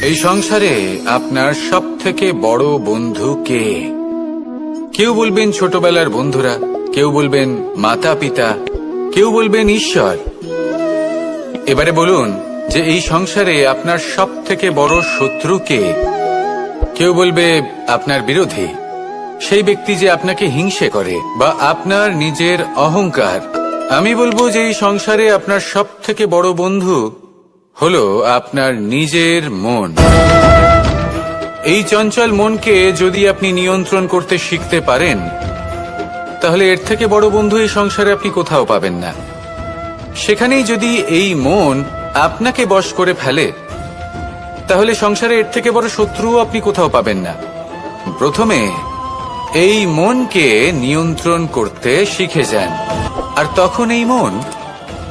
এই সংসারে আপনার সব থেকে বড় বন্ধু কে? কেউ বলবেন ছোটবেলার বন্ধুরা, কেউ বলবেন মাতা পিতা, কেউ বলবেন ঈশ্বর। এবারে বলুন যে এই সংসারে আপনার সব থেকে বড় শত্রু কে? কেউ বলবে আপনার বিরোধী, সেই ব্যক্তি যে আপনাকে হিংসে করে, বা আপনার নিজের অহংকার। আমি বলবো যে এই সংসারে আপনার সব থেকে বড় বন্ধু হলো আপনার নিজের মন। এই চঞ্চল মনকে যদি আপনি নিয়ন্ত্রণ করতে শিখতে পারেন, তাহলে এর থেকে বড় বন্ধু এই সংসারে আপনি কোথাও পাবেন না। সেখানেই যদি এই মন আপনাকে বশ করে ফেলে, তাহলে সংসারে এর থেকে বড় শত্রুও আপনি কোথাও পাবেন না। প্রথমে এই মনকে নিয়ন্ত্রণ করতে শিখে যান, আর তখন এই মন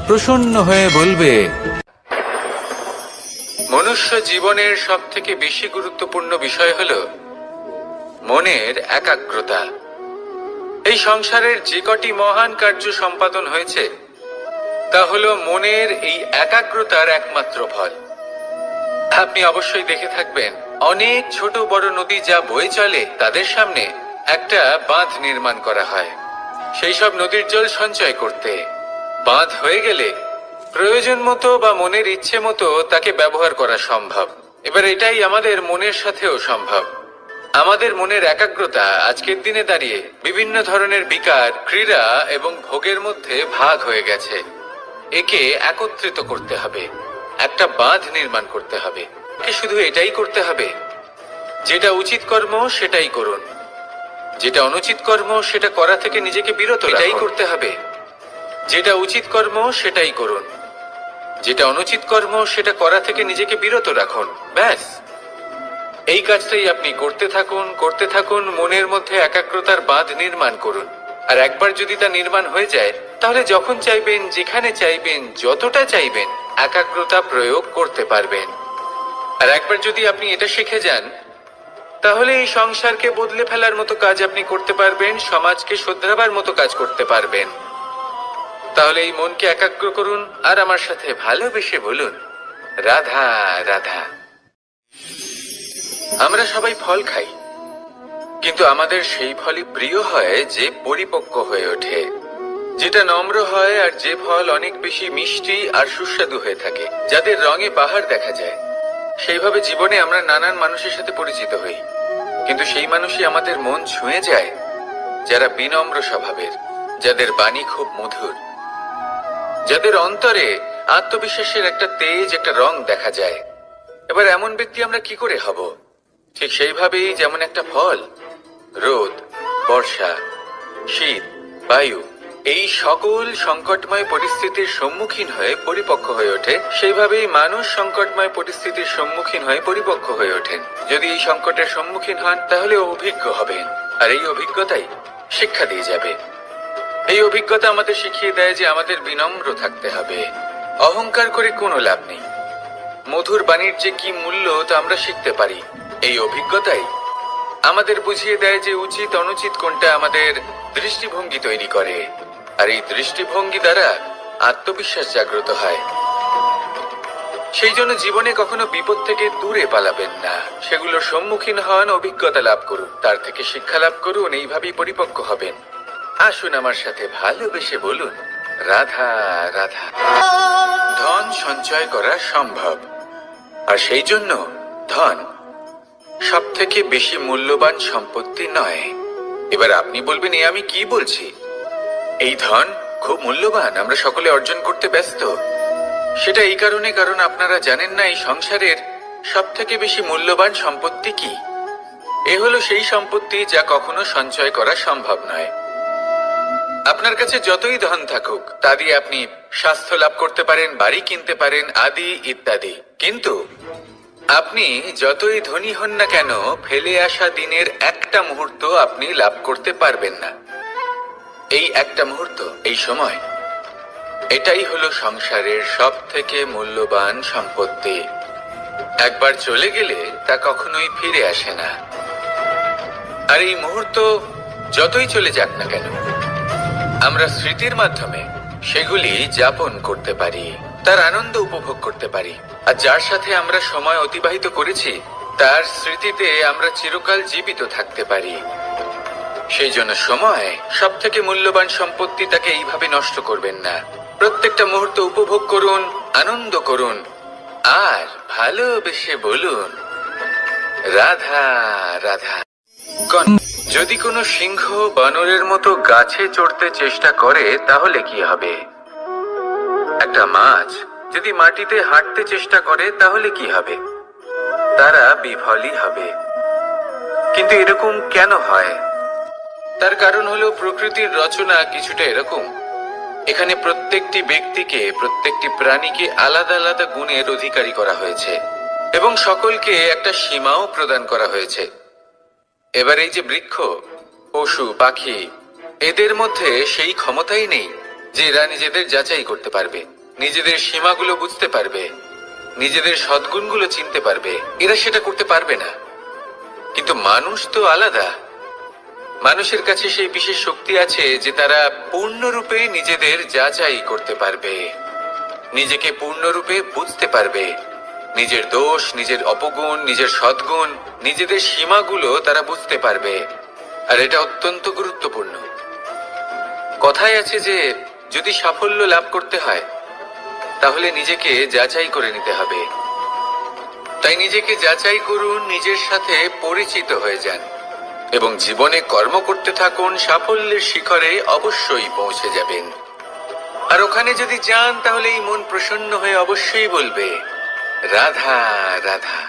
প্রসন্ন হয়ে বলবে। মনুষ্য জীবনের সব থেকে বেশি গুরুত্বপূর্ণ বিষয় হল মনের একাগ্রতা। এই সংসারের যে কটি মহান কার্য সম্পাদন হয়েছে তা হল মনের এই একাগ্রতার একমাত্র ফল। আপনি অবশ্যই দেখে থাকবেন, অনেক ছোট বড় নদী যা বয়ে চলে তাদের সামনে একটা বাঁধ নির্মাণ করা হয় সেই সব নদীর জল সঞ্চয় করতে। বাঁধ হয়ে গেলে প্রয়োজন মতো বা মনের ইচ্ছে মতো তাকে ব্যবহার করা সম্ভব। এবার এটাই আমাদের মনের সাথেও সম্ভব। আমাদের মনের একাগ্রতা আজকের দিনে দাঁড়িয়ে বিভিন্ন ধরনের বিকার, ক্রীড়া এবং ভোগের মধ্যে ভাগ হয়ে গেছে। একে একত্রিত করতে হবে, একটা বাঁধ নির্মাণ করতে হবে। শুধু এটাই করতে হবে, যেটা উচিত কর্ম সেটাই করুন, যেটা অনুচিত কর্ম সেটা করা থেকে নিজেকে বিরত রাখুন। এটাই করতে হবে, যেটা উচিত কর্ম সেটাই করুন, যেটা অনুচিত কর্ম সেটা করা থেকে নিজেকে বিরত রাখুন। ব্যাস, এই কাজটাই আপনি করতে থাকুন, করতে থাকুন। মনের মধ্যে একাগ্রতার বাঁধ নির্মাণ করুন। আর একবার যদি তা নির্মাণ হয়ে যায়, তাহলে যখন চাইবেন, যেখানে চাইবেন, যতটা চাইবেন একাগ্রতা প্রয়োগ করতে পারবেন। আর একবার যদি আপনি এটা শিখে যান, তাহলে এই সংসারকে বদলে ফেলার মতো কাজ আপনি করতে পারবেন, সমাজকে শুধরাবার মতো কাজ করতে পারবেন। তাহলে এই মনকে একাগ্র করুন আর আমার সাথে ভালোবেসে বলুন, রাধা রাধা। আমরা সবাই ফল খাই, কিন্তু আমাদের সেই ফলই প্রিয় হয় যে পরিপক্ক হয়ে ওঠে, যেটা নম্র হয়, আর যে ফল অনেক বেশি মিষ্টি আর সুস্বাদু হয়ে থাকে, যাদের রঙে বাহার দেখা যায়। সেইভাবে জীবনে আমরা নানান মানুষের সাথে পরিচিত হই, কিন্তু সেই মানুষই আমাদের মন ছুঁয়ে যায় যারা বিনম্র স্বভাবের, যাদের বাণী খুব মধুর, যাদের অন্তরে আত্মবিশ্বাসের একটা তেজ, একটা রং দেখা যায়। এবার এমন ব্যক্তি আমরা কি করে হব? ঠিক সেইভাবেই যেমন একটা ফল রোদ, বর্ষা, শীত, বায়ু এই সকল সংকটময় পরিস্থিতির সম্মুখীন হয়ে পরিপক্ক হয়ে ওঠে, সেইভাবেই মানুষ সংকটময় পরিস্থিতির সম্মুখীন হয়ে পরিপক্ক হয়ে ওঠেন। যদি এই সংকটের সম্মুখীন হন, তাহলে অভিজ্ঞ হবেন, আর এই অভিজ্ঞতাই শিক্ষা দিয়ে যাবে। এই অভিজ্ঞতা আমাদের শিখিয়ে দেয় যে আমাদের বিনম্র থাকতে হবে। অহংকার করে কোনো লাভ নেই। মধুর বাণীর যে কি মূল্য তা আমরা শিখতে পারি। এই অভিজ্ঞতাই আমাদের বুঝিয়ে দেয় যে উচিত অনুচিত কোনটা, আমাদের দৃষ্টিভঙ্গি তৈরি করে, আর এই দৃষ্টিভঙ্গি দ্বারা আত্মবিশ্বাস জাগ্রত হয়। সেই জন্য জীবনে কখনো বিপদ থেকে দূরে পালাবেন না, সেগুলোর সম্মুখীন হন, অভিজ্ঞতা লাভ করুন, তার থেকে শিক্ষা লাভ করুন, এইভাবেই পরিপক্ক হবেন। আসুন আমার সাথে ভালোবেসে বলুন, রাধা রাধা। ধন সঞ্চয় করা সম্ভব, আর সেই জন্য ধন সব থেকে বেশি মূল্যবান সম্পত্তি নয়। এবার আপনি বলবেন, এ আমি কি বলছি? এই ধন খুব মূল্যবান, আমরা সকলে অর্জন করতে ব্যস্ত। সেটা এই কারণে, কারণ আপনারা জানেন না এই সংসারের সব থেকে বেশি মূল্যবান সম্পত্তি কি। এ হলো সেই সম্পত্তি যা কখনো সঞ্চয় করা সম্ভব নয়। আপনার কাছে যতই ধন থাকুক, তা দিয়ে আপনি স্বাস্থ্য লাভ করতে পারেন, বাড়ি কিনতে পারেন, আদি ইত্যাদি, কিন্তু আপনি যতই ধনী হন না কেন, ফেলে আসা দিনের একটা মুহূর্ত আপনি লাভ করতে পারবেন না। এই একটা মুহূর্ত, এই সময়, এটাই হলো সংসারের সব থেকে মূল্যবান সম্পত্তি। একবার চলে গেলে তা কখনোই ফিরে আসে না। আর এই মুহূর্ত যতই চলে যাক না কেন, আমরা স্মৃতির মাধ্যমে সেগুলি যাপন করতে পারি। তার আনন্দ উপভোগ করতে পারি, আর যার সাথে আমরা সময় অতিবাহিত করেছি তার স্মৃতিতে আমরা চিরকাল জীবিত থাকতে পারি। সেই জন্য সময় সব থেকে মূল্যবান সম্পত্তি, তাকে এইভাবে নষ্ট করবেন না। প্রত্যেকটা মুহূর্ত উপভোগ করুন, আনন্দ করুন, আর ভালোবেসে বলুন রাধা রাধা। যদি কোনো সিংহ বানরের মতো গাছে চড়তে চেষ্টা করে তাহলে কি হবে? একটা মাছ যদি মাটিতে হাঁটতে চেষ্টা করে তাহলে কি হবে? তারা বিফলই হবে। কিন্তু এরকম কেন হয়? তার কারণ হলো প্রকৃতির রচনা কিছুটা এরকম। এখানে প্রত্যেকটি ব্যক্তিকে, প্রত্যেকটি প্রাণীকে আলাদা আলাদা গুণের অধিকারী করা হয়েছে এবং সকলকে একটা সীমাও প্রদান করা হয়েছে। এবার এই যে বৃক্ষ, পশু, পাখি, এদের মধ্যে সেই ক্ষমতাই নেই যে এরা নিজেদের যাচাই করতে পারবে, নিজেদের সীমাগুলো বুঝতে পারবে, নিজেদের সদ্গুণগুলো চিনতে পারবে। এরা সেটা করতে পারবে না। কিন্তু মানুষ তো আলাদা। মানুষের কাছে সেই বিশেষ শক্তি আছে যে তারা পূর্ণরূপে নিজেদের যাচাই করতে পারবে, নিজেকে পূর্ণরূপে বুঝতে পারবে, নিজের দোষ, নিজের অপগুণ, নিজের সদ্গুণ, নিজেদের সীমাগুলো তারা বুঝতে পারবে। আর এটা অত্যন্ত গুরুত্বপূর্ণ। কথায় আছে যে যদি সাফল্য লাভ করতে হয় তাহলে নিজেকে যাচাই করে নিতে হবে। তাই নিজেকে যাচাই করুন, নিজের সাথে পরিচিত হয়ে যান এবং জীবনে কর্ম করতে থাকুন। সাফল্যের শিখরে অবশ্যই পৌঁছে যাবেন। আর ওখানে যদি যান তাহলে এই মন প্রসন্ন হয়ে অবশ্যই বলবে রাধা রাধা।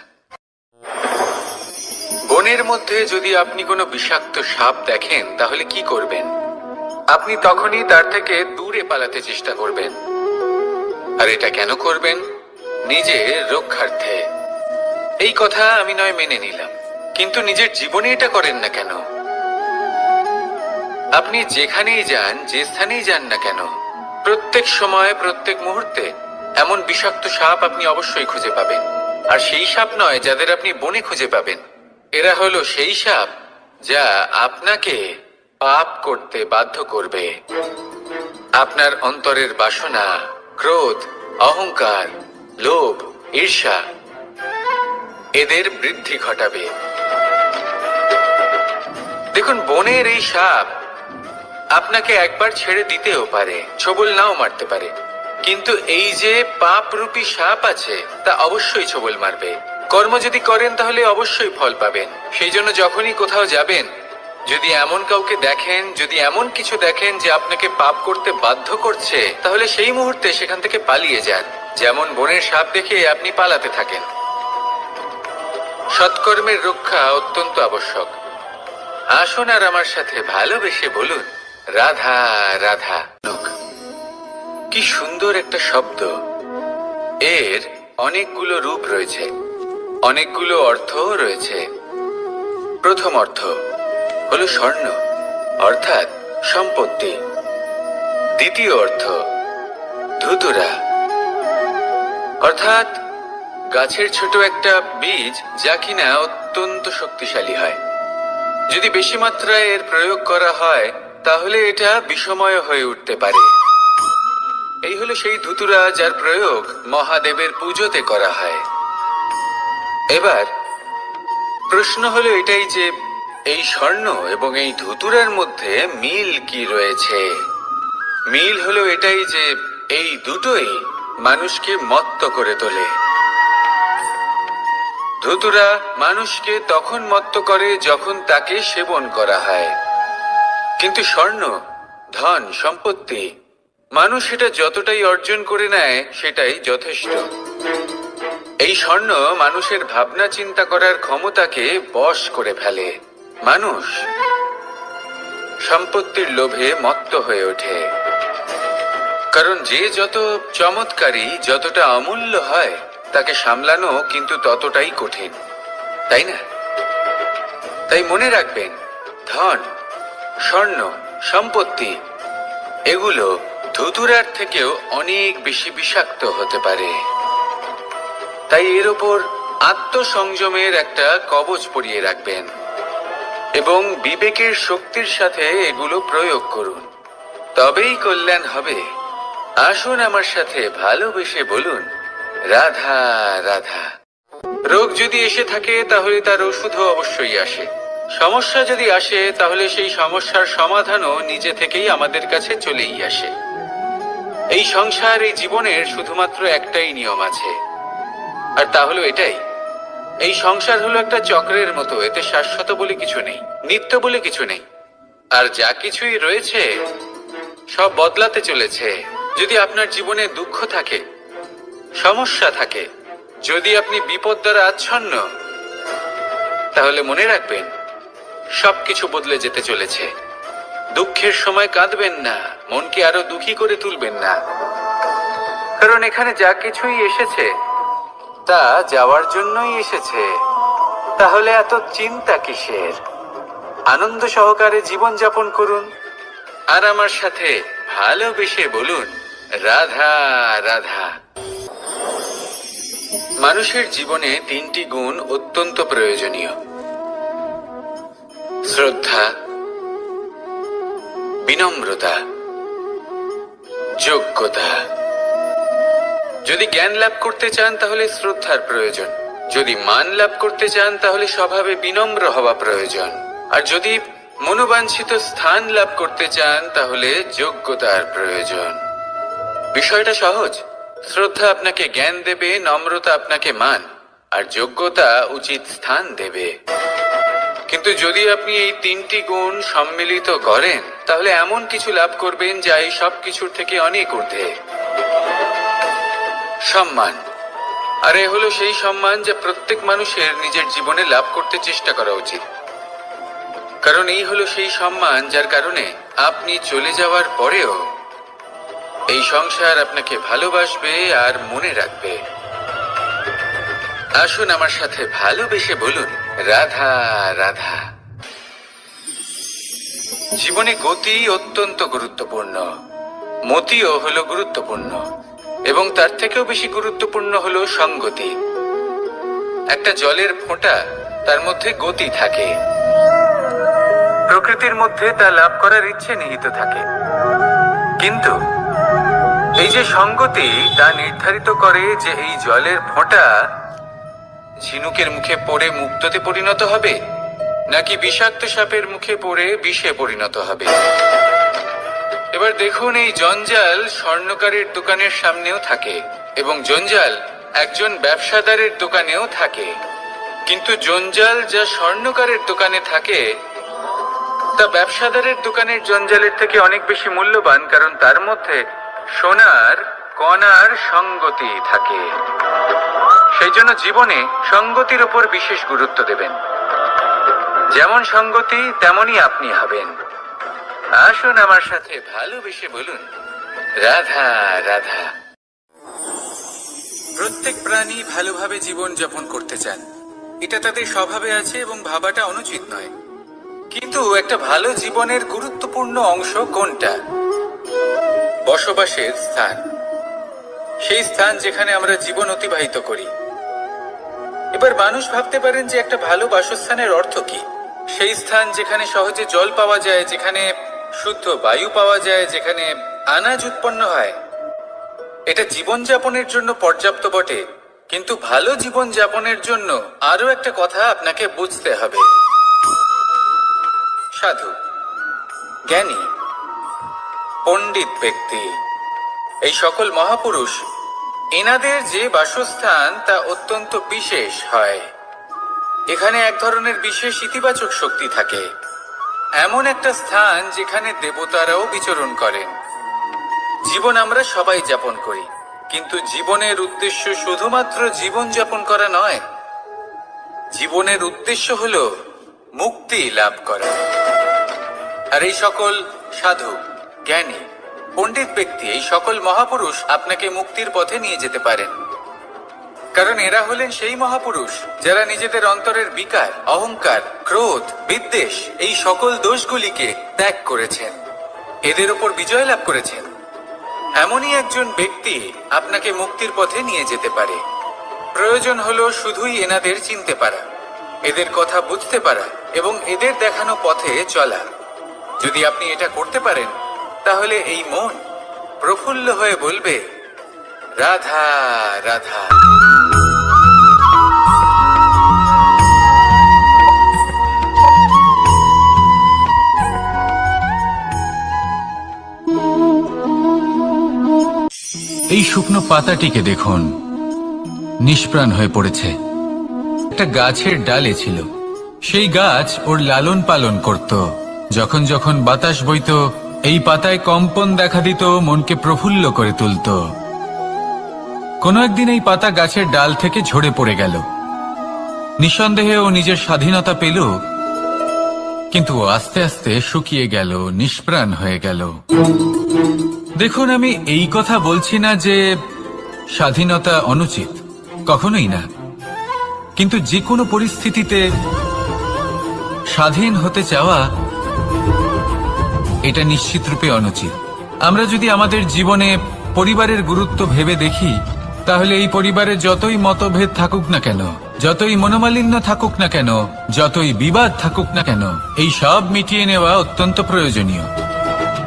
বনের মধ্যে যদি আপনি কোনো বিষাক্ত সাপ দেখেন তাহলে কি করবেন? আপনি তখনই তার থেকে দূরে পালাতে চেষ্টা করবেন। আর এটা কেন করবেন? নিজের রক্ষার্থে। এই কথা আমি নয় মেনে নিলাম, কিন্তু নিজের জীবনে এটা করেন না কেন? আপনি যেখানেই যান, যে স্থানেই যান না কেন, প্রত্যেক সময়, প্রত্যেক মুহূর্তে এমন বিষাক্ত সাপ আপনি অবশ্যই খুঁজে পাবেন। আর সেই সাপ নয় যাদের আপনি বনে খুঁজে পাবেন, এরা হলো সেই সাপ যা আপনাকে পাপ করতে বাধ্য করবে। আপনার অন্তরের বাসনা, ক্রোধ, অহংকার, লোভ, ঈর্ষা এদের বৃদ্ধি ঘটাবে। দেখুন, বনের এই সাপ আপনাকে একবার ছেড়ে দিতেও পারে, ছোবল নাও মারতে পারে, কিন্তু এই যে পাপরূপী সাপ আছে তা অবশ্যই ছোবল মারবে। কর্ম যদি করেন তাহলে অবশ্যই ফল পাবেন। সেই জন্য যখনই কোথাও যাবেন, যদি এমন কাউকে দেখেন, যদি এমন কিছু দেখেন যে আপনাকে পাপ করতে বাধ্য করছে, তাহলে সেই মুহূর্তে সেখান থেকে পালিয়ে যান। যেমন বনের সাপ দেখে আপনি পালাতে থাকেন। সৎকর্মের রক্ষা অত্যন্ত আবশ্যক। আসুন আর আমার সাথে ভালোবেসে বলুন রাধা রাধা। কি সুন্দর একটা শব্দ। এর অনেকগুলো রূপ রয়েছে, অনেকগুলো অর্থও রয়েছে। প্রথম অর্থ হলো স্বর্ণ, অর্থাৎ সম্পত্তি। দ্বিতীয় অর্থ ধুতুরা, অর্থাৎ গাছের ছোট একটা বীজ যা কিনা অত্যন্ত শক্তিশালী হয়। যদি বেশি মাত্রায় এর প্রয়োগ করা হয় তাহলে এটা বিষময় হয়ে উঠতে পারে। এই হলো সেই ধুতুরা যার প্রয়োগ মহাদেবের পুজোতে করা হয়। এবার প্রশ্ন হলো এটাই যে এই স্বর্ণ এবং এই ধুতুরার মধ্যে মিল কি রয়েছে? মিল হলো এটাই যে এই দুটোই মানুষকে মত্ত করে তোলে। ধুতুরা মানুষকে তখন মত্ত করে যখন তাকে সেবন করা হয়, কিন্তু স্বর্ণ, ধন, সম্পত্তি, মানুষ এটা যতটাই অর্জন করে নেয় সেটাই যথেষ্ট। এই স্বর্ণ মানুষের ভাবনা চিন্তা করার ক্ষমতাকে বশ করে ফেলে। মানুষ সম্পত্তির লোভে মত্ত হয়ে ওঠে, কারণ যে যত চমৎকারী, যতটা অমূল্য হয় তাকে সামলানো কিন্তু ততটাই কঠিন, তাই না? তাই মনে রাখবেন, ধন, স্বর্ণ, সম্পত্তি এগুলো ধুতুরার থেকেও অনেক বেশি বিষাক্ত হতে পারে। তাই এর ওপর আত্মসংযমের একটা কবচ পরিয়ে রাখবেন এবং বিবেকের শক্তির সাথে এগুলো প্রয়োগ করুন, তবেই কল্যাণ হবে। আসুন আমার সাথে ভালোবেসে বলুন, রাধা রাধা। রোগ যদি এসে থাকে তাহলে তার ওষুধও অবশ্যই আসে। সমস্যা যদি আসে তাহলে সেই সমস্যার সমাধানও নিজে থেকেই আমাদের কাছে চলেই আসে। এই সংসার, এই জীবনের শুধুমাত্র একটাই নিয়ম আছে, আর তা হলো এটাই, এই সংসার হলো একটা চক্রের মতো। এতে শাশ্বত বলে কিছু নেই, নিত্য বলে কিছু নেই, আর যা কিছুই রয়েছে সব বদলাতে চলেছে। যদি আপনার জীবনে দুঃখ থাকে, সমস্যা থাকে, যদি আপনি বিপদ দ্বারা আচ্ছন্ন, তাহলে মনে রাখবেন সবকিছু বদলে যেতে চলেছে। দুঃখের সময় কাঁদবেন না, মনকে আরো দুঃখী করে তুলবেন না, কারণ এখানে যা কিছুই এসেছে তা যাওয়ার জন্যই এসেছে। তাহলে এত চিন্তা কিসের? আনন্দ সহকারে জীবন যাপন করুন, আর আমার সাথে ভালোবেসে বলুন, রাধা রাধা। মানুষের জীবনে তিনটি গুণ অত্যন্ত প্রয়োজনীয়: শ্রদ্ধা, বিনম্রতা, যোগ্যতা। যদি জ্ঞান লাভ করতে চান তাহলে শ্রদ্ধার প্রয়োজন, যদি মান লাভ করতে চান তাহলে স্বভাবে বিনম্র হওয়া প্রয়োজন, আর যদি মনোবাঞ্ছিত স্থান লাভ করতে চান তাহলে যোগ্যতার প্রয়োজন। বিষয়টা সহজ। শ্রদ্ধা আপনাকে জ্ঞান দেবে, নম্রতা আপনাকে মান, আর যোগ্যতা উচিত স্থান দেবে। কিন্তু যদি আপনি এই তিনটি গুণ সম্মিলিত করেন তাহলে এমন কিছু লাভ করবেন যা এই সব কিছুর থেকে অনেক ঊর্ধ্বে। সম্মান। আর এ হলো সেই সম্মান যা প্রত্যেক মানুষের নিজের জীবনে লাভ করতে চেষ্টা করা উচিত, কারণ এই হলো সেই সম্মান যার কারণে আপনি চলে যাওয়ার পরেও এই সংসার আপনাকে ভালোবাসবে আর মনে রাখবে। আসুন আমার সাথে ভালোবেসে বলুন, রাধা রাধা। জীবনে গতি অত্যন্ত গুরুত্বপূর্ণ, মতিও হলো গুরুত্বপূর্ণ, এবং তার থেকেও বেশি গুরুত্বপূর্ণ হলো সঙ্গতি। একটা জলের ফোঁটা, তার মধ্যে গতি থাকে, প্রকৃতির মধ্যে তা লাভ করার ইচ্ছে নিহিত থাকে, কিন্তু এই যে সঙ্গতি তা নির্ধারিত করে যে এই জলের ফোঁটা ঝিনুকের মুখে পড়ে মুক্ততে পরিণত হবে নাকি বিষাক্ত সাপের মুখে পড়ে বিষে পরিণত হবে। এবার দেখুন, এই জঞ্জাল স্বর্ণকারের দোকানের সামনেও থাকে, এবং জঞ্জাল একজন ব্যবসাদারের দোকানেও থাকে, কিন্তু জঞ্জাল যা স্বর্ণকারের দোকানে থাকে তা ব্যবসাদারের দোকানের জঞ্জালের থেকে অনেক বেশি মূল্যবান, কারণ তার মধ্যে সোনার কণার সঙ্গতি থাকে। সেই জন্য জীবনে সঙ্গতির উপর বিশেষ গুরুত্ব দেবেন। যেমন সঙ্গতি তেমনই আপনি হবেন। আসুন আমার সাথে ভালোবেসে বলুন, রাধা রাধা। প্রত্যেক প্রাণী ভালোভাবে জীবন যাপন করতে চান, এটা তাদের স্বভাবে আছে এবং ভাবাটা অনুচিত নয়। কিন্তু একটা ভালো জীবনের গুরুত্বপূর্ণ অংশ কোনটা? বসবাসের স্থান। সেই স্থান যেখানে আমরা জীবন অতিবাহিত করি। এবার মানুষ ভাবতে পারেন যে একটা ভালো বাসস্থানের অর্থ কি? সেই স্থান যেখানে সহজে জল পাওয়া যায়, যেখানে শুদ্ধ বায়ু পাওয়া যায়, যেখানে আনাজ উৎপন্ন হয়। এটা জীবনযাপনের জন্য পর্যাপ্ত বটে, কিন্তু ভালো জীবন যাপনের জন্য আরো একটা কথা আপনাকে বুঝতে হবে। সাধু, জ্ঞানী, পণ্ডিত ব্যক্তি, এই সকল মহাপুরুষ, এনাদের যে বাসস্থান তা অত্যন্ত বিশেষ হয়। এখানে এক ধরনের বিশেষ ইতিবাচক শক্তি থাকে, এমন একটা স্থান যেখানে দেবতারাও বিচরণ করেন। জীবন আমরা সবাই যাপন করি, কিন্তু জীবনের উদ্দেশ্য শুধুমাত্র জীবন যাপন করা নয়। জীবনের উদ্দেশ্য হলো মুক্তি লাভ করা। আর এই সকল সাধু, জ্ঞানী, পণ্ডিত ব্যক্তি, এই সকল মহাপুরুষ আপনাকে মুক্তির পথে নিয়ে যেতে পারেন, কারণ এরা হলেন সেই মহাপুরুষ যারা নিজেদের অন্তরের বিকার, অহংকার, ক্রোধ, বিদ্বেষ এই সকল দোষগুলিকে ত্যাগ করেছেন, এদের উপর বিজয় লাভ করেছেন। এমনই একজন ব্যক্তি আপনাকে মুক্তির পথে নিয়ে যেতে পারে। প্রয়োজন হলো শুধুই এনাদের চিনতে পারা, এদের কথা বুঝতে পারা এবং এদের দেখানো পথে চলা। যদি আপনি এটা করতে পারেন তাহলে এই মন প্রফুল্ল হয়ে বলবে, রাধা রাধা। এই শুকনো পাতাটিকে দেখুন, নিষ্প্রাণ হয়ে পড়েছে। একটা গাছের ডালে ছিল, সেই গাছ ওর লালন পালন করত। যখন যখন বাতাস বইত, এই পাতায় কম্পন দেখা দিত, মনকে প্রফুল্ল করে তুলত। কোনো একদিন এই পাতা গাছের ডাল থেকে ঝরে পড়ে গেল। নিঃসন্দেহে ও নিজের স্বাধীনতা পেল, কিন্তু আস্তে আস্তে শুকিয়ে গেল, নিষ্প্রাণ হয়ে গেল। দেখুন, আমি এই কথা বলছি না যে স্বাধীনতা অনুচিত, কখনোই না। কিন্তু যে কোনো পরিস্থিতিতে স্বাধীন হতে চাওয়া এটা নিশ্চিতরূপে অনুচিত। আমরা যদি আমাদের জীবনে পরিবারের গুরুত্ব ভেবে দেখি, তাহলে এই পরিবারে যতই মতভেদ থাকুক না কেন, যতই মনোমালিন্য থাকুক না কেন, যতই বিবাদ থাকুক না কেন, এই সব মিটিয়ে নেওয়া অত্যন্ত প্রয়োজনীয়।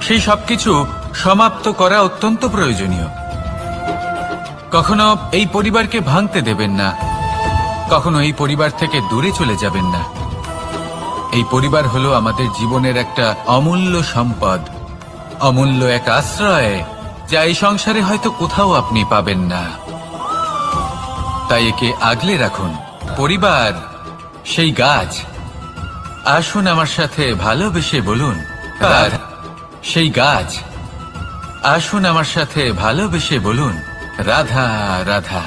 সেই সবকিছু সমাপ্ত করা অত্যন্ত প্রয়োজনীয়। কখনো এই পরিবারকে ভাঙতে দেবেন না, কখনো এই পরিবার থেকে দূরে চলে যাবেন না। এই পরিবার হলো আমাদের জীবনের একটা অমূল্য সম্পদ, অমূল্য এক আশ্রয়, যা এই সংসারে হয়তো কোথাও আপনি পাবেন না। তাই একে আগলে রাখুন। পরিবার সেই গাছ। আসুন আমার সাথে ভালোবেসে বলুন, সেই গাছ। আসুন আমার সাথে ভালোবেসে বলুন, রাধা রাধা।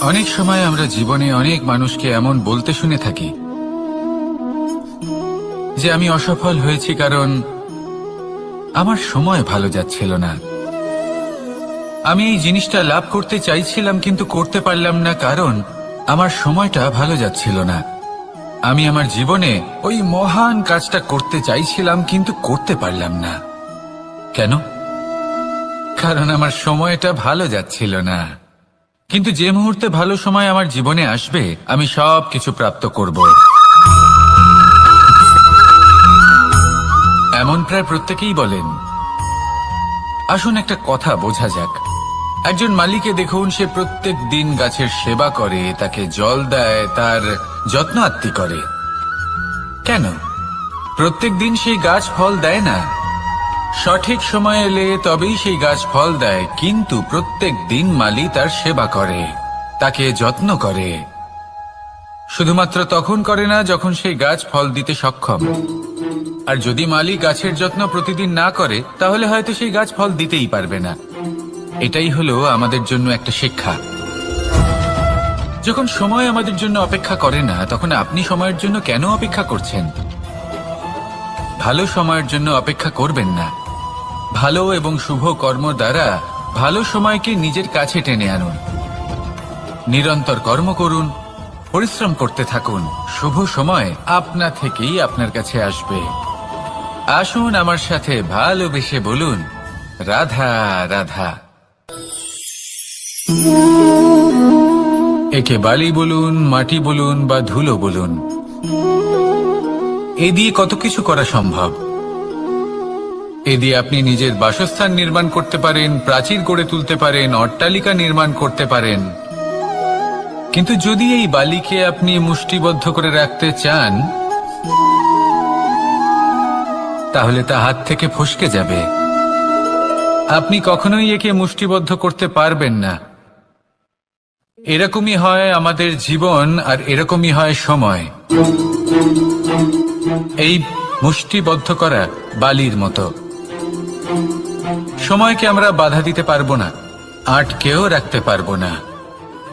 অনেক সময় আমরা জীবনে অনেক মানুষকে এমন বলতে শুনে থাকি যে আমি অসফল হয়েছি কারণ আমার সময় ভালো যাচ্ছিল না। আমি এই জিনিসটা লাভ করতে চাইছিলাম কিন্তু করতে পারলাম না কারণ আমার সময়টা ভালো যাচ্ছিল না। আমি আমার জীবনে ওই মহান কাজটা করতে চাইছিলাম কিন্তু করতে পারলাম না। কেন? কারণ আমার সময়টা ভালো যাচ্ছিল না। কিন্তু যে মুহূর্তে ভালো সময় আমার জীবনে আসবে, আমি সব কিছু প্রাপ্ত করব। এমন প্রায় প্রত্যেকেই বলেন। আসুন একটা কথা বোঝা যাক। একজন মালিকে দেখুন, সে প্রত্যেক দিন গাছের সেবা করে, তাকে জল দেয়, তার যত্ন আত্তি করে। কেন? প্রত্যেক দিন সেই গাছ ফল দেয় না। সঠিক সময় এলে তবেই সেই গাছ ফল দেয়, কিন্তু প্রত্যেক দিন মালি তার সেবা করে, তাকে যত্ন করে। শুধুমাত্র তখন করে না যখন সেই গাছ ফল দিতে সক্ষম। আর যদি মালি গাছের যত্ন প্রতিদিন না করে, তাহলে হয়তো সেই গাছ ফল দিতেই পারবে না। এটাই হলো আমাদের জন্য একটা শিক্ষা। যখন সময় আমাদের জন্য অপেক্ষা করে না, তখন আপনি সময়ের জন্য কেন অপেক্ষা করছেন? ভালো সময়ের জন্য অপেক্ষা করবেন না। ভালো এবং শুভ কর্ম দ্বারা ভালো সময়কে নিজের কাছে টেনে আনুন। নিরন্তর কর্ম করুন, পরিশ্রম করতে থাকুন। শুভ সময় আপনা থেকেই আপনার কাছে আসবে। আসুন আমার সাথে ভালোবেসে বলুন, রাধা রাধা। একে বালি বলুন, মাটি বলুন বা ধুলো বলুন, এ দিয়ে কত কিছু করা সম্ভব। এ দিয়ে আপনি নিজের বাসস্থান নির্মাণ করতে পারেন, প্রাচীর গড়ে তুলতে পারেন, অট্টালিকা নির্মাণ করতে পারেন। কিন্তু যদি এই বালিকে আপনি মুষ্টিবদ্ধ করে রাখতে চান, তাহলে তা হাত থেকে ফসকে যাবে। আপনি কখনোই একে মুষ্টিবদ্ধ করতে পারবেন না। এরকমই হয় আমাদের জীবন, আর এরকমই হয় সময়। এই মুষ্টিবদ্ধ করা বালির মতো। সময়কে আমরা বাধা দিতে পারবো না, আটকেও রাখতে পারবো না।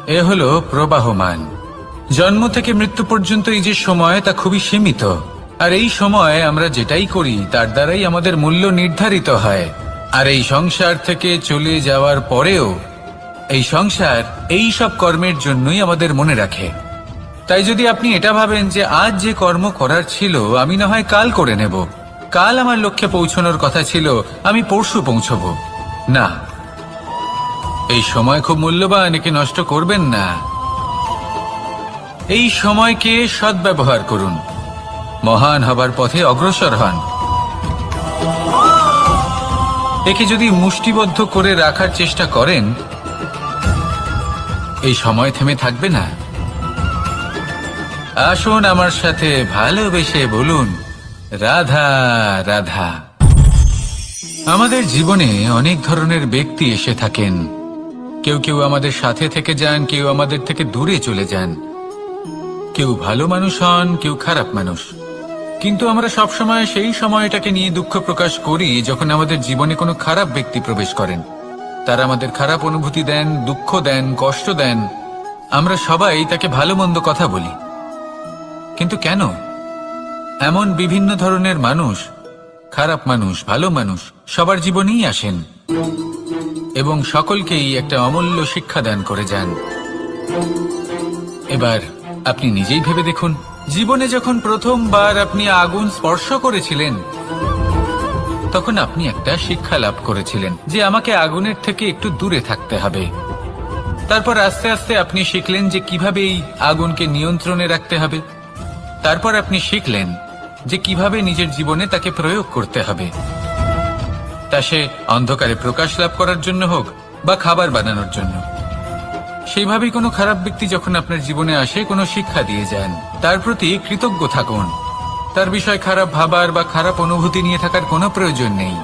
এ হলো প্রবাহমান। জন্ম থেকে মৃত্যু পর্যন্ত এই যে সময়, তা খুবই সীমিত। আর এই সময় আমরা যেটাই করি তার দ্বারাই আমাদের মূল্য নির্ধারিত হয়। আর এই সংসার থেকে চলে যাওয়ার পরেও এই সংসার এই সব কর্মের জন্যই আমাদের মনে রাখে। তাই যদি আপনি এটা ভাবেন যে আজ যে কর্ম করার ছিল আমি না হয় কাল করে নেব, কাল আমার লক্ষ্যে পৌঁছানোর কথা ছিল আমি পরশু পৌঁছব, না, এই সময় খুব মূল্যবান, একে নষ্ট করবেন না। এই সময়কে সদ্ব্যবহার করুন, মহান হবার পথে অগ্রসর হন। একে যদি মুষ্টিবদ্ধ করে রাখার চেষ্টা করেন, এই সময় থেমে থাকবে না। আসুন আমার সাথে ভালোবেসে বলুন, রাধা রাধা। আমাদের জীবনে অনেক ধরনের ব্যক্তি এসে থাকেন। কেউ কেউ আমাদের সাথে থেকে যান, কেউ আমাদের থেকে দূরে চলে যান। কেউ ভালো মানুষ হন, কেউ খারাপ মানুষ। কিন্তু আমরা সবসময় সেই সময়টাকে নিয়ে দুঃখ প্রকাশ করি যখন আমাদের জীবনে কোনো খারাপ ব্যক্তি প্রবেশ করেন। তারা আমাদের খারাপ অনুভূতি দেন, দুঃখ দেন, কষ্ট দেন। আমরা সবাই তাকে ভালো মন্দ কথা বলি। কিন্তু কেন? এমন বিভিন্ন ধরনের মানুষ, খারাপ মানুষ, ভালো মানুষ সবার জীবনেই আসেন এবং সকলকেই একটা অমূল্য শিক্ষা দান করে যান। এবার আপনি নিজেই ভেবে দেখুন, জীবনে যখন প্রথমবার আপনি আগুন স্পর্শ করেছিলেন, তখন আপনি একটা শিক্ষা লাভ করেছিলেন যে আমাকে আগুনের থেকে একটু দূরে থাকতে হবে। তারপর আস্তে আস্তে আপনি শিখলেন যে কিভাবে এই আগুনকে নিয়ন্ত্রণে রাখতে হবে। তারপর আপনি শিখলেন যে কিভাবে নিজের জীবনে তাকে প্রয়োগ করতে হবে, তা সে অন্ধকারে প্রকাশ লাভ করার জন্য হোক বা খাবার বানানোর জন্য। সেইভাবেই কোনো খারাপ ব্যক্তি যখন আপনার জীবনে আসে, কোনো শিক্ষা দিয়ে যান, তার প্রতি কৃতজ্ঞ থাকুন। তার বিষয় খারাপ ভাবার বা খারাপ অনুভূতি নিয়ে থাকার কোনো প্রয়োজন নেই।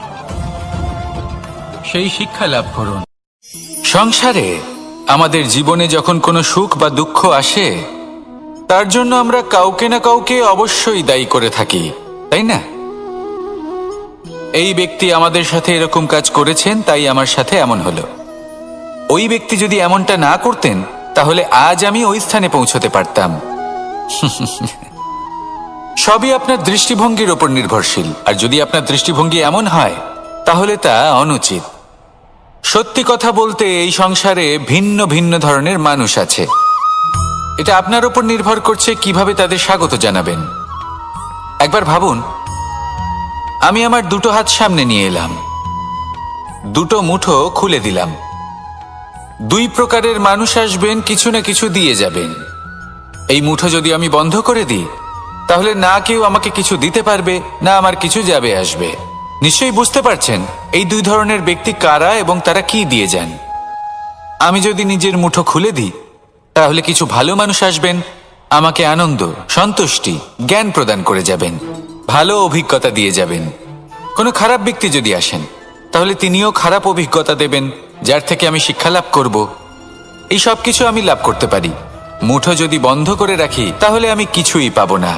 সেই শিক্ষা লাভ করুন। সংসারে আমাদের জীবনে যখন কোনো সুখ বা দুঃখ আসে, তার জন্য আমরা কাউকে না কাউকে অবশ্যই দায়ী করে থাকি, তাই না? এই ব্যক্তি আমাদের সাথে এরকম কাজ করেছেন, তাই আমার সাথে এমন হলো। ওই ব্যক্তি যদি এমনটা না করতেন, তাহলে আজ আমি ওই স্থানে পৌঁছতে পারতাম। সবই আপনার দৃষ্টিভঙ্গির ওপর নির্ভরশীল। আর যদি আপনার দৃষ্টিভঙ্গি এমন হয়, তাহলে তা অনুচিত। সত্যি কথা বলতে, এই সংসারে ভিন্ন ভিন্ন ধরনের মানুষ আছে। এটা আপনার উপর নির্ভর করছে কিভাবে তাদের স্বাগত জানাবেন। একবার ভাবুন, আমি আমার দুটো হাত সামনে নিয়ে এলাম, দুটো মুঠো খুলে দিলাম। দুই প্রকারের মানুষ আসবেন, কিছু না কিছু দিয়ে যাবেন। এই মুঠো যদি আমি বন্ধ করে দিই, তাহলে না কেউ আমাকে কিছু দিতে পারবে, না আমার কিছু যাবে আসবে। নিশ্চয়ই বুঝতে পারছেন এই দুই ধরনের ব্যক্তি কারা এবং তারা কি দিয়ে যান। আমি যদি নিজের মুঠো খুলে দিই, তাহলে কিছু ভালো মানুষ আসবেন, আমাকে আনন্দ, সন্তুষ্টি, জ্ঞান প্রদান করে যাবেন, ভালো অভিজ্ঞতা দিয়ে যাবেন। কোনো খারাপ ব্যক্তি যদি আসেন, তাহলে তিনিও খারাপ অভিজ্ঞতা দেবেন, যার থেকে আমি শিক্ষা লাভ করব। এই সব কিছু আমি লাভ করতে পারি। মুঠো যদি বন্ধ করে রাখি, তাহলে আমি কিছুই পাবো না।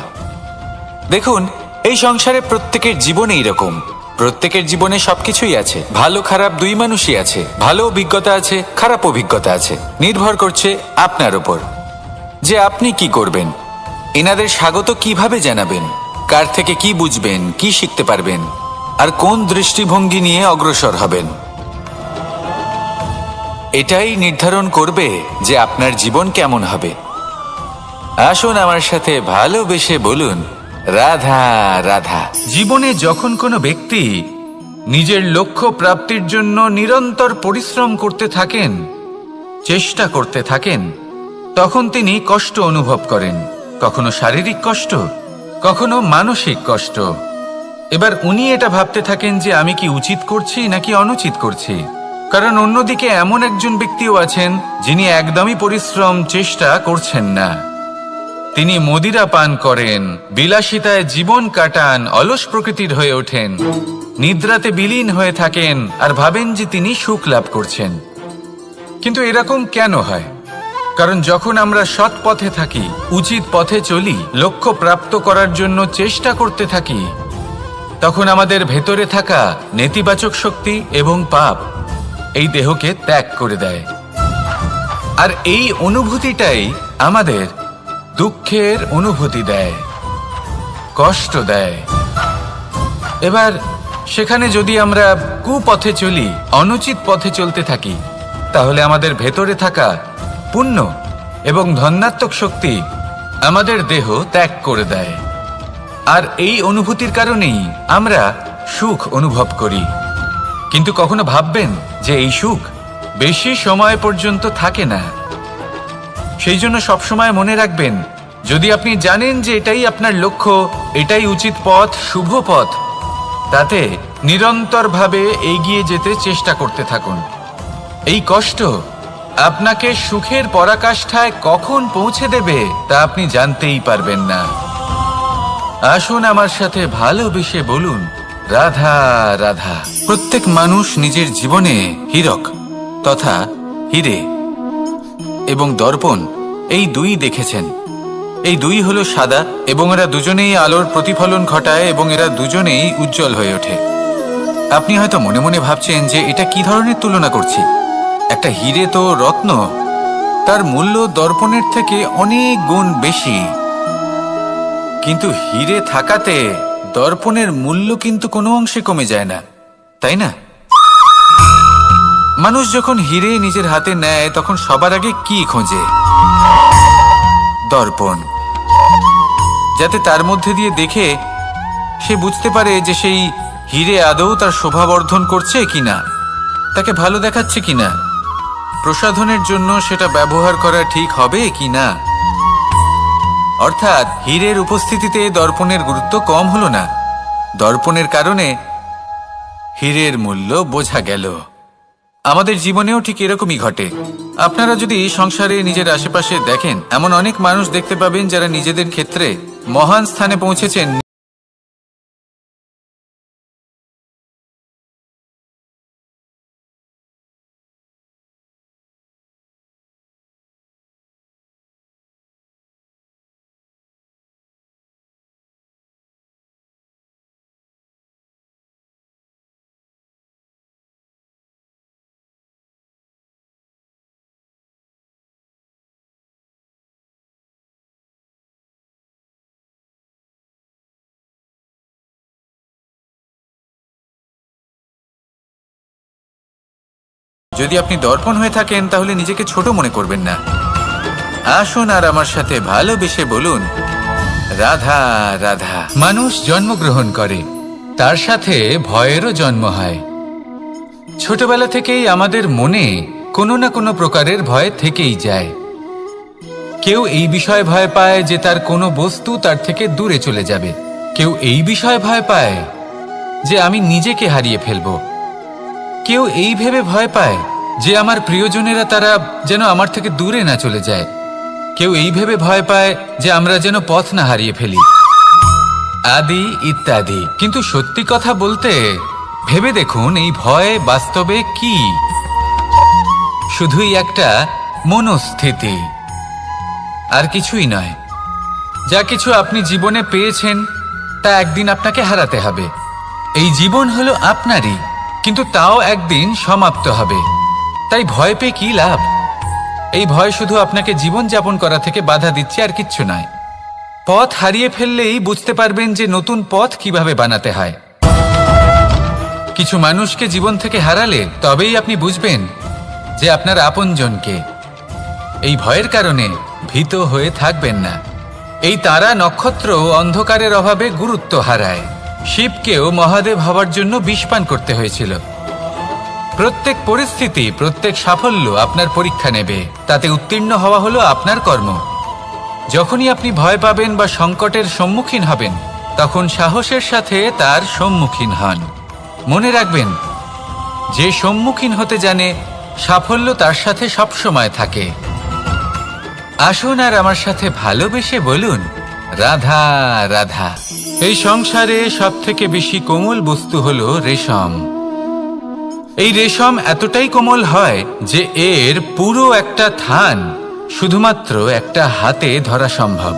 দেখুন, এই সংসারে প্রত্যেকের জীবনে এরকম। প্রত্যেকের জীবনে সবকিছুই আছে, ভালো খারাপ দুই মানুষই আছে। ভালো অভিজ্ঞতা আছে, খারাপ অভিজ্ঞতা আছে। নির্ভর করছে আপনার উপর যে আপনি কি করবেন, এনাদের স্বাগত কিভাবে জানাবেন, কার থেকে কি বুঝবেন, কি শিখতে পারবেন, আর কোন দৃষ্টিভঙ্গি নিয়ে অগ্রসর হবেন। এটাই নির্ধারণ করবে যে আপনার জীবন কেমন হবে। আসুন আমার সাথে ভালোবেসে বলুন, রাধা রাধা। জীবনে যখন কোনো ব্যক্তি নিজের লক্ষ্য প্রাপ্তির জন্য নিরন্তর পরিশ্রম করতে থাকেন, চেষ্টা করতে থাকেন, তখন তিনি কষ্ট অনুভব করেন। কখনো শারীরিক কষ্ট, কখনো মানসিক কষ্ট। এবার উনি এটা ভাবতে থাকেন যে আমি কি উচিত করছি নাকি অনুচিত করছি। কারণ অন্যদিকে এমন একজন ব্যক্তিও আছেন যিনি একদমই পরিশ্রম, চেষ্টা করছেন না। তিনি মদিরা পান করেন, বিলাসিতায় জীবন কাটান, অলস প্রকৃতির হয়ে ওঠেন, নিদ্রাতে বিলীন হয়ে থাকেন আর ভাবেন যে তিনি সুখ লাভ করছেন। কিন্তু এরকম কেন হয়? কারণ যখন আমরা সৎ পথে থাকি, উচিত পথে চলি, লক্ষ্য প্রাপ্ত করার জন্য চেষ্টা করতে থাকি, তখন আমাদের ভেতরে থাকা নেতিবাচক শক্তি এবং পাপ এই দেহকে ত্যাগ করে দেয়। আর এই অনুভূতিটাই আমাদের দুঃখের অনুভূতি দেয়, কষ্ট দেয়। এবার সেখানে যদি আমরা কুপথে চলি, অনুচিত পথে চলতে থাকি, তাহলে আমাদের ভেতরে থাকা পুণ্য এবং ধনাত্মক শক্তি আমাদের দেহ ত্যাগ করে দেয়। আর এই অনুভূতির কারণেই আমরা সুখ অনুভব করি। কিন্তু কখনো ভাববেন যে এই সুখ বেশি সময় পর্যন্ত থাকে না। সেই জন্য সবসময় মনে রাখবেন, যদি আপনি জানেন যে এটাই আপনার লক্ষ্য, এটাই উচিত পথ, শুভ পথ, তাতে নিরন্তরভাবে এগিয়ে যেতে চেষ্টা করতে থাকুন। এই কষ্ট আপনাকে সুখের পরাকাষ্ঠায় কখন পৌঁছে দেবে তা আপনি জানতেই পারবেন না। আসুন আমার সাথে ভালোবেসে বলুন, রাধা রাধা। প্রত্যেক মানুষ নিজের জীবনে হীরক তথা হীরে এবং দর্পণ এই দুই দেখেছেন। এই দুই হলো সাদা এবং এরা দুজনেই আলোর প্রতিফলন ঘটায় এবং এরা দুজনেই উজ্জ্বল হয়ে ওঠে। আপনি হয়তো মনে মনে ভাবছেন যে এটা কি ধরনের তুলনা করছি। একটা হীরে তো রত্ন, তার মূল্য দর্পণের থেকে অনেক গুণ বেশি। কিন্তু হীরে থাকাতে দর্পণের মূল্য কিন্তু কোনো অংশে কমে যায় না, তাই না? মানুষ যখন হীরে নিজের হাতে নেয় তখন সবার আগে কি খোঁজে? দর্পণ, যাতে তার মধ্যে দিয়ে দেখে সে বুঝতে পারে যে সেই হীরে আদৌ তার শোভাবর্ধন করছে কিনা, তাকে ভালো দেখাচ্ছে কিনা, প্রসাধনের জন্য সেটা ব্যবহার করা ঠিক হবে কিনা। অর্থাৎ হীরের উপস্থিতিতে দর্পণের গুরুত্ব কম হলো না, দর্পণের কারণে হীরের মূল্য বোঝা গেল। আমাদের জীবনেও ঠিক এরকমই ঘটে। আপনারা যদি সংসারে নিজের আশেপাশে দেখেন, এমন অনেক মানুষ দেখতে পাবেন যারা নিজেদের ক্ষেত্রে মহান স্থানে পৌঁছেছেন। যদি আপনি দর্পণ হয়ে থাকেন তাহলে নিজেকে ছোট মনে করবেন না। আসুন আর আমার সাথে ভালোবেসে বলুন, রাধা রাধা। মানুষ জন্মগ্রহণ করে, তার সাথে ভয়েরও জন্ম হয়। ছোটবেলা থেকেই আমাদের মনে কোনো না কোনো প্রকারের ভয় থেকেই যায়। কেউ এই বিষয়ে ভয় পায় যে তার কোনো বস্তু তার থেকে দূরে চলে যাবে। কেউ এই বিষয়ে ভয় পায় যে আমি নিজেকে হারিয়ে ফেলব। কেউ এই ভেবে ভয় পায় যে আমার প্রিয়জনেরা তারা যেন আমার থেকে দূরে না চলে যায়। কেউ এই ভেবে ভয় পায় যে আমরা যেন পথ না হারিয়ে ফেলি, আদি ইত্যাদি। কিন্তু সত্যি কথা বলতে ভেবে দেখুন, এই ভয় বাস্তবে কি? শুধুই একটা মনোস্থিতি, আর কিছুই নয়। যা কিছু আপনি জীবনে পেয়েছেন তা একদিন আপনাকে হারাতে হবে। এই জীবন হলো আপনারই, কিন্তু তাও একদিন সমাপ্ত হবে। তাই ভয় পেয়ে কি লাভ? এই ভয় শুধু আপনাকে জীবন যাপন করা থেকে বাধা দিচ্ছে, আর কিচ্ছু নয়। পথ হারিয়ে ফেললেই বুঝতে পারবেন যে নতুন পথ কিভাবে বানাতে হয়। কিছু মানুষকে জীবন থেকে হারালে তবেই আপনি বুঝবেন যে আপনার আপনজনকে। এই ভয়ের কারণে ভীত হয়ে থাকবেন না। এই তারা নক্ষত্র অন্ধকারের অভাবে গুরুত্ব হারায়। শিবকেও মহাদেব হওয়ার জন্য বিষপান করতে হয়েছিল। প্রত্যেক পরিস্থিতি, প্রত্যেক সাফল্য আপনার পরীক্ষা নেবে, তাতে উত্তীর্ণ হওয়া হলো আপনার কর্ম। যখনই আপনি ভয় পাবেন বা সংকটের সম্মুখীন হবেন, তখন সাহসের সাথে তার সম্মুখীন হন। মনে রাখবেন, যে সম্মুখীন হতে জানে সাফল্য তার সাথে সবসময় থাকে। আসুন আর আমার সাথে ভালোবেসে বলুন, রাধা রাধা। এই সংসারে সব থেকে বেশি কোমল বস্তু হলো রেশম। এই রেশম এতটাই কোমল হয় যে এর পুরো একটা থান শুধুমাত্র একটা হাতে ধরা সম্ভব।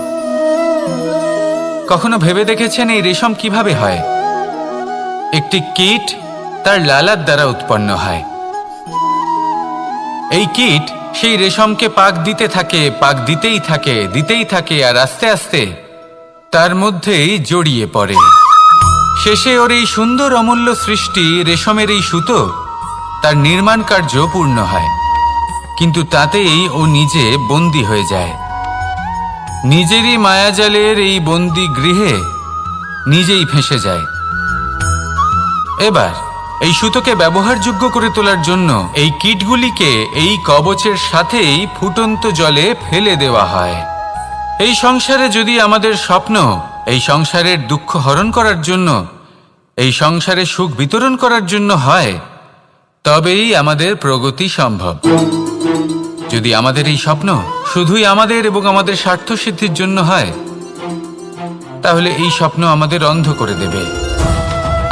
কখনো ভেবে দেখেছেন এই রেশম কিভাবে হয়? একটি কীট তার লালার দ্বারা উৎপন্ন হয়। এই কীট সেই রেশমকে পাক দিতে থাকে, পাক দিতেই থাকে, আর আস্তে আস্তে তার মধ্যেই জড়িয়ে পড়ে। শেষে ওর এই সুন্দর অমূল্য সৃষ্টি রেশমের এই সুতো, তার নির্মাণ কার্য পূর্ণ হয়। কিন্তু তাতেই ও নিজে বন্দী হয়ে যায়। নিজেরই মায়াজালের এই বন্দী গৃহে নিজেই ফেঁসে যায়। এবার এই সুতোকে ব্যবহারযোগ্য করে তোলার জন্য এই কীটগুলিকে এই কবচের সাথেই ফুটন্ত জলে ফেলে দেওয়া হয়। এই সংসারে যদি আমাদের স্বপ্ন এই সংসারের দুঃখ হরণ করার জন্য এই সংসারে সুখ বিতরণ করার জন্য হয়, তবেই আমাদের প্রগতি সম্ভব। যদি আমাদের এই স্বপ্ন শুধুই আমাদের এবং আমাদের স্বার্থ সিদ্ধির জন্য হয়, তাহলে এই স্বপ্ন আমাদের অন্ধ করে দেবে,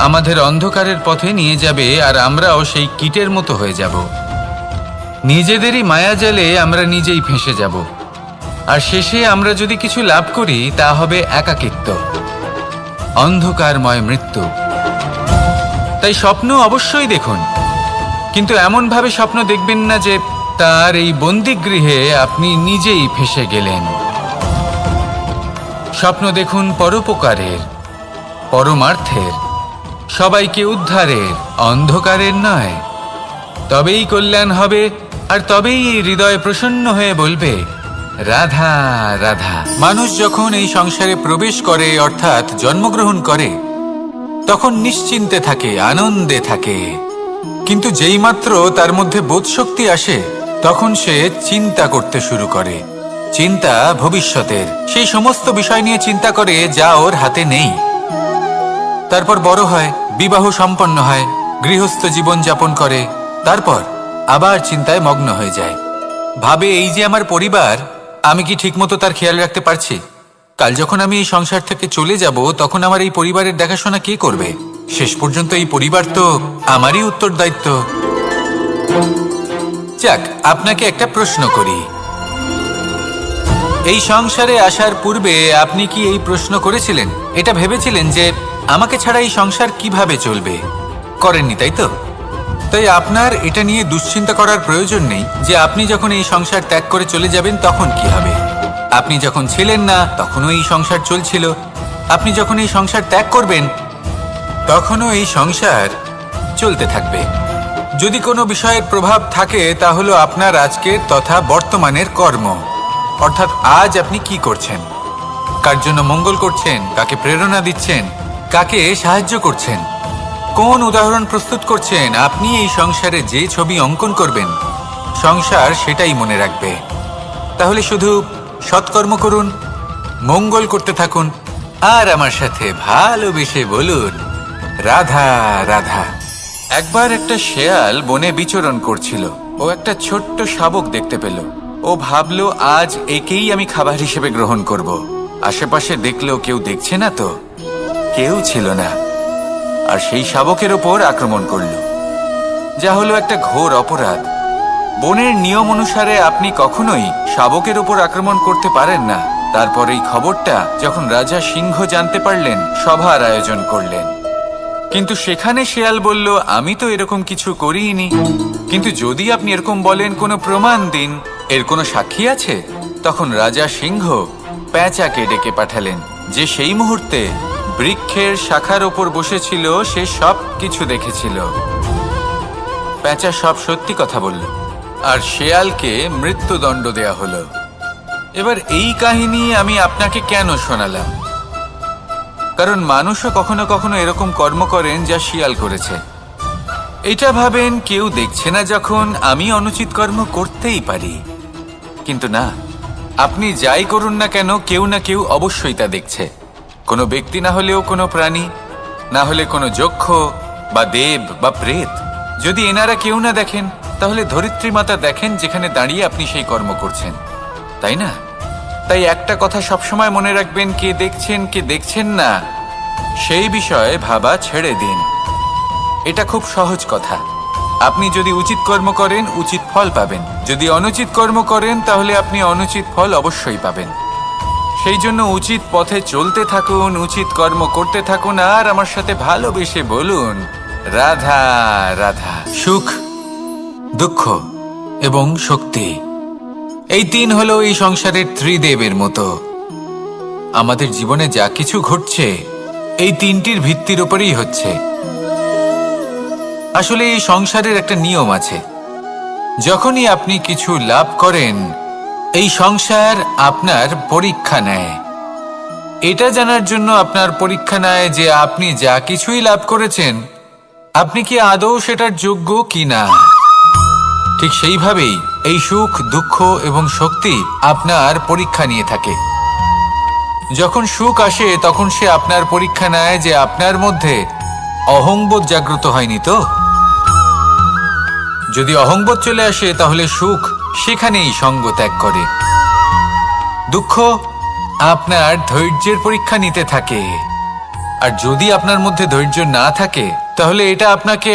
আমাদের অন্ধকারের পথে নিয়ে যাবে, আর আমরাও সেই কীটের মতো হয়ে যাব। নিজেদেরই মায়াজালে আমরা নিজেই ফেঁসে যাব, আর শেষে আমরা যদি কিছু লাভ করি তা হবে একাকিত্ব, অন্ধকারময় মৃত্যু। তাই স্বপ্ন অবশ্যই দেখুন, কিন্তু এমনভাবে স্বপ্ন দেখবেন না যে তার এই বন্দিগৃহে আপনি নিজেই ফেঁসে গেলেন। স্বপ্ন দেখুন পরোপকারের, পরমার্থের, সবাইকে উদ্ধারের, অন্ধকারের নয়। তবেই কল্যাণ হবে, আর তবেই এই হৃদয় প্রসন্ন হয়ে বলবে রাধা রাধা। মানুষ যখন এই সংসারে প্রবেশ করে, অর্থাৎ জন্মগ্রহণ করে, তখন নিশ্চিন্তে থাকে, আনন্দে থাকে। কিন্তু যেইমাত্র তার মধ্যে বোধশক্তি আসে, তখন সে চিন্তা করতে শুরু করে। চিন্তা ভবিষ্যতের, সেই সমস্ত বিষয় নিয়ে চিন্তা করে যা ওর হাতে নেই। তারপর বড় হয়, বিবাহ সম্পন্ন হয়, গৃহস্থ জীবন যাপন করে, তারপর আবার চিন্তায় মগ্ন হয়ে যায়। ভাবে এই যে আমার পরিবার, আমি কি ঠিকমতো তার খেয়াল রাখতে পারছি? কাল যখন আমি এই সংসার থেকে চলে যাব, তখন আমার এই পরিবারের দেখাশোনা কে করবে? শেষ পর্যন্ত এই পরিবার তো আমারই উত্তরদায়িত্ব। যাক, আপনাকে একটা প্রশ্ন করি। এই সংসারে আসার পূর্বে আপনি কি এই প্রশ্ন করেছিলেন, এটা ভেবেছিলেন যে আমাকে ছাড়া এই সংসার কিভাবে চলবে? করেননি, তাই তো? তাই আপনার এটা নিয়ে দুশ্চিন্তা করার প্রয়োজন নেই যে আপনি যখন এই সংসার ত্যাগ করে চলে যাবেন তখন কি হবে। আপনি যখন ছিলেন না তখনও এই সংসার চলছিল, আপনি যখন এই সংসার ত্যাগ করবেন তখনও এই সংসার চলতে থাকবে। যদি কোনো বিষয়ের প্রভাব থাকে, তা হলো আপনার আজকের তথা বর্তমানের কর্ম, অর্থাৎ আজ আপনি কি করছেন, কার জন্য মঙ্গল করছেন, কাকে প্রেরণা দিচ্ছেন, কাকে সাহায্য করছেন, কোন উদাহরণ প্রস্তুত করছেন। আপনি এই সংসারে যে ছবি অঙ্কন করবেন, সংসার সেটাই মনে রাখবে। তাহলে শুধু সৎকর্ম করুন, মঙ্গল করতে থাকুন, আর আমার সাথে ভালোবেসে বলুন রাধা রাধা। একবার একটা শেয়াল বনে বিচরণ করছিল। ও একটা ছোট্ট শাবক দেখতে পেল। ও ভাবলো আজ একেই আমি খাবার হিসেবে গ্রহণ করব। আশেপাশে দেখলো কেউ দেখছে না, তো কেউ ছিল না, আর সেই শাবকের ওপর আক্রমণ করল, যা হলো একটা ঘোর অপরাধ। বনের নিয়ম অনুসারে আপনি কখনোই শাবকের ওপর আক্রমণ করতে পারেন না। তারপর এই খবরটা যখন রাজা সিংহ জানতে পারলেন, সভার আয়োজন করলেন। কিন্তু সেখানে শেয়াল বলল, আমি তো এরকম কিছু করিনি। কিন্তু যদি আপনি এরকম বলেন, কোনো প্রমাণ দিন, এর কোনো সাক্ষী আছে? তখন রাজা সিংহ পেঁচাকে ডেকে পাঠালেন, যে সেই মুহূর্তে বৃক্ষের শাখার ওপর বসেছিল, সে সব কিছু দেখেছিল। পেঁচা সব সত্যি কথা বলল, আর শেয়ালকে মৃত্যুদণ্ড দেয়া হলো। এবার এই কাহিনী আমি আপনাকে কেন শোনালাম? কারণ মানুষও কখনো কখনো এরকম কর্ম করেন যা শিয়াল করেছে। এটা ভাবেন কেউ দেখছে না, যখন আমি অনুচিত কর্ম করতেই পারি। কিন্তু না, আপনি যাই করুন না কেন, কেউ না কেউ অবশ্যই তা দেখছে। কোনো ব্যক্তি না হলেও কোনো প্রাণী, না হলে কোনো যক্ষ বা দেব বা প্রেত। যদি এনারা কেউ না দেখেন, তাহলে ধরিত্রী মাতা দেখেন, যেখানে দাঁড়িয়ে আপনি সেই কর্ম করছেন, তাই না? তাই একটা কথা সবসময় মনে রাখবেন, কে দেখছেন কে দেখছেন না সেই বিষয়ে ভাবা ছেড়ে দিন। এটা খুব সহজ কথা। আপনি যদি উচিত কর্ম করেন, উচিত ফল পাবেন। যদি অনুচিত কর্ম করেন, তাহলে আপনি অনুচিত ফল অবশ্যই পাবেন। সেই জন্য উচিত পথে চলতে থাকুন, উচিত কর্ম করতে থাকুন, আর আমার সাথে ভালোবেসে বলুন রাধা রাধা। সুখ, দুঃখ এবং শক্তি, এই তিন হলো এই সংসারের ত্রিদেবের মতো। আমাদের জীবনে যা কিছু ঘটছে এই তিনটির ভিত্তির উপরেই হচ্ছে। আসলে এই সংসারের একটা নিয়ম আছে, যখনই আপনি কিছু লাভ করেন, এই সংসার আপনার পরীক্ষা নেয়। এটা জানার জন্য আপনার পরীক্ষা নেয় যে আপনি যা কিছুই লাভ করেছেন, আপনি কি আদৌ সেটার যোগ্য কিনা। ঠিক সেইভাবেই এই সুখ, দুঃখ এবং শক্তি আপনার পরীক্ষা নিয়ে থাকে। যখন সুখ আসে, তখন সে আপনার পরীক্ষা নেয় যে আপনার মধ্যে অহংবোধ জাগ্রত হয়নি তো? যদি অহংবোধ চলে আসে তাহলে সুখ সেখানেই সঙ্গ ত্যাগ করে। দুঃখ আপনার ধৈর্যের পরীক্ষা নিতে থাকে, আর যদি আপনার মধ্যে ধৈর্য না থাকে তাহলে এটা আপনাকে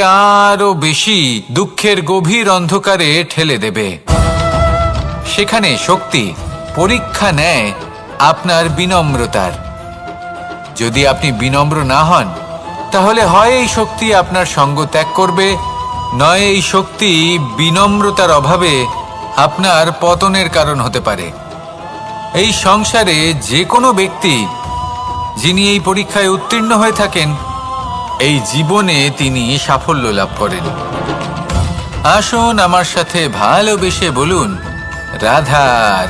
আরো বেশি দুঃখের গভীর অন্ধকারে ঠেলে দেবে। সেখানে শক্তি পরীক্ষা নেয় আপনার বিনম্রতার। যদি আপনি বিনম্র না হন তাহলে হয় এই শক্তি আপনার সঙ্গ ত্যাগ করবে, নয় এই শক্তি বিনম্রতার অভাবে আপনার পতনের কারণ হতে পারে। এই সংসারে যে কোনো ব্যক্তি যিনি এই পরীক্ষায় উত্তীর্ণ হয়ে থাকেন, এই জীবনে তিনি সাফল্য লাভ করেন। আসুন আমার সাথে ভালোবেসে বলুন, রাধা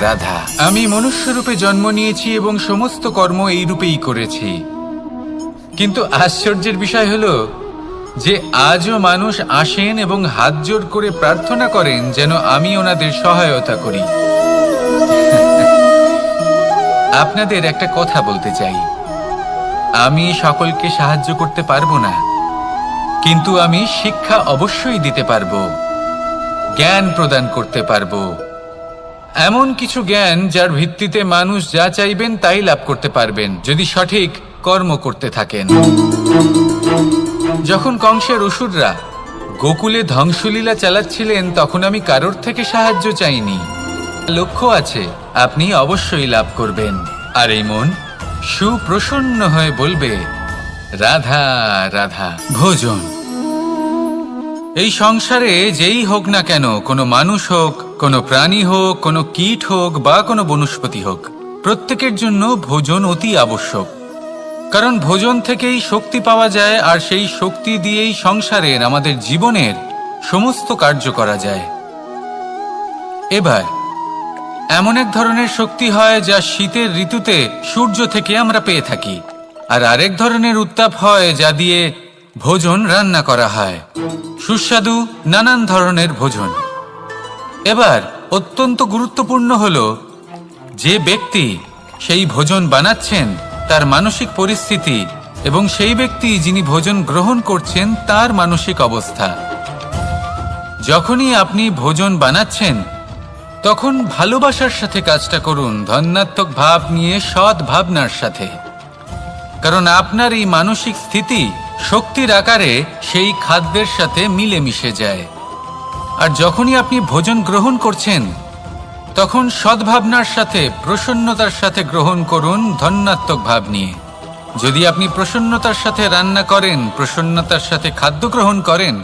রাধা। আমি মনুষ্যরূপে জন্ম নিয়েছি এবং সমস্ত কর্ম এই রূপেই করেছি, কিন্তু আশ্চর্যের বিষয় হলো যে আজও মানুষ আসেন এবং হাত জোড় করে প্রার্থনা করেন যেন আমি ওনাদের সহায়তা করি। আপনাদের একটা কথা বলতে চাই, আমি সকলকে সাহায্য করতে পারবো না, কিন্তু আমি শিক্ষা অবশ্যই দিতে পারবো, জ্ঞান প্রদান করতে পারবো, এমন কিছু জ্ঞান যার ভিত্তিতে মানুষ যা চাইবেন তাই লাভ করতে পারবেন যদি সঠিক কর্ম করতে থাকেন। যখন কংসের অসুররা গোকুলে ধ্বংসলীলা চালাচ্ছিলেন তখন আমি কারোর থেকে সাহায্য চাইনি। লক্ষ্য আছে, আপনি অবশ্যই লাভ করবেন। আর এই মন সুপ্রসন্ন হয়ে বলবে, রাধা রাধা। ভোজন এই সংসারে যেই হোক না কেন, কোনো মানুষ হোক, কোনো প্রাণী হোক, কোনো কীট হোক বা কোনো বনস্পতি হোক, প্রত্যেকের জন্য ভোজন অতি আবশ্যক। কারণ ভোজন থেকেই শক্তি পাওয়া যায়, আর সেই শক্তি দিয়েই সংসারের আমাদের জীবনের সমস্ত কার্য করা যায়। এবার এমন এক ধরনের শক্তি হয় যা শীতের ঋতুতে সূর্য থেকে আমরা পেয়ে থাকি, আর আরেক ধরনের উত্তাপ হয় যা দিয়ে ভোজন রান্না করা হয়, সুস্বাদু নানান ধরনের ভোজন। এবার অত্যন্ত গুরুত্বপূর্ণ হলো যে ব্যক্তি সেই ভোজন বানাচ্ছেন তার মানসিক পরিস্থিতি এবং সেই ব্যক্তি যিনি ভোজন গ্রহণ করছেন তার মানসিক অবস্থা। যখনই আপনি ভোজন বানাচ্ছেন তখন ভালোবাসার সাথে কাজটা করুন, ধন্যাত্মক ভাব নিয়ে, সৎ ভাবনার সাথে, কারণ আপনার এই মানসিক স্থিতি শক্তির আকারে সেই খাদ্যের সাথে মিলেমিশে যায়। আর যখনই আপনি ভোজন গ্রহণ করছেন তখন সদ্ভাবনার সাথে, প্রসন্নতার সাথে গ্রহণ করুন, ধন্যাত্মক ভাব নিয়ে। যদি আপনি প্রসন্নতার সাথে রান্না করেন, প্রসন্নতার সাথে খাদ্য গ্রহণ করেন,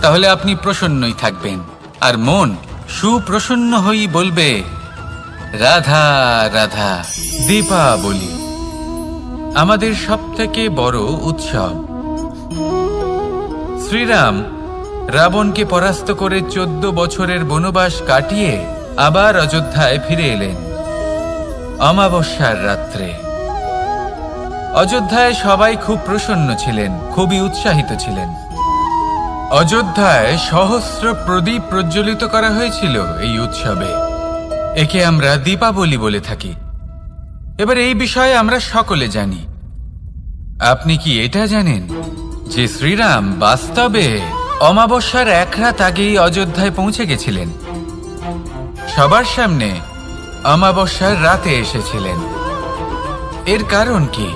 তাহলে আপনি প্রসন্নই থাকবেন, আর মন সুপ্রসন্ন হয়েই বলবে, রাধা রাধা। দীপাবলি আমাদের সবথেকে বড় উৎসব। শ্রীরাম রাবণকে পরাস্ত করে 14 বছরের বনবাস কাটিয়ে আবার অযোধ্যায় ফিরে এলেন অমাবস্যার রাত্রে। অযোধ্যায় সবাই খুব প্রসন্ন ছিলেন, খুবই উৎসাহিত ছিলেন। অযোধ্যায় সহস্র প্রদীপ প্রজ্বলিত করা হয়েছিল এই উৎসবে। একে আমরা দীপাবলি বলে থাকি। এবার এই বিষয়ে আমরা সকলে জানি। আপনি কি এটা জানেন যে শ্রীরাম বাস্তবে অমাবস্যার এক রাত আগেই অযোধ্যায় পৌঁছে গেছিলেন? সবার সামনে অমাবস্যার রাতে এসেছিলেন। এর কারণ কি?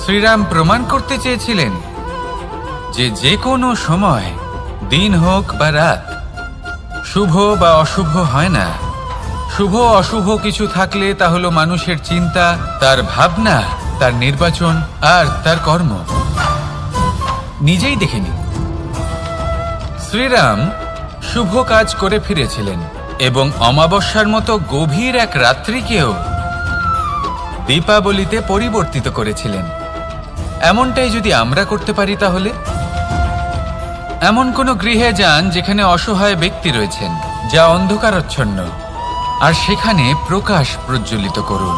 শ্রীরাম প্রমাণ করতে চেয়েছিলেন যে যে কোনো সময়, দিন হোক বা রাত, শুভ বা অশুভ হয় না। শুভ অশুভ কিছু থাকলে তা হলো মানুষের চিন্তা, তার ভাবনা, তার নির্বাচন আর তার কর্ম। নিজেই দেখে নিন, শ্রীরাম শুভ কাজ করে ফিরেছিলেন এবং অমাবস্যার মতো গভীর এক রাত্রিকেও দীপাবলিতে পরিবর্তিত করেছিলেন। এমনটাই যদি আমরা করতে পারি তাহলে? এমন কোনো গৃহে যান যেখানে অসহায় ব্যক্তি রয়েছেন, যা অন্ধকারাচ্ছন্ন, আর সেখানে প্রকাশ প্রজ্বলিত করুন।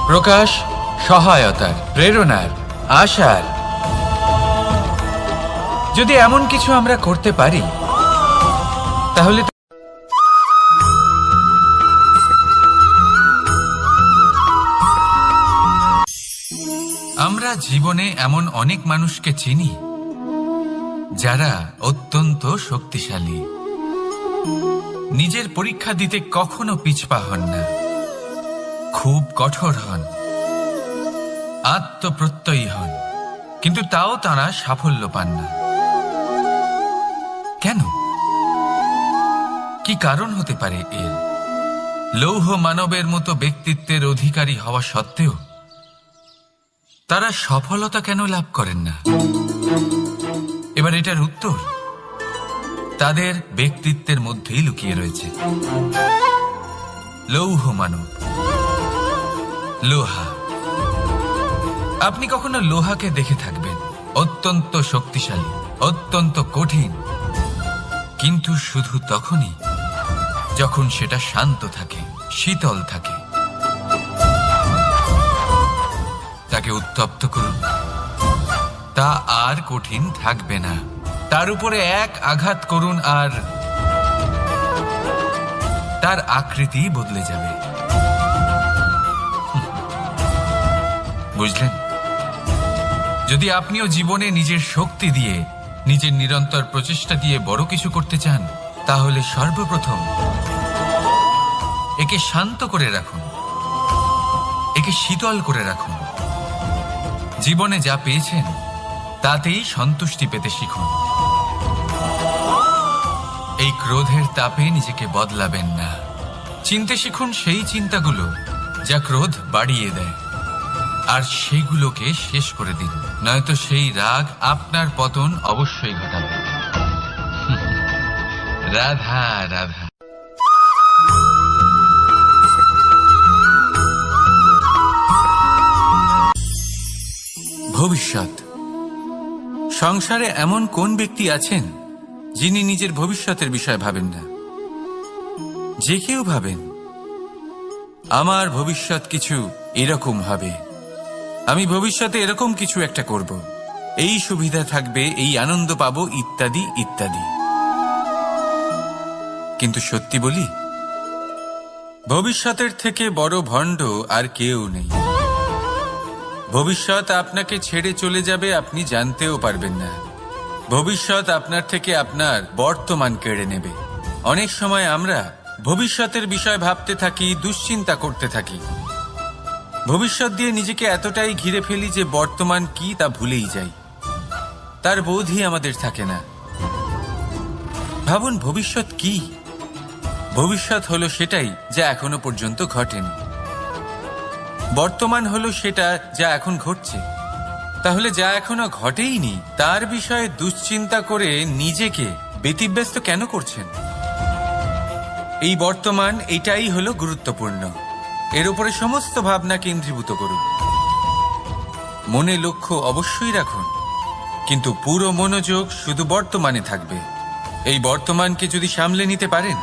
প্রকাশ সহায়তার, প্রেরণার, আশার। যদি এমন কিছু আমরা করতে পারি তাহলে আমরা জীবনে এমন অনেক মানুষকে চিনি যারা অত্যন্ত শক্তিশালী, নিজের পরীক্ষা দিতে কখনো পিছপা হন না, খুব কঠোর হন, আত্মপ্রত্যয়ী হন, কিন্তু তাও তারা সাফল্য পান না। কেন? কি কারণ হতে পারে এর? লৌহ মানবের মতো ব্যক্তিত্বের অধিকারী হওয়া সত্ত্বেও তারা সফলতা কেন লাভ করেন না? এবার এটার উত্তর তাদের ব্যক্তিত্বের মধ্যেই লুকিয়ে রয়েছে। লৌহ মানব, লোহা। আপনি কখনো লোহাকে দেখে থাকবেন, অত্যন্ত শক্তিশালী, অত্যন্ত কঠিন, কিন্তু শুধু তখনই যখন সেটা শান্ত থাকে, শীতল থাকে। তাকে উত্তপ্ত করুন, তা আর কঠিন থাকবে না। তার উপরে এক আঘাত করুন আর তার আকৃতি বদলে যাবে। বুঝলেন? যদি আপনিও জীবনে নিজের শক্তি দিয়ে, নিজের নিরন্তর প্রচেষ্টা দিয়ে বড় কিছু করতে চান, তাহলে সর্বপ্রথম একে শান্ত করে রাখুন, একে শীতল করে রাখুন। জীবনে যা পেয়েছেন তাতেই সন্তুষ্টি পেতে শিখুন। এই ক্রোধের তাপে নিজেকে বদলাবেন না। চিনতে শিখুন সেই চিন্তাগুলো যা ক্রোধ বাড়িয়ে দেয়, আর সেইগুলোকে শেষ করে দিন, নয়তো সেই রাগ আপনার পতন অবশ্যই ঘটাবে। রাধা রাধা। ভবিষ্যৎ। সংসারে এমন কোন ব্যক্তি আছেন যিনি নিজের ভবিষ্যতের বিষয় ভাবেন না? যে কেউ ভাবেন আমার ভবিষ্যৎ কিছু এরকম হবে, আমি ভবিষ্যতে এরকম কিছু একটা করব, এই সুবিধা থাকবে, এই আনন্দ পাবো, ইত্যাদি ইত্যাদি। কিন্তু সত্যি বলি, ভবিষ্যতের থেকে বড় ভণ্ড আর কেউ নেই। ভবিষ্যৎ আপনাকে ছেড়ে চলে যাবে, আপনি জানতেও পারবেন না। ভবিষ্যৎ আপনার থেকে আপনার বর্তমান কেড়ে নেবে। অনেক সময় আমরা ভবিষ্যতের বিষয় ভাবতে থাকি, দুশ্চিন্তা করতে থাকি। ভবিষ্যৎ দিয়ে নিজেকে এতটাই ঘিরে ফেলি যে বর্তমান কি তা ভুলেই যাই, তার বোধই আমাদের থাকে না। ভাবুন, ভবিষ্যৎ কি? ভবিষ্যৎ হলো সেটাই যা এখনো পর্যন্ত ঘটেনি। বর্তমান হলো সেটা যা এখন ঘটছে। তাহলে যা এখনো ঘটেইনি তার বিষয়ে দুশ্চিন্তা করে নিজেকে ব্যতিব্যস্ত কেন করছেন? এই বর্তমান, এটাই হলো গুরুত্বপূর্ণ। এর উপরে সমস্ত ভাবনা কেন্দ্রীভূত করুন। মনে লক্ষ্য অবশ্যই রাখুন, কিন্তু পুরো মনোযোগ শুধু বর্তমানে থাকবে। এই বর্তমানকে যদি সামলে নিতে পারেন,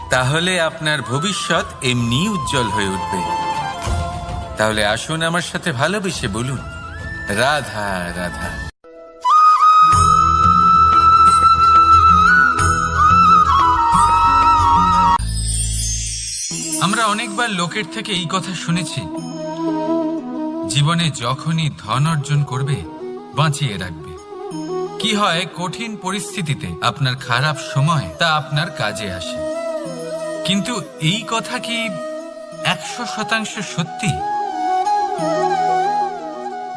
তাহলে আপনার ভবিষ্যৎ এমনি উজ্জ্বল হয়ে উঠবে। তাহলে আসুন আমার সাথে ভালোবেসে বলুন, রাধা রাধা। আমরা অনেকবার লোকের থেকে এই কথা শুনেছি, জীবনে যখনই ধন অর্জন করবে বাঁচিয়ে রাখবে। কি হয়, কঠিন পরিস্থিতিতে আপনার খারাপ সময় তা আপনার কাজে আসে। কিন্তু এই কথা কি 100% সত্যি?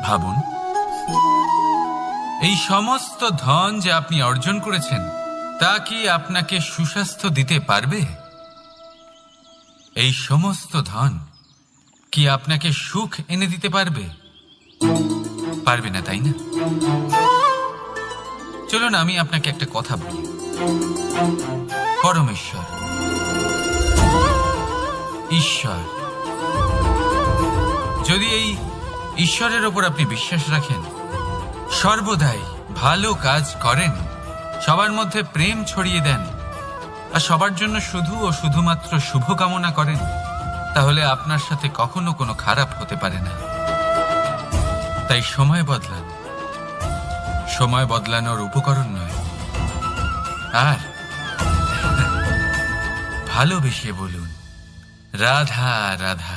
ভাবুন, এই সমস্ত ধন যে আপনি অর্জন করেছেন তা কি আপনাকে সুস্বাস্থ্য দিতে পারবে? এই সমস্ত ধন কি আপনাকে সুখ এনে দিতে পারবে? পারবে না, তাই না? চলুন আমি আপনাকে একটা কথা বলি। পরমেশ্বর, ঈশ্বর, যদি এই ঈশ্বরের ওপর আপনি বিশ্বাস রাখেন, সর্বদাই ভালো কাজ করেন, সবার মধ্যে প্রেম ছড়িয়ে দেন, আর সবার জন্য শুধু ও শুধুমাত্র শুভকামনা করেন, তাহলে আপনার সাথে কখনো কোনো খারাপ হতে পারে না। তাই সময় বদলান, সময় বদলানোর উপকরণ নয়। আর ভালোবেসে বলুন, রাধা রাধা।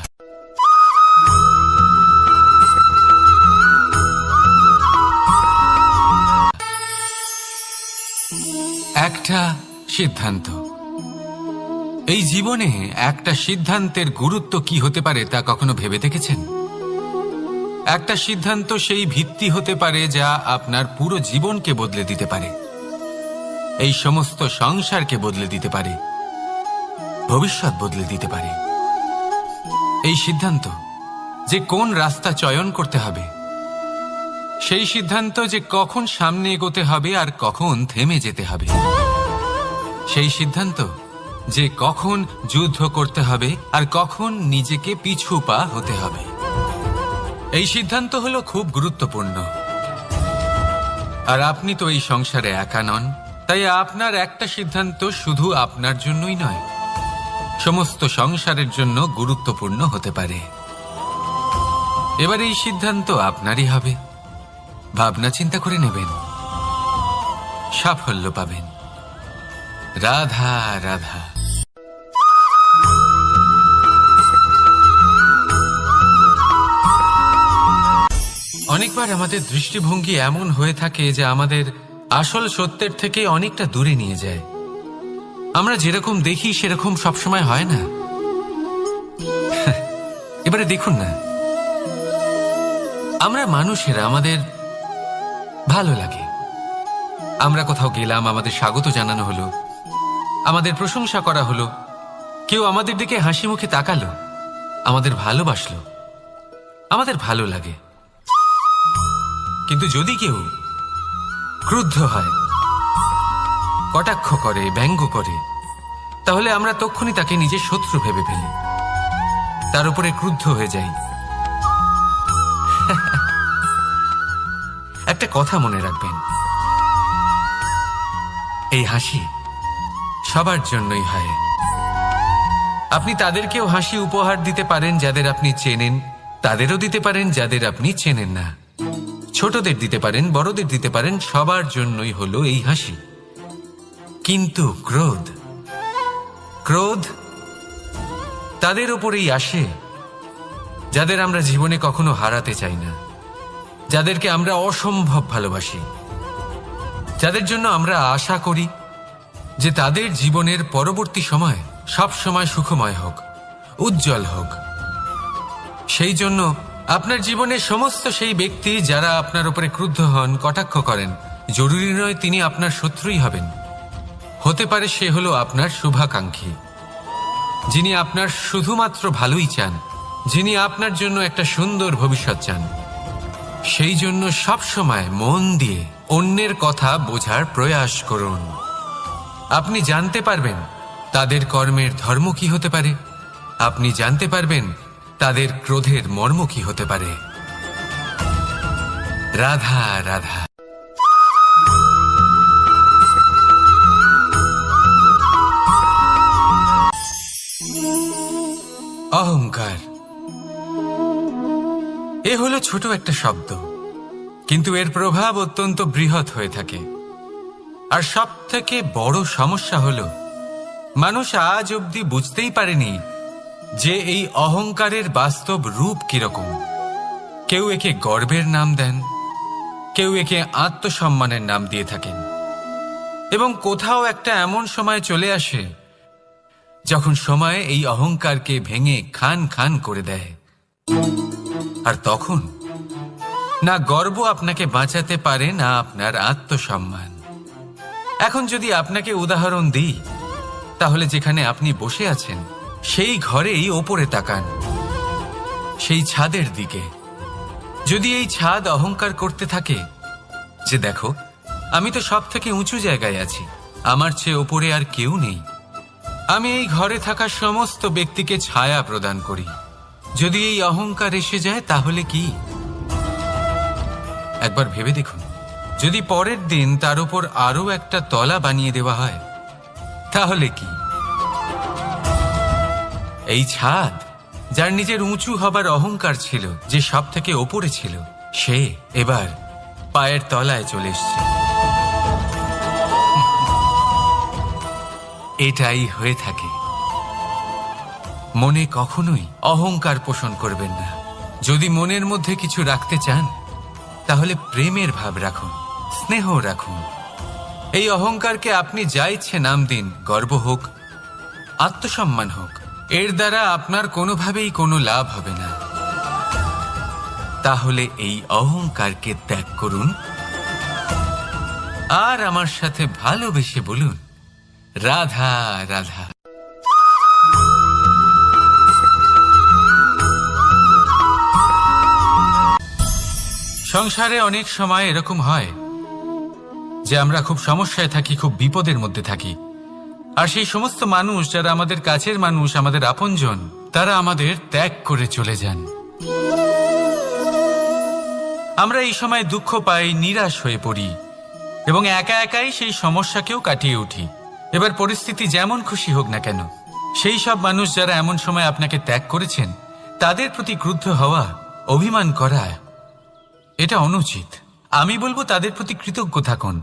একটা সিদ্ধান্ত। এই জীবনে একটা সিদ্ধান্তের গুরুত্ব কি হতে পারে তা কখনো ভেবে দেখেছেন? একটা সিদ্ধান্ত সেই ভিত্তি হতে পারে যা আপনার পুরো জীবনকে বদলে দিতে পারে, এই সমস্ত সংসারকে বদলে দিতে পারে, ভবিষ্যৎ বদলে দিতে পারে। এই সিদ্ধান্ত যে কোন রাস্তা চয়ন করতে হবে, সেই সিদ্ধান্ত যে কখন সামনে এগোতে হবে আর কখন থেমে যেতে হবে, সেই সিদ্ধান্ত যে কখন যুদ্ধ করতে হবে আর কখন নিজেকে পিছু পা হতে হবে। এই সিদ্ধান্ত হলো খুব গুরুত্বপূর্ণ। আর আপনি তো এই সংসারে একা নন, তাই আপনার একটা সিদ্ধান্ত শুধু আপনার জন্যই নয়, সমস্ত সংসারের জন্য গুরুত্বপূর্ণ হতে পারে। এবার এই সিদ্ধান্ত আপনারই হবে। ভাবনা চিন্তা করে নেবেন, সাফল্য পাবেন। রাধা রাধা। অনেকবার আমাদের দৃষ্টিভঙ্গি এমন হয়ে থাকে যে আমাদের আসল সত্যের থেকে অনেকটা দূরে নিয়ে যায়। আমরা যেরকম দেখি সেরকম সবসময় হয় না। এবারে দেখুন না, আমরা মানুষেরা, আমাদের ভালো লাগে। আমরা কোথাও গেলাম, আমাদের স্বাগত জানানো হলো, আমাদের প্রশংসা করা হলো, কেউ আমাদের দিকে হাসি মুখে তাকালো, আমাদের ভালোবাসলো, আমাদের ভালো লাগে। কিন্তু যদি কেউ ক্রুদ্ধ হয়, কটাক্ষ করে, ব্যঙ্গ করে, তাহলে আমরা তক্ষুনি তাকে নিজের শত্রু ভেবে ফেলি, তার উপরে ক্রুদ্ধ হয়ে যাই। একটা কথা মনে রাখবেন, এই হাসি সবার জন্যই হয়। আপনি তাদেরকেও হাসি উপহার দিতে পারেন যাদের আপনি চেনেন, তাদেরও দিতে পারেন যাদের আপনি চেনেন না। ছোটদের দিতে পারেন, বড়দের দিতে পারেন, সবার জন্যই হলো এই হাসি। কিন্তু ক্রোধ, ক্রোধ তাদের উপরেই আসে যাদের আমরা জীবনে কখনো হারাতে চাই না, যাদেরকে আমরা অসম্ভব ভালোবাসি, যাদের জন্য আমরা আশা করি যে তাদের জীবনের পরবর্তী সময় সব সময় সুখময় হোক, উজ্জ্বল হোক। সেই জন্য আপনার জীবনের সমস্ত সেই ব্যক্তি যারা আপনার উপরে ক্রুদ্ধ হন, কটাক্ষ করেন, জরুরি নয় তিনি আপনার শত্রুই হবেন। হতে পারে সে হলো আপনার শুভাকাঙ্ক্ষী, যিনি আপনার শুধুমাত্র ভালোই চান, যিনি আপনার জন্য একটা সুন্দর ভবিষ্যৎ চান। সেই জন্য সব সময় মন দিয়ে অন্যের কথা বোঝার প্রয়াস করুন। আপনি জানতে পারবেন তাদের কর্মের ধর্ম কি হতে পারে, আপনি জানতে পারবেন তাদের ক্রোধের মর্ম কি হতে পারে। রাধা রাধা। অহংকার এ হলো ছোট একটা শব্দ, কিন্তু এর প্রভাব অত্যন্ত বৃহৎ হয়ে থাকে। আর সব থেকে বড় সমস্যা হলো মানুষ আজ অবধি বুঝতেই পারেনি যে এই অহংকারের বাস্তব রূপ কিরকম। কেউ একে গর্বের নাম দেন, কেউ একে আত্মসম্মানের নাম দিয়ে থাকেন, এবং কোথাও একটা এমন সময় চলে আসে যখন সময় এই অহংকারকে ভেঙে খান খান করে দেয়। আর তখন না গর্ব আপনাকে বাঁচাতে পারে, না আপনার আত্মসম্মান। এখন যদি আপনাকে উদাহরণ দিই, তাহলে যেখানে আপনি বসে আছেন সেই ঘরেই ওপরে তাকান, সেই ছাদের দিকে। যদি এই ছাদ অহংকার করতে থাকে যে দেখো আমি তো সব থেকে উঁচু জায়গায় আছি, আমার চেয়ে ওপরে আর কেউ নেই, আমি এই ঘরে থাকা সমস্ত ব্যক্তিকে ছায়া প্রদান করি, যদি এই অহংকার এসে যায় তাহলে কি? একবার ভেবে দেখুন, যদি পরের দিন তার উপর আরো একটা তলা বানিয়ে দেওয়া হয় তাহলে কি? এই ছাদ যার নিজের উঁচু হবার অহংকার ছিল, যে সব থেকে ওপরে ছিল, সে এবার পায়ের তলায় চলে এসছে। এটাই হয়ে থাকে। মনে কখনোই অহংকার পোষণ করবেন না। যদি মনের মধ্যে কিছু রাখতে চান তাহলে প্রেমের ভাব রাখুন, স্নেহ রাখুন, এই অহংকারকে আপনি যা ইচ্ছে নাম দিন, গর্ব হোক, আত্মসম্মান হোক, এর দ্বারা আপনার কোনোভাবেই কোনো লাভ হবে না। তাহলে এই অহংকারকে ত্যাগ করুন আর আমার সাথে ভালোবেসে বলুন, রাধা রাধা। সংসারে অনেক সময় এরকম হয় যে আমরা খুব সমস্যায় থাকি, খুব বিপদের মধ্যে থাকি, আর সেই সমস্ত মানুষ যারা আমাদের কাছের মানুষ, আমাদের আপনজন, তারা আমাদের ত্যাগ করে চলে যান। আমরা এই সময় দুঃখ পাই, নিরাশ হয়ে পড়ি এবং একা একাই সেই সমস্যাকেও কাটিয়ে উঠি। এবার পরিস্থিতি যেমন খুশি হোক না কেন, সেই সব মানুষ যারা এমন সময় আপনাকে ত্যাগ করেছেন তাদের প্রতি ক্রুদ্ধ হওয়া, অভিমান করা, এটা অনুচিত। আমি বলবো তাদের প্রতি কৃতজ্ঞ থাকুন।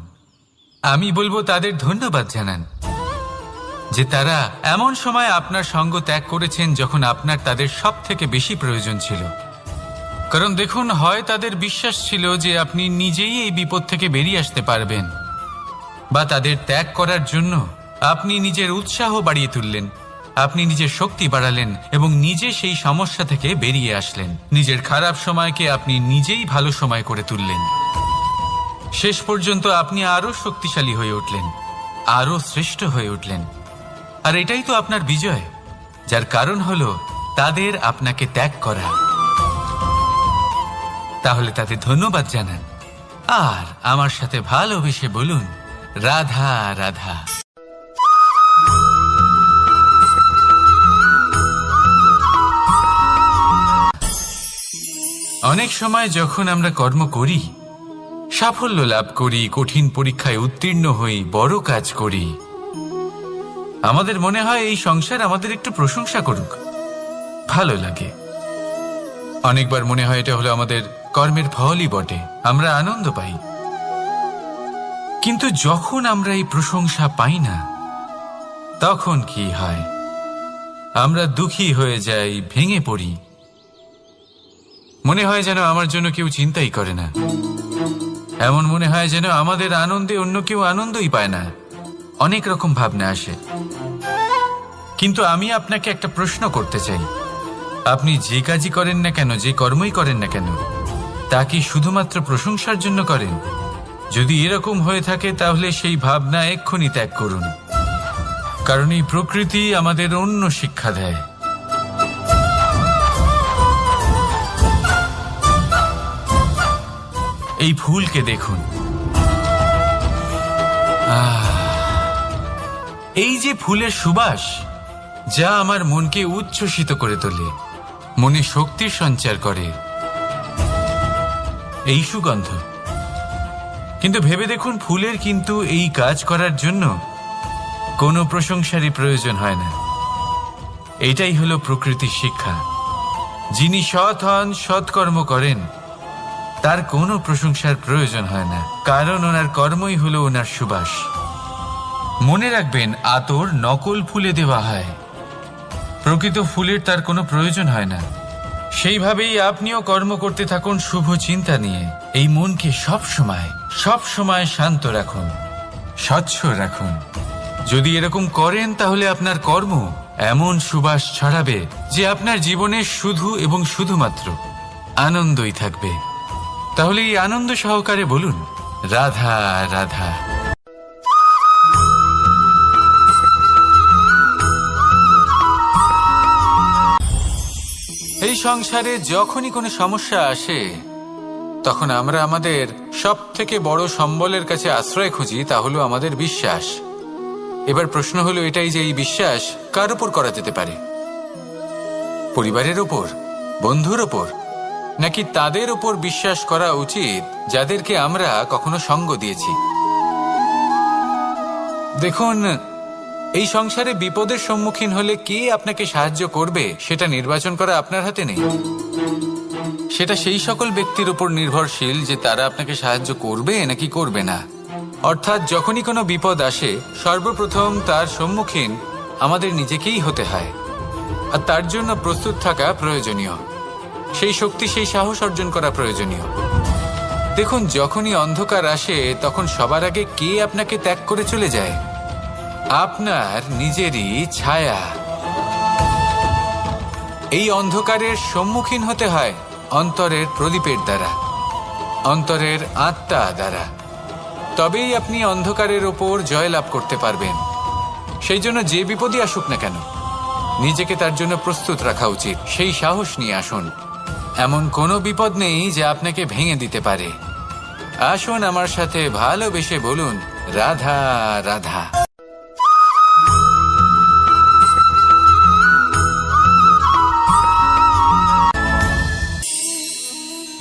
আমি বলবো তাদের ধন্যবাদ জানান যে তারা এমন সময় আপনার সঙ্গ ত্যাগ করেছেন যখন আপনার তাদের সব থেকে বেশি প্রয়োজন ছিল। কারণ দেখুন, হয় তাদের বিশ্বাস ছিল যে আপনি নিজেই এই বিপদ থেকে বেরিয়ে আসতে পারবেন, বা তাদের ত্যাগ করার জন্য আপনি নিজের উৎসাহ বাড়িয়ে তুললেন, আপনি নিজের শক্তি বাড়ালেন এবং নিজে সেই সমস্যা থেকে বেরিয়ে আসলেন। নিজের খারাপ সময়কে আপনি নিজেই ভালো সময় করে তুললেন। শেষ পর্যন্ত আপনি আরো শক্তিশালী হয়ে উঠলেন, আরো শ্রেষ্ঠ হয়ে উঠলেন। আর এটাই তো আপনার বিজয়, যার কারণ হলো তাদের আপনাকে ত্যাগ করা। তাহলে তাদের ধন্যবাদ জানান আর আমার সাথে ভালোবেসে বলুন, রাধা রাধা। অনেক সময় যখন আমরা কর্ম করি, সাফল্য লাভ করি, কঠিন পরীক্ষায় উত্তীর্ণ হই, বড় কাজ করি, আমাদের মনে হয় এই সংসার আমাদের একটু প্রশংসা করুক, ভালো লাগে। অনেকবার মনে হয় এটা হলো আমাদের কর্মের ফলই বটে, আমরা আনন্দ পাই। কিন্তু যখন আমরা এই প্রশংসা পাই না, তখন কি হয়? আমরা দুঃখী হয়ে যাই, ভেঙে পড়ি। মনে হয় যেন আমার জন্য কেউ চিন্তাই করে না, এমন মনে হয় যেন আমাদের আনন্দে অন্য কেউ আনন্দই পায় না। অনেক রকম ভাবনা আসে। কিন্তু আমি আপনাকে একটা প্রশ্ন করতে চাই, আপনি যে কাজই করেন না কেন, যে কর্মই করেন না কেন, তা কি শুধুমাত্র প্রশংসার জন্য করেন? যদি এরকম হয়ে থাকে তাহলে সেই ভাবনা এক্ষুনি ত্যাগ করুন। কারণ এই প্রকৃতি আমাদের অন্য শিক্ষা দেয়। এই ফুলকে দেখুন, এই যে ফুলের সুবাস, যা আমার মনকে উচ্ছ্বসিত করে তোলে, মনে শক্তির সঞ্চার করে, এই সুগন্ধ। কিন্তু ভেবে দেখুন, ফুলের কিন্তু এই কাজ করার জন্য কোনো প্রশংসারই প্রয়োজন হয় না। এটাই হলো প্রকৃতির শিক্ষা। যিনি সৎ হন, সৎকর্ম করেন, তার কোনো প্রশংসার প্রয়োজন হয় না, কারণ ওনার কর্মই হলো ওনার সুবাস। মনে রাখবেন, আতর নকল ফুলে দেওয়া হয়, প্রকৃত ফুলের তার কোনো প্রয়োজন হয় না। সেইভাবেই আপনিও কর্ম করতে থাকুন শুভ চিন্তা নিয়ে। এই মনকে সব সময় শান্ত রাখুন, স্বচ্ছ রাখুন। যদি এরকম করেন তাহলে আপনার কর্ম এমন সুবাস ছড়াবে যে আপনার জীবনে শুধু এবং শুধুমাত্র আনন্দই থাকবে। তাহলে এই আনন্দ সহকারে বলুন, রাধা রাধা। এই সংসারে যখনই কোনো সমস্যা আসে, তখন আমরা আমাদের সব থেকে বড় সম্বলের কাছে আশ্রয় খুঁজি, তা হলো আমাদের বিশ্বাস। এবার প্রশ্ন হলো এটাই যে এই বিশ্বাস কার উপর করা যেতে পারে? পরিবারের উপর, বন্ধুর উপর, নাকি তাদের উপর বিশ্বাস করা উচিত যাদেরকে আমরা কখনো সঙ্গ দিয়েছি? দেখুন, এই সংসারে বিপদের সম্মুখীন হলে কে আপনাকে সাহায্য করবে সেটা নির্বাচন করা আপনার হাতে নেই। সেটা সেই সকল ব্যক্তির উপর নির্ভরশীল যে তারা আপনাকে সাহায্য করবে নাকি করবে না। অর্থাৎ যখনই কোনো বিপদ আসে, সর্বপ্রথম তার সম্মুখীন আমাদের নিজেকেই হতে হয়, আর তার জন্য প্রস্তুত থাকা প্রয়োজনীয়। সেই শক্তি, সেই সাহস অর্জন করা প্রয়োজনীয়। দেখুন, যখনই অন্ধকার আসে তখন সবার আগে কে আপনাকে ত্যাগ করে চলে যায়? আপনার নিজেরই ছায়া। এই অন্ধকারের সম্মুখীন হতে হয় অন্তরের প্রদীপের দ্বারা, অন্তরের আত্মা দ্বারা। তবেই আপনি অন্ধকারের ওপর জয়লাভ করতে পারবেন। সেই জন্য যে বিপদই আসুক না কেন, নিজেকে তার জন্য প্রস্তুত রাখা উচিত। সেই সাহস নিয়ে আসুন। এমন কোনো বিপদ নেই যা আপনাকে ভেঙে দিতে পারে। আসুন আমার সাথে ভালোবেসে বলুন, রাধা রাধা।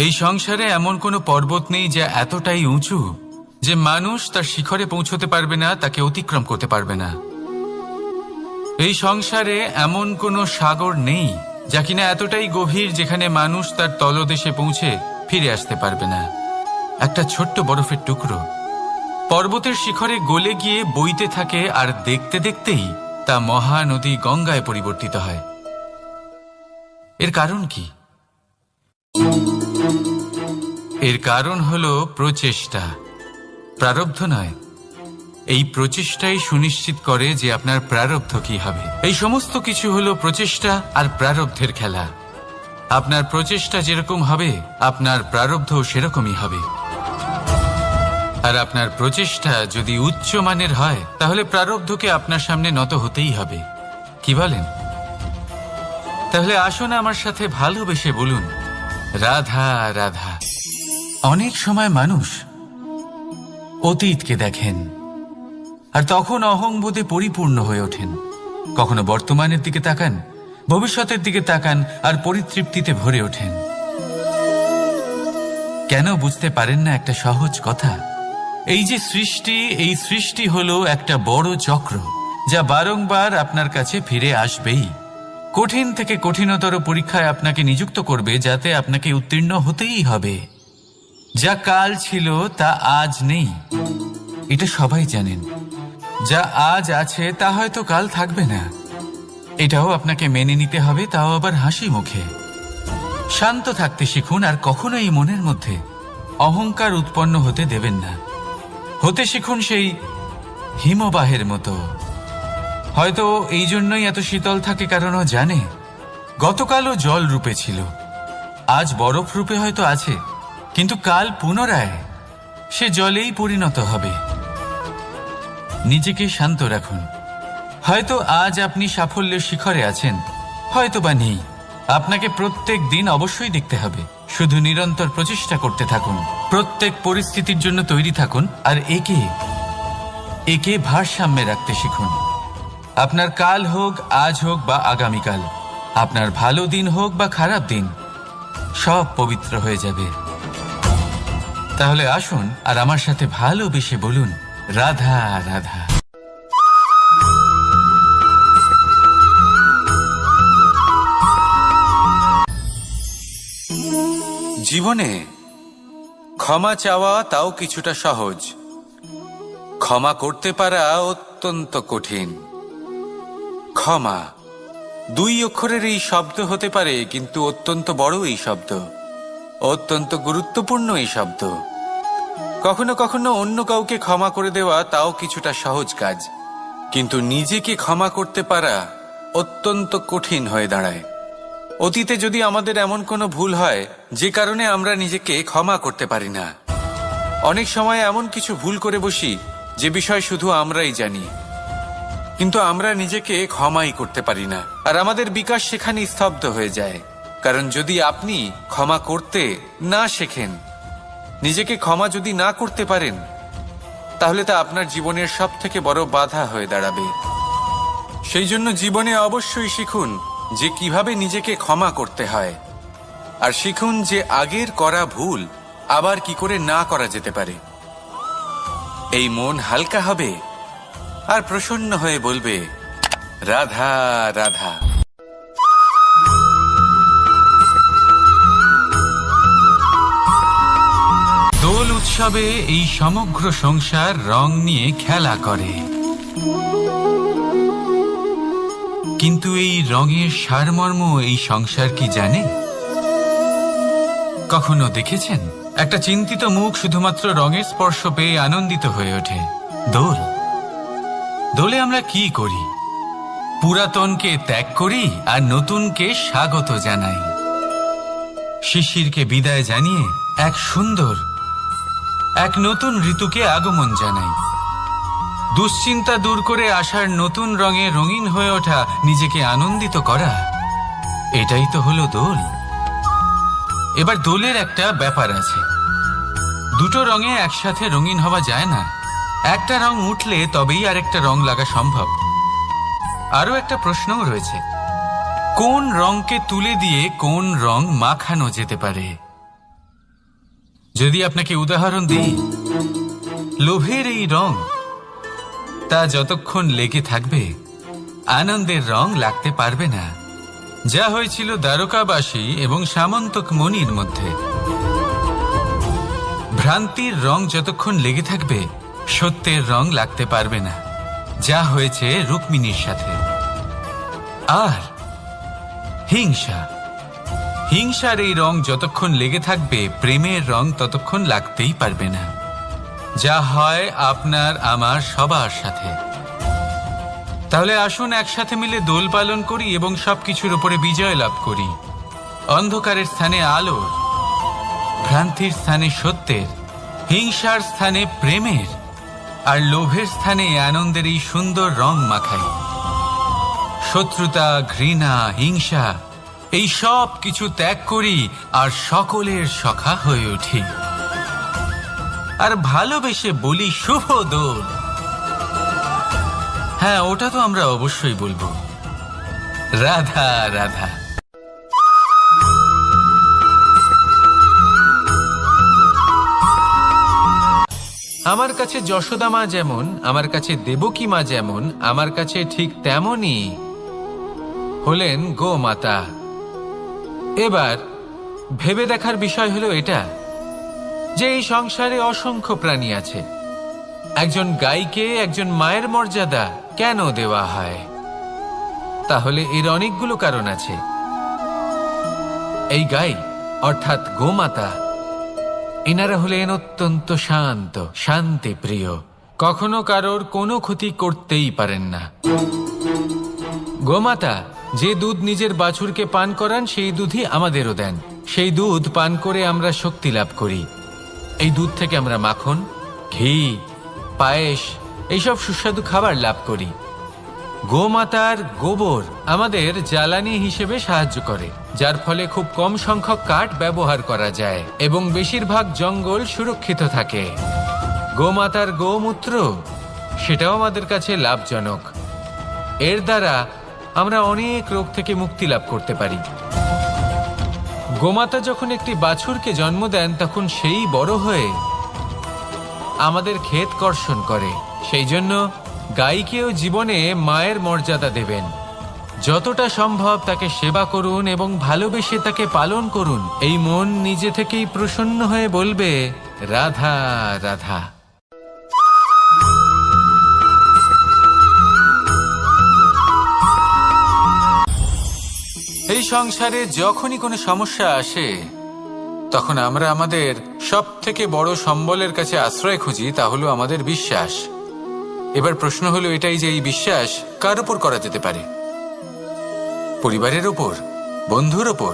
এই সংসারে এমন কোনো পর্বত নেই যা এতটাই উঁচু যে মানুষ তার শিখরে পৌঁছতে পারবে না, তাকে অতিক্রম করতে পারবে না। এই সংসারে এমন কোনো সাগর নেই যা কিনা এতটাই গভীর যেখানে মানুষ তার তলদেশে পৌঁছে ফিরে আসতে পারবে না। একটা ছোট্ট বরফের টুকরো পর্বতের শিখরে গলে গিয়ে বইতে থাকে, আর দেখতে দেখতেই তা মহানদী গঙ্গায় পরিবর্তিত হয়। এর কারণ কি? এর কারণ হলো প্রচেষ্টা, প্রারব্ধ নয়। এই প্রচেষ্টাই সুনিশ্চিত করে যে আপনার প্রারব্ধ কি হবে। এই সমস্ত কিছু হলো প্রচেষ্টা আর প্রারব্ধের খেলা। আপনার প্রচেষ্টা যেরকম হবে আপনার প্রারব্ধ সেরকমই হবে। আর আপনার প্রচেষ্টা যদি উচ্চ মানের হয় তাহলে প্রারব্ধকে আপনার সামনে নত হতেই হবে। কি বলেন? তাহলে আসুন আমার সাথে ভালোবেসে বলুন, রাধা রাধা। অনেক সময় মানুষ অতীতকে দেখেন আর তখন অহংবোধে পরিপূর্ণ হয়ে ওঠেন। কখনো বর্তমানের দিকে তাকান, ভবিষ্যতের দিকে তাকান আর পরিতৃপ্তিতে ভরে ওঠেন। কেন বুঝতে পারেন না একটা সহজ কথা? এই যে সৃষ্টি, এই সৃষ্টি হলো একটা বড় চক্র যা বারংবার আপনার কাছে ফিরে আসবেই। কঠিন থেকে কঠিনতর পরীক্ষায় আপনাকে নিযুক্ত করবে, যাতে আপনাকে উত্তীর্ণ হতেই হবে। যা কাল ছিল তা আজ নেই, এটা সবাই জানেন। যা আজ আছে তা হয়তো কাল থাকবে না, এটাও আপনাকে মেনে নিতে হবে, তাও আবার হাসি মুখে। শান্ত থাকতে শিখুন আর কখনো এই মনের মধ্যে অহংকার উৎপন্ন হতে দেবেন না। হতে শিখুন সেই হিমবাহের মতো। হয়তো এই জন্যই এত শীতল থাকে, কারণ ও জানে গতকালও জল রূপে ছিল, আজ বরফ রূপে হয়তো আছে, কিন্তু কাল পুনরায় সে জলেই পরিণত হবে। নিজেকে শান্ত রাখুন। হয়তো আজ আপনি সাফল্যের শিখরে আছেন, হয়তো বা নেই। আপনাকে প্রত্যেক দিন অবশ্যই দেখতে হবে। শুধু নিরন্তর প্রচেষ্টা করতে থাকুন, প্রত্যেক পরিস্থিতির জন্য তৈরি থাকুন, আর একে ভারসাম্যে রাখতে শিখুন। আপনার কাল হোক, আজ হোক বা আগামীকাল, আপনার ভালো দিন হোক বা খারাপ দিন, সব পবিত্র হয়ে যাবে। তাহলে আসুন আর আমার সাথে ভালোবেসে বলুন, রাধা রাধা। জীবনে ক্ষমা চাওয়া তাও কিছুটা সহজ, ক্ষমা করতে পারা অত্যন্ত কঠিন। ক্ষমা 2 অক্ষরের এই শব্দ হতে পারে, কিন্তু অত্যন্ত বড় এই শব্দ, অত্যন্ত গুরুত্বপূর্ণ এই শব্দ। কখনো কখনো অন্য কাউকে ক্ষমা করে দেওয়া তাও কিছুটা সহজ কাজ, কিন্তু নিজেকে ক্ষমা করতে পারা অত্যন্ত কঠিন হয়ে দাঁড়ায়। অতীতে যদি আমাদের এমন কোনো ভুল হয় যে কারণে আমরা নিজেকে ক্ষমা করতে পারি না, অনেক সময় এমন কিছু ভুল করে বসি যে বিষয় শুধু আমরাই জানি, কিন্তু আমরা নিজেকে ক্ষমাই করতে পারি না। আর আমাদের বিকাশ সেখানেই স্তব্ধ হয়ে যায়। কারণ যদি আপনি ক্ষমা করতে না শেখেন, নিজেকে ক্ষমা যদি না করতে পারেন, তাহলে তা আপনার জীবনের সবথেকে বড় বাধা হয়ে দাঁড়াবে। সেই জন্য জীবনে অবশ্যই শিখুন যে কিভাবে নিজেকে ক্ষমা করতে হয়, আর শিখুন যে আগের করা ভুল আবার কি করে না করা যেতে পারে। এই মন হালকা হবে আর প্রসন্ন হয়ে বলবে, রাধা রাধা। দোল উৎসবে এই সমগ্র সংসার রং নিয়ে খেলা করে, কিন্তু এই রঙের সারমর্ম এই সংসার কি জানে? কখনো দেখেছেন একটা চিন্তিত মুখ শুধুমাত্র রঙের স্পর্শ পেয়ে আনন্দিত হয়ে ওঠে। দোল, দোলে আমরা কি করি? পুরাতনকে ত্যাগ করি আর নতুনকে স্বাগত জানাই। শিশিরকে বিদায় জানিয়ে এক নতুন ঋতুকে আগমন জানাই। দুশ্চিন্তা দূর করে আসার নতুন রঙে রঙিন হয়ে ওঠা, নিজেকে আনন্দিত করা, এটাই তো হলো দোল। এবার দোলের একটা ব্যাপার আছে, দুটো রঙে একসাথে রঙিন হওয়া যায় না। একটা রং উঠলে তবেই আরেকটা রং লাগা সম্ভব। আরো একটা প্রশ্নও রয়েছে, কোন রংকে তুলে দিয়ে কোন রং মাখানো যেতে পারে? যদি আপনাকে উদাহরণ দিই, লোভের এই রং, তা যতক্ষণ লেগে থাকবে আনন্দের রং লাগতে পারবে না। যা হয়েছিল দ্বারকাবাসী এবং সামন্তক মণির মধ্যে। ভ্রান্তির রং যতক্ষণ লেগে থাকবে সত্যের রং লাগতে পারবে না, যা হয়েছে রুক্মিণীর সাথে। আর হিংসার এই রং যতক্ষণ লেগে থাকবে প্রেমের রং ততক্ষণ লাগতেই পারবে না, যা হয় আপনার আমার সবার সাথে। তাহলে আসুন একসাথে মিলে দোল পালন করি এবং সবকিছুর উপরে বিজয় লাভ করি। অন্ধকারের স্থানে আলোর, ভ্রান্তির স্থানে সত্যের, হিংসার স্থানে প্রেমের, আর লোভের স্থানে আনন্দের এই সুন্দর রং মাখাই। শত্রুতা, ঘৃণা, হিংসা এই সব কিছু ত্যাগ করি আর সকলের সখা হয়ে উঠি। আর ভালোবেসে বলি শুভ দোল। হ্যাঁ, ওটা তো আমরা অবশ্যই বলবো, রাধা রাধা। আমার কাছে যশোদা মা যেমন, আমার কাছে দেবকী মা যেমন, আমার কাছে ঠিক তেমনই হলেন গোমাতা। এবার ভেবে দেখার বিষয় হলো এটা যে এই সংসারে অসংখ্য প্রাণী আছে। একজন গাইকে একজন মায়ের মর্যাদা কেন দেওয়া হয়? তাহলে এর অনেকগুলো কারণ আছে। এই গাই অর্থাৎ গোমাতা, এনারা হলেন অত্যন্ত শান্ত, শান্তিপ্রিয়, কখনো কারোর কোনো ক্ষতি করতেই পারেন না। গোমাতা যে দুধ নিজের বাছুরকে পান করান সেই দুধই আমাদেরও দেন। সেই দুধ পান করে আমরা শক্তি লাভ করি। এই দুধ থেকে আমরা মাখন, ঘি, পায়েস এইসব সুস্বাদু খাবার লাভ করি। গোমাতার গোবর আমাদের জ্বালানি হিসেবে সাহায্য করে, যার ফলে খুব কম সংখ্যক কাঠ ব্যবহার করা যায় এবং বেশিরভাগ জঙ্গল সুরক্ষিত থাকে। গোমাতার গোমূত্র, সেটাও আমাদের কাছে লাভজনক। এর দ্বারা আমরা অনেক রোগ থেকে মুক্তি লাভ করতে পারি। গোমাতা যখন একটি বাছুরকে জন্ম দেন তখন সেই বড় হয়ে আমাদের ক্ষেত কর্ষণ করে। সেই জন্য গাইকেও জীবনে মায়ের মর্যাদা দেবেন। যতটা সম্ভব তাকে সেবা করুন এবং ভালোবেসে তাকে পালন করুন। এই মন নিজে থেকেই প্রসন্ন হয়ে বলবে রাধা রাধা। এই সংসারে যখনই কোনো সমস্যা আসে তখন আমরা আমাদের সব থেকে বড় সম্বলের কাছে আশ্রয় খুঁজি, তা হলো আমাদের বিশ্বাস। এবার প্রশ্ন হলো এটাই যে এই বিশ্বাস কার উপর করা যেতে পারে? পরিবারের উপর, বন্ধুর উপর,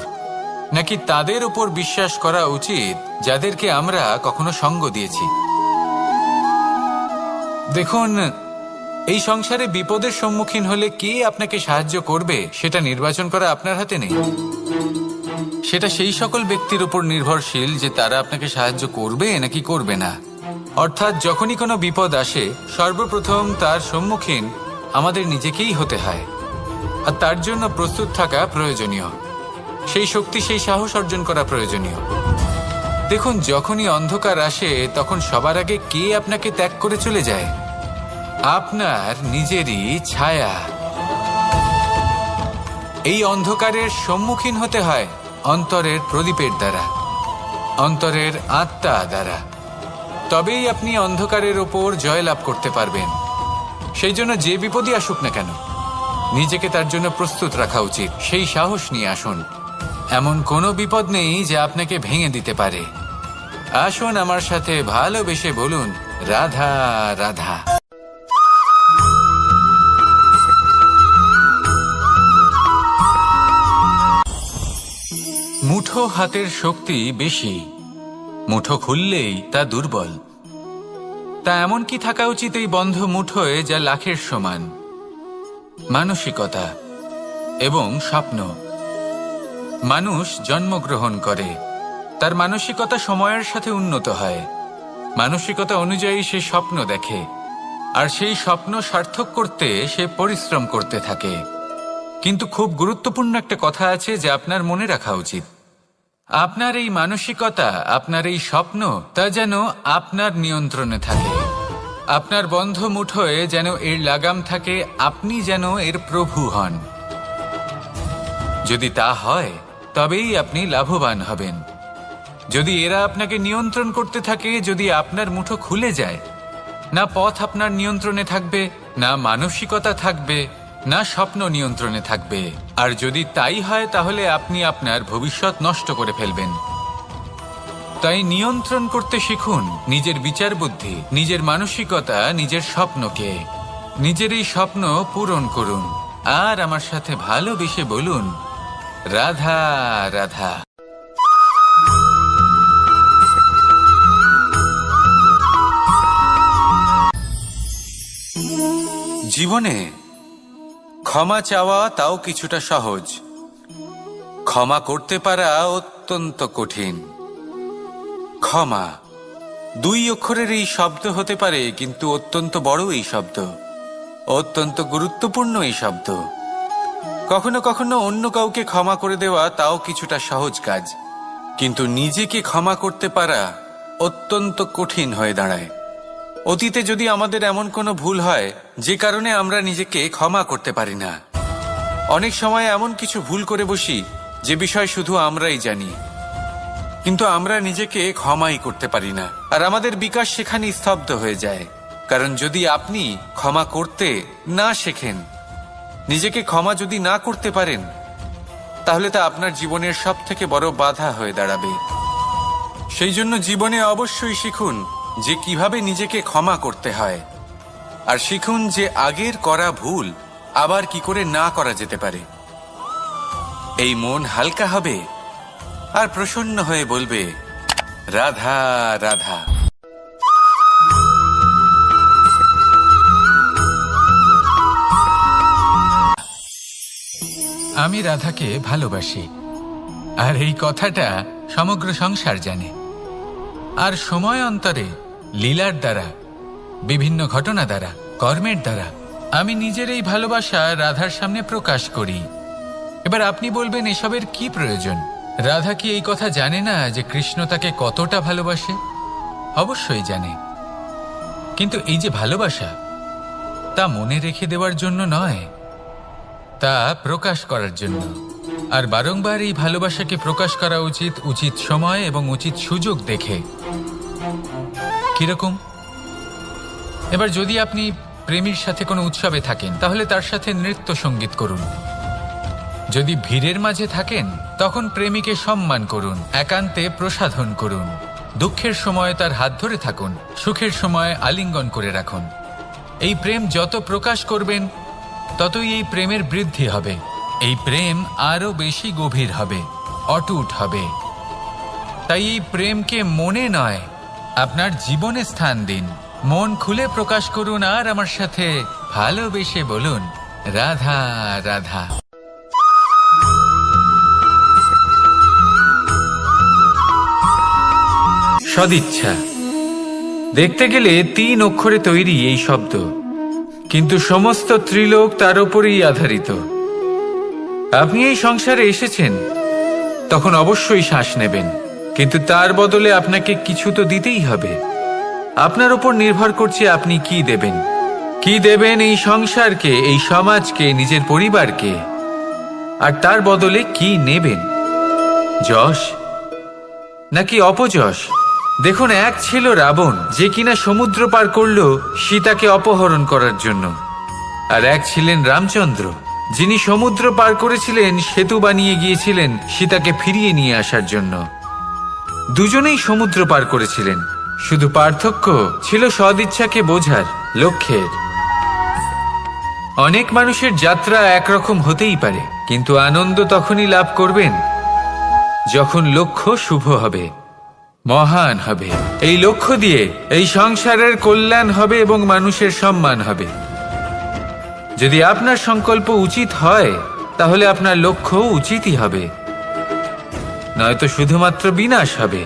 নাকি তাদের উপর বিশ্বাস করা উচিত যাদেরকে আমরা কখনো সঙ্গ দিয়েছি? দেখুন, এই সংসারে বিপদের সম্মুখীন হলে কে আপনাকে সাহায্য করবে সেটা নির্বাচন করা আপনার হাতে নেই। সেটা সেই সকল ব্যক্তির উপর নির্ভরশীল যে তারা আপনাকে সাহায্য করবে নাকি করবে না। অর্থাৎ যখনই কোনো বিপদ আসে সর্বপ্রথম তার সম্মুখীন আমাদের নিজেকেই হতে হয়, আর তার জন্য প্রস্তুত থাকা প্রয়োজনীয়। সেই শক্তি, সেই সাহস অর্জন করা প্রয়োজনীয়। দেখুন, যখনই অন্ধকার আসে তখন সবার আগে কে আপনাকে ত্যাগ করে চলে যায়? আপনার নিজেরই ছায়া। এই অন্ধকারের সম্মুখীন হতে হয় অন্তরের প্রদীপের দ্বারা, অন্তরের আত্মা দ্বারা। তবেই আপনি অন্ধকারের ওপর জয়লাভ করতে পারবেন। সেই জন্য যে বিপদই আসুক না কেন নিজেকে তার জন্য প্রস্তুত রাখা উচিত। সেই সাহস নিয়ে আসুন। এমন কোনো বিপদ নেই যা আপনাকে ভেঙে দিতে পারে। আসুন আমার সাথে ভালোবেসে বলুন, রাধা রাধা। মুঠো হাতের শক্তি বেশি, মুঠো খুললেই তা দুর্বল। তা এমন কি থাকা উচিত এই বন্ধ মুঠোয় যা লাখের সমান? মানসিকতা এবং স্বপ্ন। মানুষ জন্মগ্রহণ করে, তার মানসিকতা সময়ের সাথে উন্নত হয়। মানসিকতা অনুযায়ী সে স্বপ্ন দেখে, আর সেই স্বপ্ন সার্থক করতে সে পরিশ্রম করতে থাকে। কিন্তু খুব গুরুত্বপূর্ণ একটা কথা আছে যা আপনার মনে রাখা উচিত। আপনার এই মানসিকতা, আপনার এই স্বপ্ন, তা যেন আপনার নিয়ন্ত্রণে থাকে। আপনার বন্ধ মুঠোয় যেন এর লাগাম থাকে, আপনি যেন এর প্রভু হন। যদি তা হয় তবেই আপনি লাভবান হবেন। যদি এরা আপনাকে নিয়ন্ত্রণ করতে থাকে, যদি আপনার মুঠো খুলে যায়, না পথ আপনার নিয়ন্ত্রণে থাকবে, না মানসিকতা থাকবে, না স্বপ্ন নিয়ন্ত্রণে থাকবে। আর যদি তাই হয় তাহলে আপনি আপনার ভবিষ্যৎ নষ্ট করে ফেলবেন। তাই নিয়ন্ত্রণ করতে শিখুন নিজের বিচার বুদ্ধি, নিজের মানসিকতা, নিজের স্বপ্নকে। নিজের এই স্বপ্ন পূরণ করুন আর আমার সাথে ভালোবেসে বলুন, রাধা রাধা। জীবনে ক্ষমা চাওয়া তাও কিছুটা সহজ, ক্ষমা করতে পারা অত্যন্ত কঠিন। ক্ষমা 2 অক্ষরের এই শব্দ হতে পারে, কিন্তু অত্যন্ত বড় এই শব্দ, অত্যন্ত গুরুত্বপূর্ণ এই শব্দ। কখনো কখনো অন্য কাউকে ক্ষমা করে দেওয়া তাও কিছুটা সহজ কাজ, কিন্তু নিজেকে ক্ষমা করতে পারা অত্যন্ত কঠিন হয়ে দাঁড়ায়। অতীতে যদি আমাদের এমন কোনো ভুল হয় যে কারণে আমরা নিজেকে ক্ষমা করতে পারি না, অনেক সময় এমন কিছু ভুল করে বসি যে বিষয় শুধু আমরাই জানি, কিন্তু আমরা নিজেকে ক্ষমাই করতে পারি না। আর আমাদের বিকাশ সেখানেই স্তব্ধ হয়ে যায়। কারণ যদি আপনি ক্ষমা করতে না শেখেন, নিজেকে ক্ষমা যদি না করতে পারেন, তাহলে তা আপনার জীবনের সবথেকে বড় বাধা হয়ে দাঁড়াবে। সেই জন্য জীবনে অবশ্যই শিখুন যে কিভাবে নিজেকে ক্ষমা করতে হয়, আর শিখুন যে আগের করা ভুল আবার কি করে না করা যেতে পারে। এই মন হালকা হবে আর প্রসন্ন হয়ে বলবে, রাধা রাধা। আমি রাধাকে ভালোবাসি, আর এই কথাটা সমগ্র সংসার জানে। আর সময় অন্তরে লীলার দ্বারা, বিভিন্ন ঘটনা দ্বারা, কর্মের দ্বারা আমি নিজের এই ভালোবাসা রাধার সামনে প্রকাশ করি। এবার আপনি বলবেন, এসবের কি প্রয়োজন? রাধা কি এই কথা জানে না যে কৃষ্ণ তাকে কতটা ভালোবাসে? অবশ্যই জানে, কিন্তু এই যে ভালোবাসা, তা মনে রেখে দেওয়ার জন্য নয়, তা প্রকাশ করার জন্য। আর বারংবার এই ভালোবাসাকে প্রকাশ করা উচিত, উচিত সময় এবং উচিত সুযোগ দেখে। কিরকম? এবার যদি আপনি প্রেমীর সাথে কোনো উৎসবে থাকেন, তাহলে তার সাথে নৃত্য সঙ্গীত করুন। যদি ভিড়ের মাঝে থাকেন, তখন প্রেমীকে সম্মান করুন, একান্তে প্রসাধন করুন। দুঃখের সময় তার হাত ধরে থাকুন, সুখের সময় আলিঙ্গন করে রাখুন। এই প্রেম যত প্রকাশ করবেন, ততই এই প্রেমের বৃদ্ধি হবে। এই প্রেম আরো বেশি গভীর হবে, অটুট হবে। তাই এই প্রেমকে মনে নয়, আপনার জীবনে স্থান দিন। মন খুলে প্রকাশ করুন আর আমার সাথে ভালোবেসে বলুন, রাধা রাধা। সদিচ্ছা দেখতে গেলে 3 অক্ষরে তৈরি এই শব্দ, কিন্তু সমস্ত ত্রিলোক তার উপরেই আধারিত। আপনি এই সংসারে এসেছেন, তখন অবশ্যই শ্বাস নেবেন, কিন্তু তার বদলে আপনাকে কিছু তো দিতেই হবে। আপনার উপর নির্ভর করছে আপনি কি দেবেন। কি দেবেন এই সংসারকে, এই সমাজকে, নিজের পরিবারকে, আর তার বদলে কি নেবেন? যশ নাকি অপযশ? দেখুন, এক ছিল রাবণ, যে কিনা সমুদ্র পার করল সীতাকে অপহরণ করার জন্য, আর এক ছিলেন রামচন্দ্র, যিনি সমুদ্র পার করেছিলেন, সেতু বানিয়ে গিয়েছিলেন সীতাকে ফিরিয়ে নিয়ে আসার জন্য। দুজনেই সমুদ্র পার করেছিলেন, শুধু পার্থক্য ছিল সদিচ্ছাকে বোঝার লক্ষ্যের। অনেক মানুষের যাত্রা একরকম হতেই পারে, কিন্তু আনন্দ তখনই লাভ করবেন যখন লক্ষ্য শুভ হবে, মহান হবে। এই লক্ষ্য দিয়ে এই সংসারের কল্যাণ হবে এবং মানুষের সম্মান হবে। যদি আপনার সংকল্প উচিত হয় তাহলে আপনার লক্ষ্য উচিতই হবে, নয়তো শুধুমাত্র বিনাশ হবে।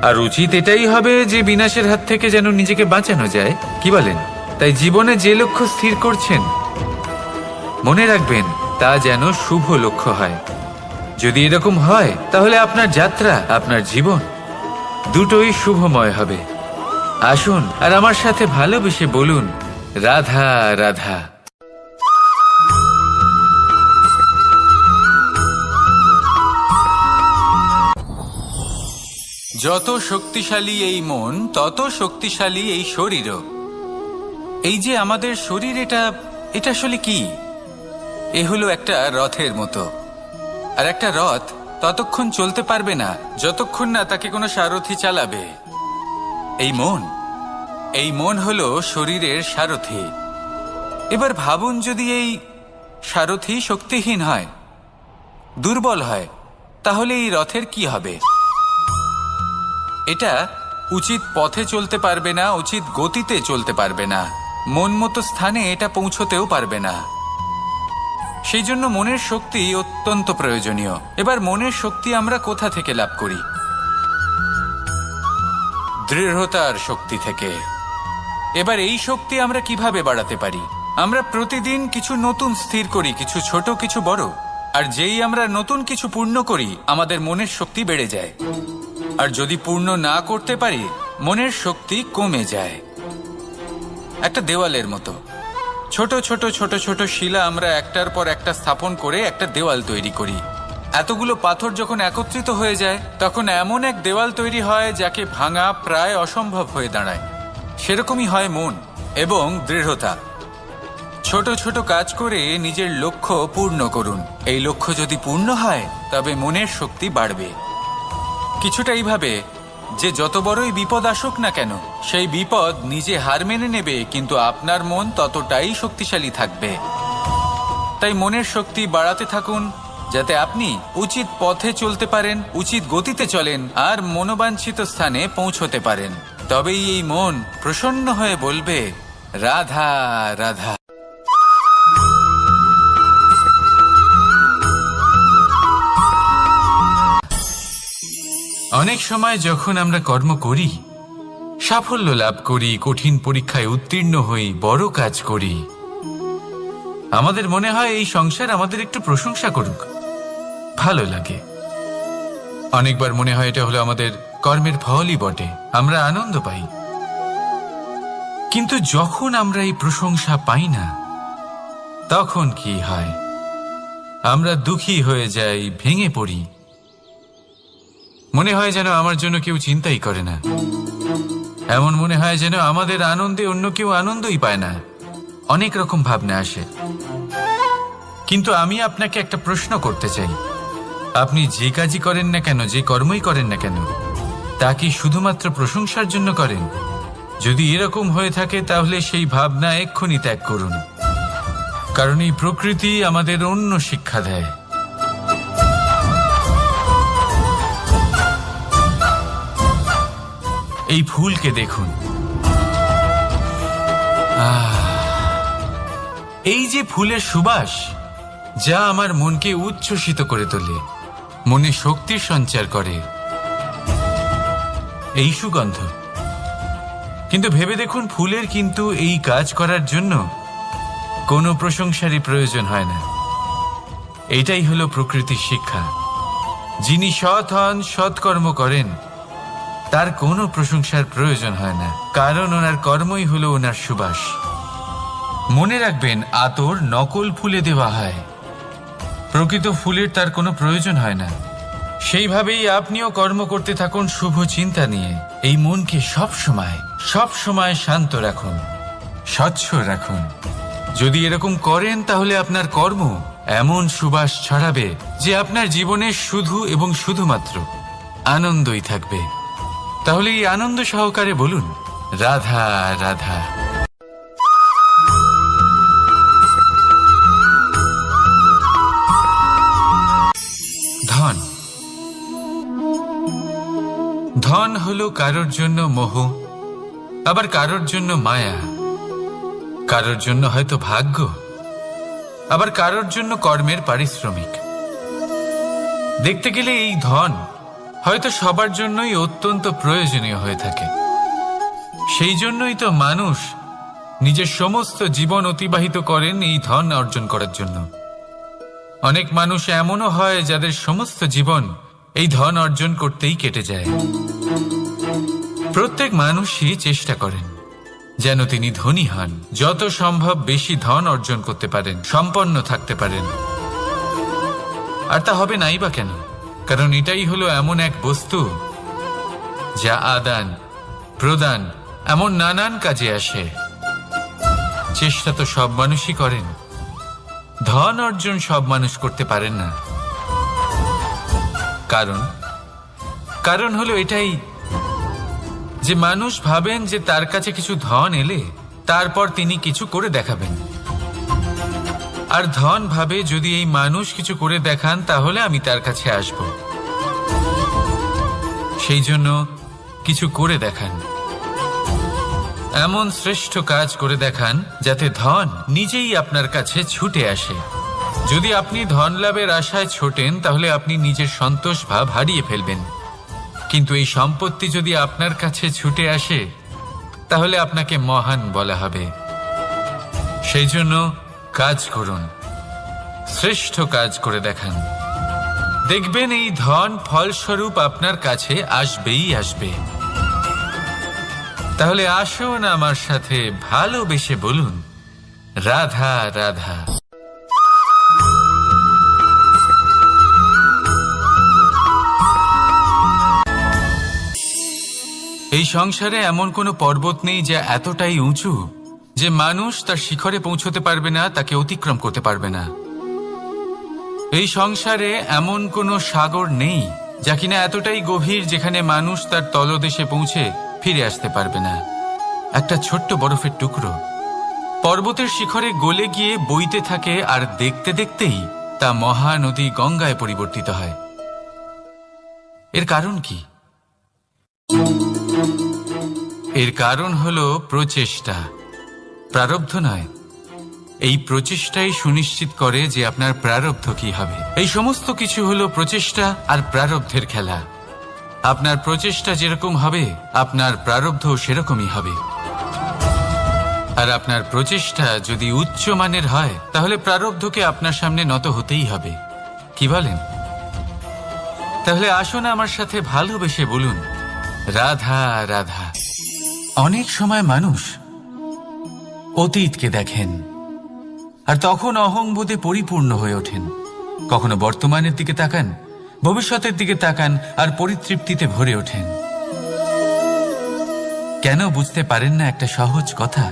আর উচিত এটাই হবে যে বিনাশের হাত থেকে যেন নিজেকে বাঁচানো যায়, কি বলেন? তাই জীবনে যে লক্ষ্য স্থির করছেন মনে রাখবেন তা যেন শুভ লক্ষ্য হয়। যদি এরকম হয় তাহলে আপনার যাত্রা, আপনার জীবন দুটোই শুভময় হবে। আসুন আর আমার সাথে ভালোবেসে বলুন, রাধা রাধা। যত শক্তিশালী এই মন, তত শক্তিশালী এই শরীরও। এই যে আমাদের শরীর, এটা আসলে কি? এ হলো একটা রথের মতো। আর একটা রথ ততক্ষণ চলতে পারবে না যতক্ষণ না তাকে কোনো সারথি চালাবে। এই মন হলো শরীরের সারথি। এবার ভাবুন, যদি এই সারথি শক্তিহীন হয়, দুর্বল হয়, তাহলে এই রথের কি হবে? এটা উচিত পথে চলতে পারবে না, উচিত গতিতে চলতে পারবে না, মন মতো স্থানে এটা পৌঁছতেও পারবে না। সেই জন্য মনের শক্তি অত্যন্ত প্রয়োজনীয়। এবার মনের শক্তি আমরা কোথা থেকে লাভ করি? দৃঢ়তার শক্তি থেকে। এবার এই শক্তি আমরা কিভাবে বাড়াতে পারি? আমরা প্রতিদিন কিছু নতুন স্থির করি, কিছু ছোট কিছু বড়। আর যেই আমরা নতুন কিছু পূর্ণ করি, আমাদের মনের শক্তি বেড়ে যায়। আর যদি পূর্ণ না করতে পারি, মনের শক্তি কমে যায়। একটা দেওয়ালের মতো ছোট ছোট ছোট ছোট শিলা আমরা একটার পর একটা স্থাপন করে একটা দেওয়াল তৈরি করি। এতগুলো পাথর যখন একত্রিত হয়ে যায়, তখন এমন এক দেওয়াল তৈরি হয় যাকে ভাঙা প্রায় অসম্ভব হয়ে দাঁড়ায়। সেরকমই হয় মন এবং দৃঢ়তা। ছোট ছোট কাজ করে নিজের লক্ষ্য পূর্ণ করুন। এই লক্ষ্য যদি পূর্ণ হয়, তবে মনের শক্তি বাড়বে। কিছুটা এইভাবে যে যত বড়ই বিপদ আসুক না কেন, সেই বিপদ নিজে হার মেনে নেবে, কিন্তু আপনার মন ততটাই শক্তিশালী থাকবে। তাই মনের শক্তি বাড়াতে থাকুন, যাতে আপনি উচিত পথে চলতে পারেন, উচিত গতিতে চলেন আর মনোবাঞ্ছিত স্থানে পৌঁছতে পারেন। তবেই এই মন প্রসন্ন হয়ে বলবে, রাধা রাধা। অনেক সময় যখন আমরা কর্ম করি, সাফল্য লাভ করি, কঠিন পরীক্ষায় উত্তীর্ণ হই, বড় কাজ করি, আমাদের মনে হয় এই সংসার আমাদের একটু প্রশংসা করুক, ভালো লাগে। অনেকবার মনে হয় এটা হলো আমাদের কর্মের ফলই বটে, আমরা আনন্দ পাই। কিন্তু যখন আমরা এই প্রশংসা পাই না, তখন কি হয়? আমরা দুঃখী হয়ে যাই, ভেঙে পড়ি। মনে হয় যেন আমার জন্য কেউ চিন্তাই করে না। এমন মনে হয় যেন আমাদের আনন্দে অন্য কেউ আনন্দই পায় না। অনেক রকম ভাবনা আসে। কিন্তু আমি আপনাকে একটা প্রশ্ন করতে চাই, আপনি যে কাজই করেন না কেন, যে কর্মই করেন না কেন, তা কি শুধুমাত্র প্রশংসার জন্য করেন? যদি এরকম হয়ে থাকে, তাহলে সেই ভাবনা এক্ষুনি ত্যাগ করুন। কারণ এই প্রকৃতি আমাদের অন্য শিক্ষা দেয়। এই ফুলকে দেখুন, এই যে ফুলের সুবাস, যা আমার মনকে উচ্ছ্বসিত করে তোলে, মনে শক্তির সঞ্চার করে, এই সুগন্ধ। কিন্তু ভেবে দেখুন, ফুলের কিন্তু এই কাজ করার জন্য কোনো প্রশংসারই প্রয়োজন হয় না। এইটাই হলো প্রকৃতির শিক্ষা। যিনি সৎ হন, সৎকর্ম করেন, তার কোনো প্রশংসার প্রয়োজন হয় না, কারণ ওনার কর্মই হলো ওনার সুবাস। মনে রাখবেন, আতর নকল ফুলে দেওয়া হয়, প্রকৃত ফুলের তার কোনো প্রয়োজন হয় না। সেইভাবেই আপনিও কর্ম করতে থাকুন শুভ চিন্তা নিয়ে। এই মনকে সব সময় শান্ত রাখুন, স্বচ্ছ রাখুন। যদি এরকম করেন, তাহলে আপনার কর্ম এমন সুবাস ছড়াবে যে আপনার জীবনে শুধু এবং শুধুমাত্র আনন্দই থাকবে। তাহলে এই আনন্দ সহকারে বলুন, রাধা রাধা। ধন। ধন হলো কারোর জন্য মোহ, আবার কারোর জন্য মায়া, কারোর জন্য হয়তো ভাগ্য, আবার কারোর জন্য কর্মের পারিশ্রমিক। দেখতে গেলে এই ধন হয়তো সবার জন্যই অত্যন্ত প্রয়োজনীয় হয়ে থাকে। সেই জন্যই তো মানুষ নিজের সমস্ত জীবন অতিবাহিত করেন এই ধন অর্জন করার জন্য। অনেক মানুষ এমনও হয় যাদের সমস্ত জীবন এই ধন অর্জন করতেই কেটে যায়। প্রত্যেক মানুষই চেষ্টা করেন যেন তিনি ধনী হন, যত সম্ভব বেশি ধন অর্জন করতে পারেন, সম্পন্ন থাকতে পারেন। আর তা হবে নাই বা কেন? কারণ এটাই হলো এমন এক বস্তু যা আদান প্রদান এমন নানান কাজে আসে। চেষ্টা তো সব মানুষই করেন, ধন অর্জন সব মানুষ করতে পারেন না। কারণ হলো এটাই যে মানুষ ভাবেন যে তার কাছে কিছু ধন এলে তারপর তিনি কিছু করে দেখাবেন, আর ধন ভাবে যদি এই মানুষ কিছু করে দেখান তাহলে আমি তার কাছে আসব। সেই জন্য কিছু করে দেখান, এমন শ্রেষ্ঠ কাজ করে দেখান যাতে ধন নিজেই আপনার কাছে ছুটে আসে। যদি আপনি ধন লাভের আশায় ছোটেন তাহলে আপনি নিজের সন্তোষ ভাব হারিয়ে ফেলবেন। কিন্তু এই সম্পত্তি যদি আপনার কাছে ছুটে আসে তাহলে আপনাকে মহান বলা হবে। সেই জন্য কাজ করুন, শ্রেষ্ঠ কাজ করে দেখান, দেখবেন এই ধন ফলস্বরূপ আপনার কাছে আসবেই আসবে। তাহলে আসুন আমার সাথে ভালোবেসে বলুন, রাধা রাধা। এই সংসারে এমন কোনো পর্বত নেই যা এতটাই উঁচু যে মানুষ তার শিখরে পৌঁছতে পারবে না, তাকে অতিক্রম করতে পারবে না। এই সংসারে এমন কোনো সাগর নেই যা কিনা এতটাই গভীর যেখানে মানুষ তার তলদেশে পৌঁছে ফিরে আসতে পারবে না। একটা ছোট্ট বরফের টুকরো পর্বতের শিখরে গলে গিয়ে বইতে থাকে, আর দেখতে দেখতেই তা মহানদী গঙ্গায় পরিবর্তিত হয়। এর কারণ কি? এর কারণ হলো প্রচেষ্টা, প্রারব্ধ নয়। এই প্রচেষ্টাই সুনিশ্চিত করে যে আপনার প্রারব্ধ কি হবে। এই সমস্ত কিছু হলো প্রচেষ্টা আর প্রারব্ধের খেলা। আপনার প্রচেষ্টা যেরকম হবে আপনার প্রারব্ধ সেরকমই হবে। আর আপনার প্রচেষ্টা যদি উচ্চ মানের হয় তাহলে প্রারব্ধকে আপনার সামনে নত হতেই হবে। কি বলেন? তাহলে আসুন আমার সাথে ভালোবেসে বলুন, রাধা রাধা। অনেক সময় মানুষ অতীতকে দেখেন আর তখন অহংবোধে পরিপূর্ণ হয়ে ওঠেন। কখনো বর্তমানের দিকে তাকান, ভবিষ্যতের দিকে তাকান আর পরিতৃপ্তিতে ভরে ওঠেন। কেন বুঝতে পারেন না একটা সহজ কথা?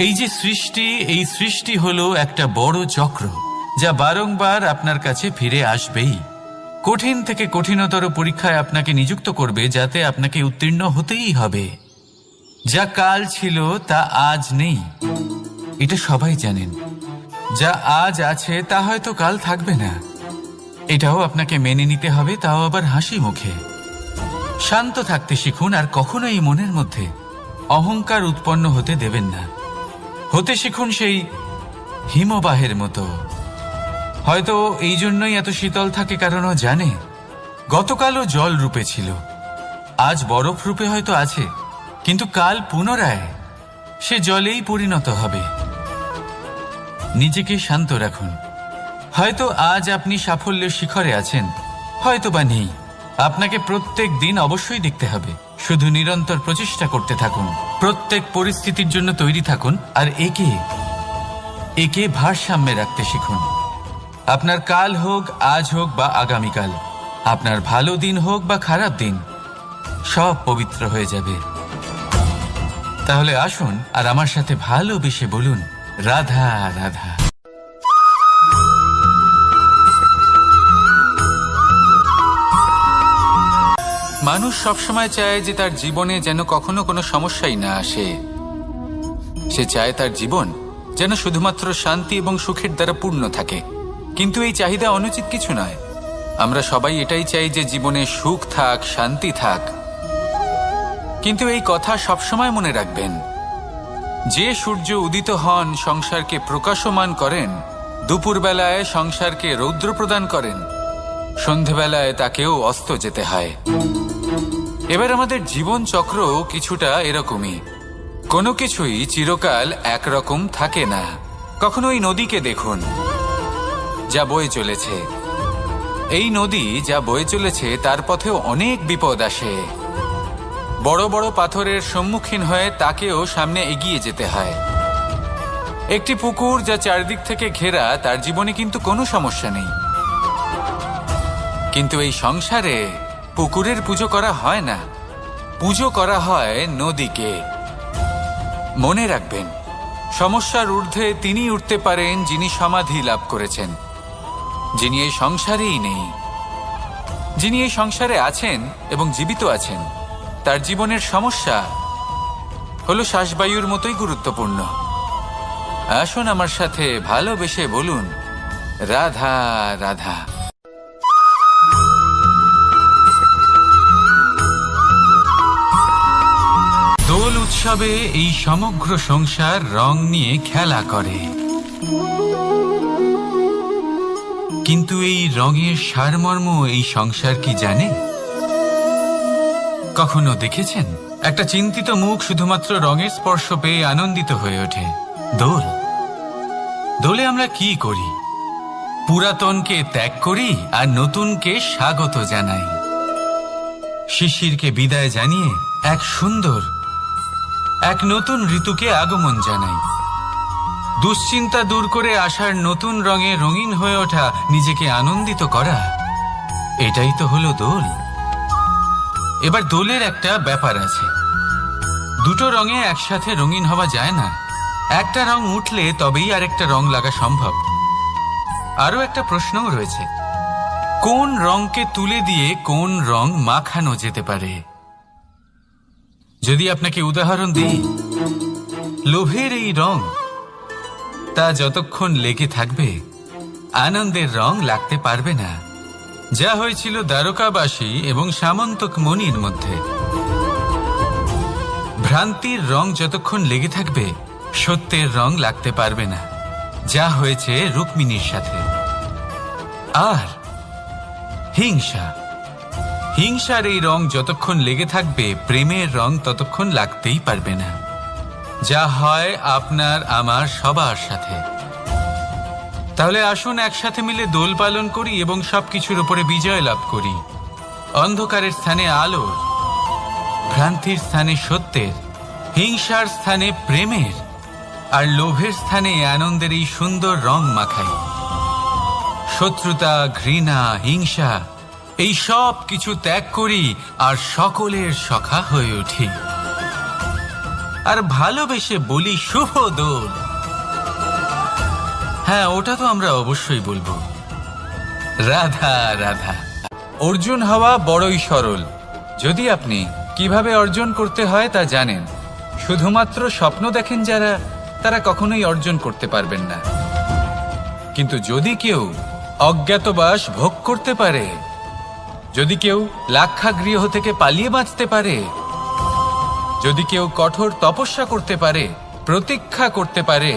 এই যে সৃষ্টি, এই সৃষ্টি হলো একটা বড় চক্র যা বারংবার আপনার কাছে ফিরে আসবেই। কঠিন থেকে কঠিনতর পরীক্ষায় আপনাকে নিযুক্ত করবে যাতে আপনাকে উত্তীর্ণ হতেই হবে। যা কাল ছিল তা আজ নেই, এটা সবাই জানেন। যা আজ আছে তা হয়তো কাল থাকবে না, এটাও আপনাকে মেনে নিতে হবে, তাও আবার হাসি মুখে। শান্ত থাকতে শিখুন আর কখনোই মনের মধ্যে অহংকার উৎপন্ন হতে দেবেন না। হতে শিখুন সেই হিমবাহের মতো। হয়তো এই জন্যই এত শীতল থাকে কারণ ও জানে গতকালও জল রূপে ছিল, আজ বরফ রূপে হয়তো আছে, কিন্তু কাল পুনরায় সে জলেই পরিণত হবে। নিজেকে শান্ত রাখুন। হয়তো আজ আপনি সাফল্যের শিখরে আছেন, হয়তো বা নেই। আপনাকে প্রত্যেক দিন অবশ্যই দেখতে হবে। শুধু নিরন্তর প্রচেষ্টা করতে থাকুন, প্রত্যেক পরিস্থিতির জন্য তৈরি থাকুন আর একে ভারসাম্যে রাখতে শিখুন। আপনার কাল হোক, আজ হোক বা আগামীকাল, আপনার ভালো দিন হোক বা খারাপ দিন, সব পবিত্র হয়ে যাবে। তাহলে আসুন আর আমার সাথে ভালোবেসে বলুন, রাধা রাধা। মানুষ সবসময় চায় যে তার জীবনে যেন কখনো কোনো সমস্যাই না আসে। সে চায় তার জীবন যেন শুধুমাত্র শান্তি এবং সুখের দ্বারা পূর্ণ থাকে। কিন্তু এই চাহিদা অনুচিত কিছু নয়। আমরা সবাই এটাই চাই যে জীবনে সুখ থাক, শান্তি থাক। কিন্তু এই কথা সবসময় মনে রাখবেন, যে সূর্য উদিত হন সংসারকে প্রকাশমান করেন, দুপুরবেলায় সংসারকে রৌদ্র প্রদান করেন, সন্ধেবেলায় তাকেও অস্ত যেতে হয়। এবার আমাদের জীবন চক্র কিছুটা এরকমই। কোনো কিছুই চিরকাল একরকম থাকে না। কখনো এই নদীকে দেখুন যা বয়ে চলেছে। এই নদী যা বয়ে চলেছে তার পথেও অনেক বিপদ আসে। বড় বড় পাথরের সম্মুখীন হয়ে তাকেও সামনে এগিয়ে যেতে হয়। একটি পুকুর যা চারদিক থেকে ঘেরা, তার জীবনে কিন্তু কোনো সমস্যা নেই। কিন্তু এই সংসারে পুকুরের পুজো করা হয় না, পুজো করা হয় নদীকে। মনে রাখবেন, সমস্যার ঊর্ধ্বে তিনি উঠতে পারেন যিনি সমাধি লাভ করেছেন, যিনি এই সংসারেই নেই। যিনি এই সংসারে আছেন এবং জীবিত আছেন, তার জীবনের সমস্যা হলো শ্বাসবায়ুর মতোই গুরুত্বপূর্ণ। আসুন আমার সাথে ভালোবেসে বলুন, রাধা রাধা। দোল উৎসবে এই সমগ্র সংসার রং নিয়ে খেলা করে। কিন্তু এই রঙের সারমর্ম এই সংসার কি জানে? কখনো দেখেছেন একটা চিন্তিত মুখ শুধুমাত্র রঙের স্পর্শ পেয়ে আনন্দিত হয়ে ওঠে? দোলে আমরা কি করি? পুরাতনকে ত্যাগ করি আর নতুনকে স্বাগত জানাই। শিশিরকে বিদায় জানিয়ে এক নতুন ঋতুকে আগমন জানাই। দুশ্চিন্তা দূর করে আসার নতুন রঙে রঙিন হয়ে ওঠা, নিজেকে আনন্দিত করা, এটাই তো হলো দোল। এবার দোলের একটা ব্যাপার আছে, দুটো রঙে একসাথে রঙিন হওয়া যায় না। একটা রং উঠলে তবেই আরেকটা রং লাগা সম্ভব। আরো একটা প্রশ্নও রয়েছে, কোন রংকে তুলে দিয়ে কোন রং মাখানো যেতে পারে? যদি আপনাকে উদাহরণ দিই, লোভের এই রং, তা যতক্ষণ লেগে থাকবে আনন্দের রং লাগতে পারবে না। যা হয়েছিল দ্বারকাবাসী এবং সামন্তক মণির মধ্যে। ভ্রান্তির রং যতক্ষণ লেগে থাকবে সত্যের রং লাগতে পারবে না, যা হয়েছে রুক্মিণীর সাথে। আর হিংসার এই রং যতক্ষণ লেগে থাকবে প্রেমের রং ততক্ষণ লাগতেই পারবে না, যা হয় আপনার আমার সবার সাথে। তাহলে আসুন একসাথে মিলে দোল পালন করি এবং সবকিছুর উপরে বিজয় লাভ করি। অন্ধকারের স্থানে আলোর, ভ্রান্তির স্থানে সত্যের, হিংসার স্থানে প্রেমের, আর লোভের স্থানে আনন্দের এই সুন্দর রং মাখাই। শত্রুতা, ঘৃণা, হিংসা এই সব কিছু ত্যাগ করি আর সকলের সখা হয়ে উঠি। আর ভালোবেসে বলি শুভ দোল। হ্যাঁ, ওটা তো আমরা অবশ্যই বলবো, রাধা রাধা। অর্জুন হওয়া বড়ই সরল, যদি আপনি কিভাবে অর্জন করতে হয় তা জানেন। শুধুমাত্র স্বপ্ন দেখেন যারা, তারা কখনোই অর্জন করতে পারবেন না। কিন্তু যদি কেউ অজ্ঞাতবাস ভোগ করতে পারে, যদি কেউ লাক্ষাগৃহ থেকে পালিয়ে বাঁচতে পারে, যদি কেউ কঠোর তপস্যা করতে পারে, প্রতীক্ষা করতে পারে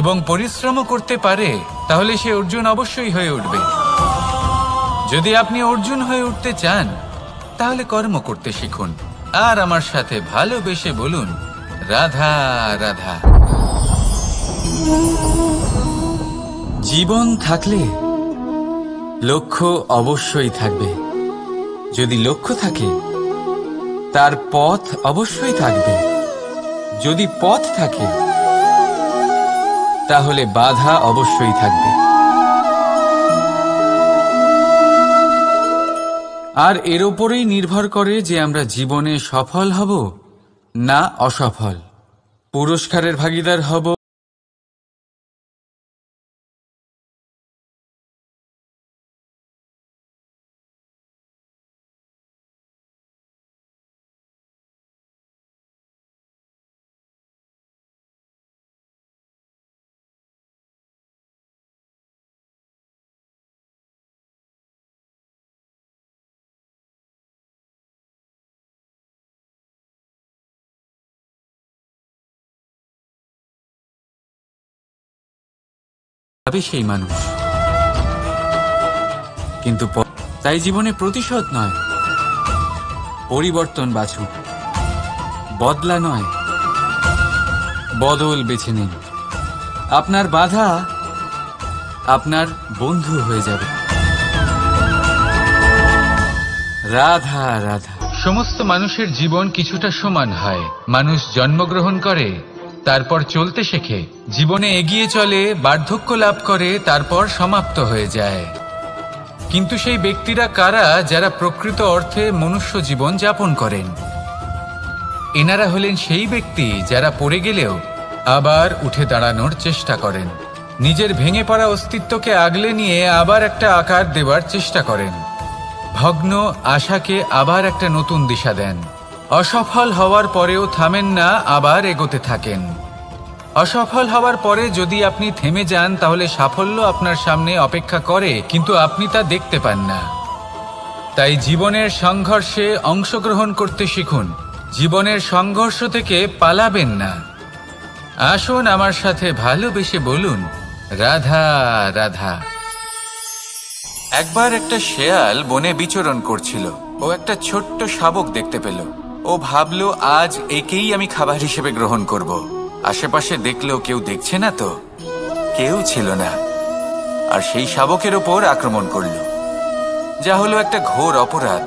এবং পরিশ্রম করতে পারে, তাহলে সে অর্জুন অবশ্যই হয়ে উঠবে। যদি আপনি অর্জুন হয়ে উঠতে চান, তাহলে কর্ম করতে শিখুন আর আমার সাথে ভালোবেসে বলুন, রাধা রাধা। জীবন থাকলে লক্ষ্য অবশ্যই থাকবে। যদি লক্ষ্য থাকে, তার পথ অবশ্যই থাকবে। যদি পথ থাকে, তাহলে বাধা অবশ্যই থাকবে। আর এর ওপরেই নির্ভর করে যে আমরা জীবনে সফল হব না অসফল, পুরস্কারের ভাগীদার হব তবে সেই মানুষ। কিন্তু তাই জীবনে প্রতিশোধ নয়, পরিবর্তন বাছুন। বদলা নয়, বদল বেছে নিন। আপনার বাধা আপনার বন্ধু হয়ে যাবে। রাধা রাধা। সমস্ত মানুষের জীবন কিছুটা সমান হয়। মানুষ জন্মগ্রহণ করে, তারপর চলতে শেখে, জীবনে এগিয়ে চলে, বার্ধক্য লাভ করে, তারপর সমাপ্ত হয়ে যায়। কিন্তু সেই ব্যক্তিরা কারা যারা প্রকৃত অর্থে মনুষ্য জীবন যাপন করেন? এনারা হলেন সেই ব্যক্তি যারা পড়ে গেলেও আবার উঠে দাঁড়ানোর চেষ্টা করেন, নিজের ভেঙে পড়া অস্তিত্বকে আগলে নিয়ে আবার একটা আকার দেওয়ার চেষ্টা করেন, ভগ্ন আশাকে আবার একটা নতুন দিশা দেন। অসফল হওয়ার পরেও থামেন না, আবার এগোতে থাকেন। অসফল হওয়ার পরে যদি আপনি থেমে যান তাহলে সাফল্য আপনার সামনে অপেক্ষা করে, কিন্তু আপনি তা দেখতে পান না। তাই জীবনের সংঘর্ষে অংশগ্রহণ করতে শিখুন। জীবনের সংঘর্ষ থেকে পালাবেন না। আসুন আমার সাথে ভালোবেসে বলুন, রাধা রাধা। একবার একটা শেয়াল বনে বিচরণ করছিল। ও একটা ছোট্ট শাবক দেখতে পেল। ও ভাবল, আজ একেই আমি খাবার হিসেবে গ্রহণ করব। আশেপাশে দেখলো কেউ দেখছে না, তো কেউ ছিল না, আর সেই শাবকের ওপর আক্রমণ করল, যা হলো একটা ঘোর অপরাধ।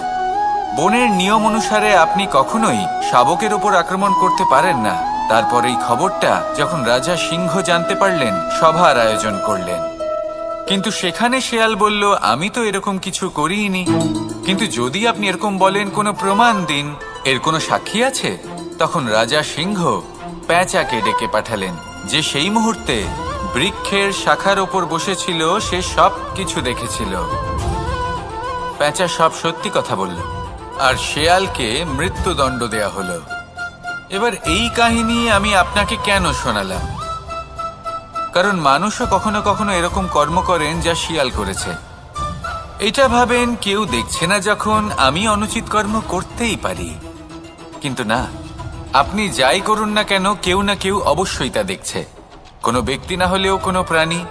বনের নিয়ম অনুসারে আপনি কখনোই শাবকের ওপর আক্রমণ করতে পারেন না। তারপর এই খবরটা যখন রাজা সিংহ জানতে পারলেন, সভার আয়োজন করলেন। কিন্তু সেখানে শেয়াল বলল, আমি তো এরকম কিছু করিনি। কিন্তু যদি আপনি এরকম বলেন, কোনো প্রমাণ দিন, এর কোনো সাক্ষী আছে? তখন রাজা সিংহ পেঁচাকে ডেকে পাঠালেন, যে সেই মুহূর্তে বৃক্ষের শাখার ওপর বসেছিল। সে সব কিছু দেখেছিল। পেঁচা সব সত্যি কথা বলল, আর শেয়ালকে মৃত্যুদণ্ড দেয়া হলো। এবার এই কাহিনী আমি আপনাকে কেন শোনালাম? কারণ মানুষও কখনো কখনো এরকম কর্ম করেন যা শিয়াল করেছে। এটা ভাবেন কেউ দেখছে না, যখন আমি অনুচিত কর্ম করতেই পারি। কিন্তু না, আপনি যাই করুন না কেন, কেউ না কেউ অবশ্যই তা দেখছে। কোনো ব্যক্তি না হলেও কোনো প্রাণী,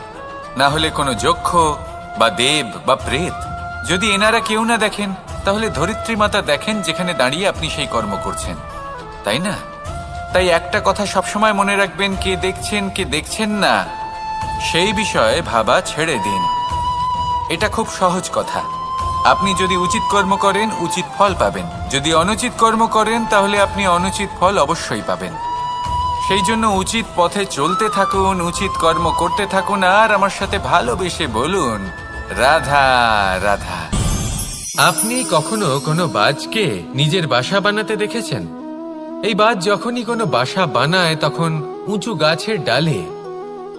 না হলে কোনো যক্ষ বা দেব বা প্রেত। যদি এনারা কেউ না দেখেন, তাহলে ধরিত্রী মাতা দেখেন, যেখানে দাঁড়িয়ে আপনি সেই কর্ম করছেন, তাই না? তাই একটা কথা সবসময় মনে রাখবেন, কে দেখছেন কে দেখছেন না সেই বিষয়ে ভাবা ছেড়ে দিন। এটা খুব সহজ কথা। আপনি যদি উচিত কর্ম করেন, উচিত ফল পাবেন। যদি অনুচিত কর্ম করেন, তাহলে আপনি অনুচিত ফল অবশ্যই পাবেন। সেই জন্য উচিত পথে চলতে থাকুন, উচিত কর্ম করতে থাকুন, আর আমার সাথে ভালোবেসে বলুন, রাধা রাধা। আপনি কখনো কোনো বাজকে নিজের বাসা বানাতে দেখেছেন? এই বাজ যখনই কোনো বাসা বানায়, তখন উঁচু গাছের ডালে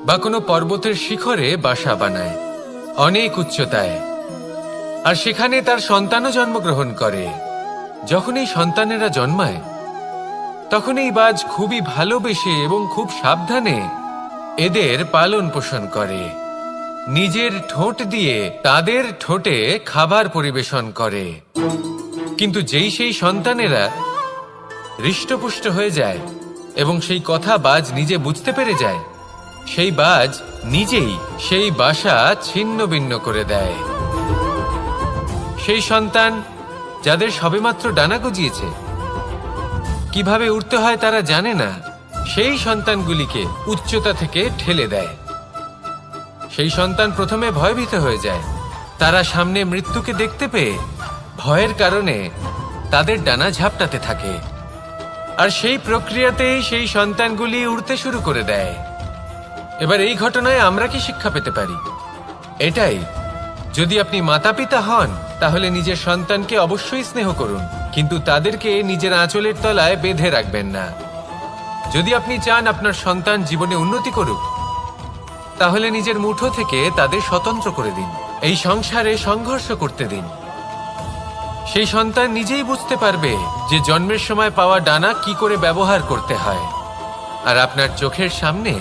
বা কোনো পর্বতের শিখরে বাসা বানায়, অনেক উচ্চতায়। আর সেখানে তার সন্তানও জন্মগ্রহণ করে। যখন এই সন্তানেরা জন্মায়, তখন এই বাজ খুবই ভালোবেসে এবং খুব সাবধানে এদের পালন পোষণ করে। নিজের ঠোঁট দিয়ে তাদের ঠোঁটে খাবার পরিবেশন করে। কিন্তু যেই সেই সন্তানেরা হৃষ্টপুষ্ট হয়ে যায় এবং সেই কথা বাজ নিজে বুঝতে পেরে যায়, সেই বাজ নিজেই সেই বাসা ছিন্ন ভিন্ন করে দেয়। সেই সন্তান যাদের সবেমাত্র ডানা গজিয়েছে, কিভাবে উড়তে হয় তারা জানে না, সেই সন্তানগুলিকে উচ্চতা থেকে ঠেলে দেয়। সেই সন্তান প্রথমে ভয়ভীত হয়ে যায়। তারা সামনে মৃত্যুকে দেখতে পেয়ে ভয়ের কারণে তাদের ডানা ঝাপটাতে থাকে। আর সেই প্রক্রিয়াতেই সেই সন্তানগুলি উড়তে শুরু করে দেয়। এবার এই ঘটনায় আমরা কি শিক্ষা পেতে পারি? এটাই, যদি আপনি মাতা পিতা হন, তাহলে নিজের সন্তানকে অবশ্যই স্নেহ করুন, কিন্তু তাদেরকে নিজের আঁচলের তলায় বেঁধে রাখবেন না। যদি আপনি চান আপনার সন্তান জীবনে উন্নতি করুক, তাহলে নিজের মুঠো থেকে তাদের স্বতন্ত্র করে দিন। এই সংসারে সংঘর্ষ করতে দিন। সেই সন্তান নিজেই বুঝতে পারবে যে জন্মের সময় পাওয়া ডানা কি করে ব্যবহার করতে হয়। আর আপনার চোখের সামনে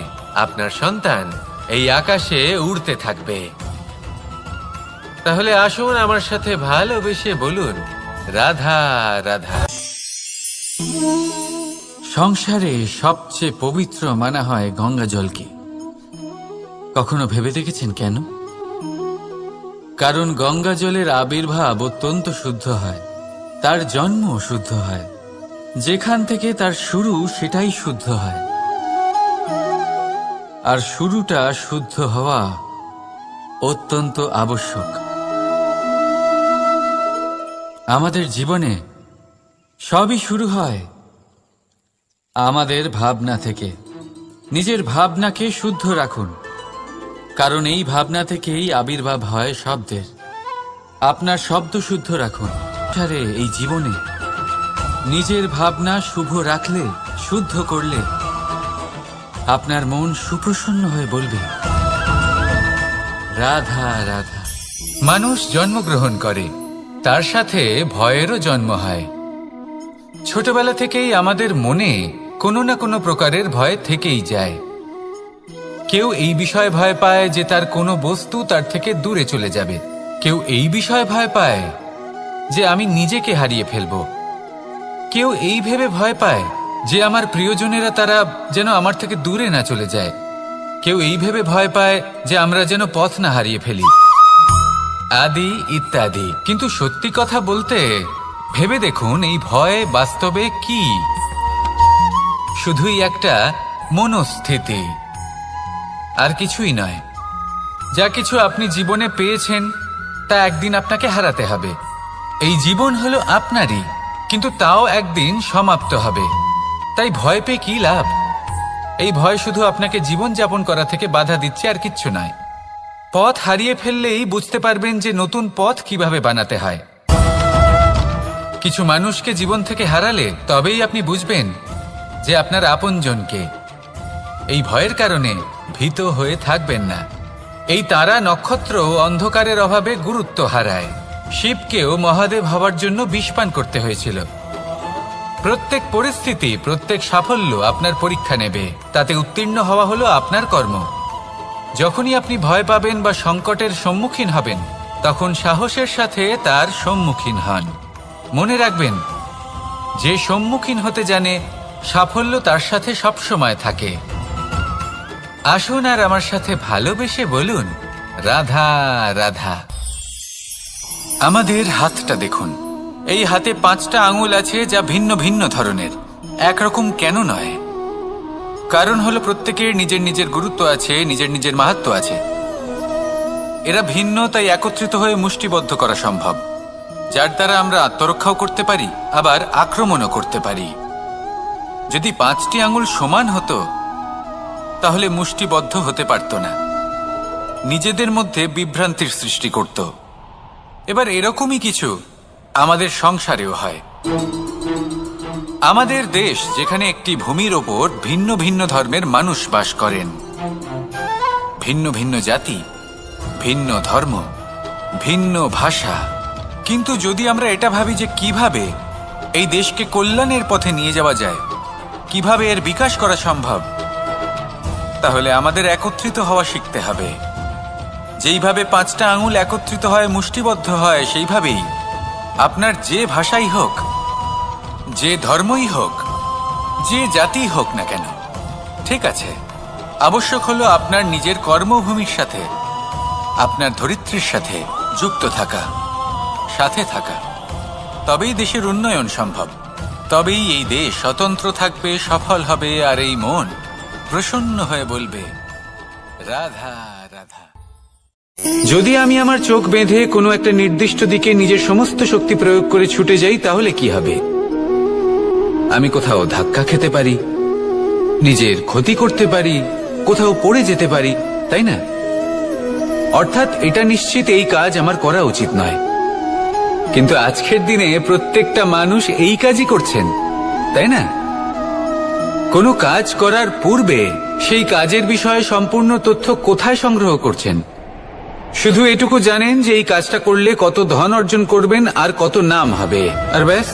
আপনার সন্তান এই আকাশে উড়তে থাকবে। তাহলে আসুন আমার সাথে ভালোবেসে বলুন, রাধা রাধা। সংসারে সবচেয়ে পবিত্র মানা হয় গঙ্গা জলকে। কখনো ভেবে দেখেছেন কেন? কারণ গঙ্গা জলের আবির্ভাব অত্যন্ত শুদ্ধ হয়, তার জন্ম শুদ্ধ হয়, যেখান থেকে তার শুরু সেটাই শুদ্ধ হয়। আর শুরুটা শুদ্ধ হওয়া অত্যন্ত আবশ্যক। আমাদের জীবনে সবই শুরু হয় আমাদের ভাবনা থেকে। নিজের ভাবনাকে শুদ্ধ রাখুন, কারণ এই ভাবনা থেকেই আবির্ভাব হয় শব্দের। আপনার শব্দ শুদ্ধ রাখুন। এই জীবনে নিজের ভাবনা শুভ রাখলে, শুদ্ধ করলে আপনার মন সুপ্রসন্ন হয়ে বলবে রাধা রাধা। মানুষ জন্মগ্রহণ করে, তার সাথে ভয়েরও জন্ম হয়। ছোটবেলা থেকেই আমাদের মনে কোনো না কোনো প্রকারের ভয় থেকেই যায়। কেউ এই বিষয়ে ভয় পায় যে তার কোনো বস্তু তার থেকে দূরে চলে যাবে। কেউ এই বিষয়ে ভয় পায় যে আমি নিজেকে হারিয়ে ফেলব। কেউ এই ভেবে ভয় পায় যে আমার প্রিয়জনেরা তারা যেন আমার থেকে দূরে না চলে যায়। কেউ এই ভেবে ভয় পায় যে আমরা যেন পথ না হারিয়ে ফেলি, আদি ইত্যাদি। কিন্তু সত্যি কথা বলতে, ভেবে দেখুন এই ভয় বাস্তবে কি? শুধুই একটা মনস্থিতি, আর কিছুই নয়। যা কিছু আপনি জীবনে পেয়েছেন তা একদিন আপনাকে হারাতে হবে। এই জীবন হলো আপনারই, কিন্তু তাও একদিন সমাপ্ত হবে। তাই ভয় পেয়ে কি লাভ? এই ভয় শুধু আপনাকে জীবন যাপন করা থেকে বাধা দিচ্ছে, আর কিচ্ছু নয়। পথ হারিয়ে ফেললেই বুঝতে পারবেন যে নতুন পথ কিভাবে বানাতে হয়। কিছু মানুষকে জীবন থেকে হারালে তবেই আপনি বুঝবেন যে আপনার আপনজনকে। এই ভয়ের কারণে ভীত হয়ে থাকবেন না। এই তারা নক্ষত্র অন্ধকারের অভাবে গুরুত্ব হারায়। শিবকেও মহাদেব হওয়ার জন্য বিষপান করতে হয়েছিল। প্রত্যেক পরিস্থিতি, প্রত্যেক সাফল্য আপনার পরীক্ষা নেবে। তাতে উত্তীর্ণ হওয়া হলো আপনার কর্ম। যখনই আপনি ভয় পাবেন বা সংকটের সম্মুখীন হবেন, তখন সাহসের সাথে তার সম্মুখীন হন। মনে রাখবেন, যে সম্মুখীন হতে জানে সাফল্য তার সাথে সবসময় থাকে। আসুন আর আমার সাথে ভালোবেসে বলুন রাধা রাধা। আমাদের হাতটা দেখুন। এই হাতে 5টা আঙুল আছে যা ভিন্ন ভিন্ন ধরনের, একরকম কেন নয়? কারণ হলো প্রত্যেকের নিজের নিজের গুরুত্ব আছে, নিজের নিজের মাহাত্ম্য আছে। এরা ভিন্ন, তাই একত্রিত হয়ে মুষ্টিবদ্ধ করা সম্ভব, যার দ্বারা আমরা আত্মরক্ষাও করতে পারি, আবার আক্রমণও করতে পারি। যদি 5টি আঙুল সমান হতো তাহলে মুষ্টিবদ্ধ হতে পারত না, নিজেদের মধ্যে বিভ্রান্তির সৃষ্টি করত। এবার এরকমই কিছু আমাদের সংসারেও হয়। আমাদের দেশ, যেখানে একটি ভূমির ওপর ভিন্ন ভিন্ন ধর্মের মানুষ বাস করেন, ভিন্ন ভিন্ন জাতি, ভিন্ন ধর্ম, ভিন্ন ভাষা। কিন্তু যদি আমরা এটা ভাবি যে কিভাবে এই দেশকে কল্যাণের পথে নিয়ে যাওয়া যায়, কিভাবে এর বিকাশ করা সম্ভব, তাহলে আমাদের একত্রিত হওয়া শিখতে হবে। যেইভাবে 5টা আঙুল একত্রিত হয়, মুষ্টিবদ্ধ হয়, সেইভাবেই আপনার যে ভাষাই হোক, যে ধর্মই হোক, যে জাতি হোক না কেন, ঠিক আছে, আবশ্যক হলো আপনার নিজের কর্মভূমির সাথে, আপনার ধরিত্রীর সাথে যুক্ত থাকা, সাথে থাকা। তবেই দেশের উন্নয়ন সম্ভব, তবেই এই দেশ স্বতন্ত্র থাকবে, সফল হবে, আর এই মন প্রসন্ন হয়ে বলবে রাধা রাধা। যদি আমি আমার চোখ বেঁধে কোনো একটা নির্দিষ্ট দিকে নিজের সমস্ত শক্তি প্রয়োগ করে ছুটে যাই, তাহলে কি হবে? আমি কোথাও ধাক্কা খেতে পারি, নিজের ক্ষতি করতে পারি, কোথাও পড়ে যেতে পারি, তাই না? অর্থাৎ এটা নিশ্চিত এই কাজ আমার করা উচিত নয়। কিন্তু আজকের দিনে প্রত্যেকটা মানুষ এই কাজই করছেন, তাই না? কোনো কাজ করার পূর্বে সেই কাজের বিষয়ে সম্পূর্ণ তথ্য কোথায় সংগ্রহ করছেন? শুধু এটুকু জানেন যে এই কাজটা করলে কত ধন অর্জন করবেন আর কত নাম হবে, আর ব্যাস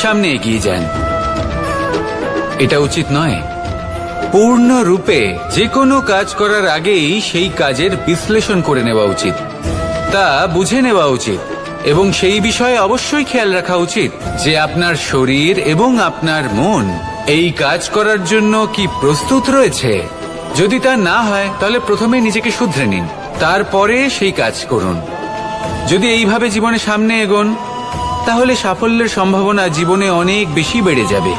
সামনে এগিয়ে যান। এটা উচিত নয়। পূর্ণরূপে যে কোনো কাজ করার আগেই সেই কাজের বিশ্লেষণ করে নেওয়া উচিত, তা বুঝে নেওয়া উচিত, এবং সেই বিষয়ে অবশ্যই খেয়াল রাখা উচিত যে আপনার শরীর এবং আপনার মন এই কাজ করার জন্য কি প্রস্তুত রয়েছে। যদি তা না হয় তাহলে প্রথমে নিজেকে শুধরে নিন, তারপরে সেই কাজ করুন। যদি এইভাবে জীবনে সামনে এগোন তাহলে সাফল্যের সম্ভাবনা জীবনে অনেক বেশি বেড়ে যাবে।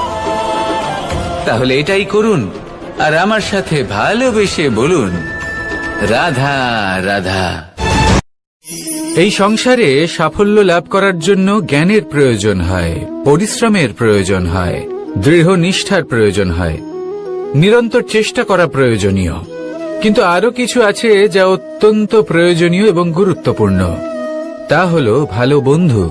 তাহলে এটাই করুন আর আমার সাথে ভালোবেসে বলুন, রাধা রাধা। এই সংসারে সাফল্য লাভ করার জন্য জ্ঞানের প্রয়োজন হয়, পরিশ্রমের প্রয়োজন হয়, দৃঢ় নিষ্ঠার প্রয়োজন হয়, নিরন্তর চেষ্টা করা প্রয়োজনীয়। কিন্তু আরো কিছু আছে যা অত্যন্ত প্রয়োজনীয় এবং গুরুত্বপূর্ণ। তা হলো ভালো বন্ধু।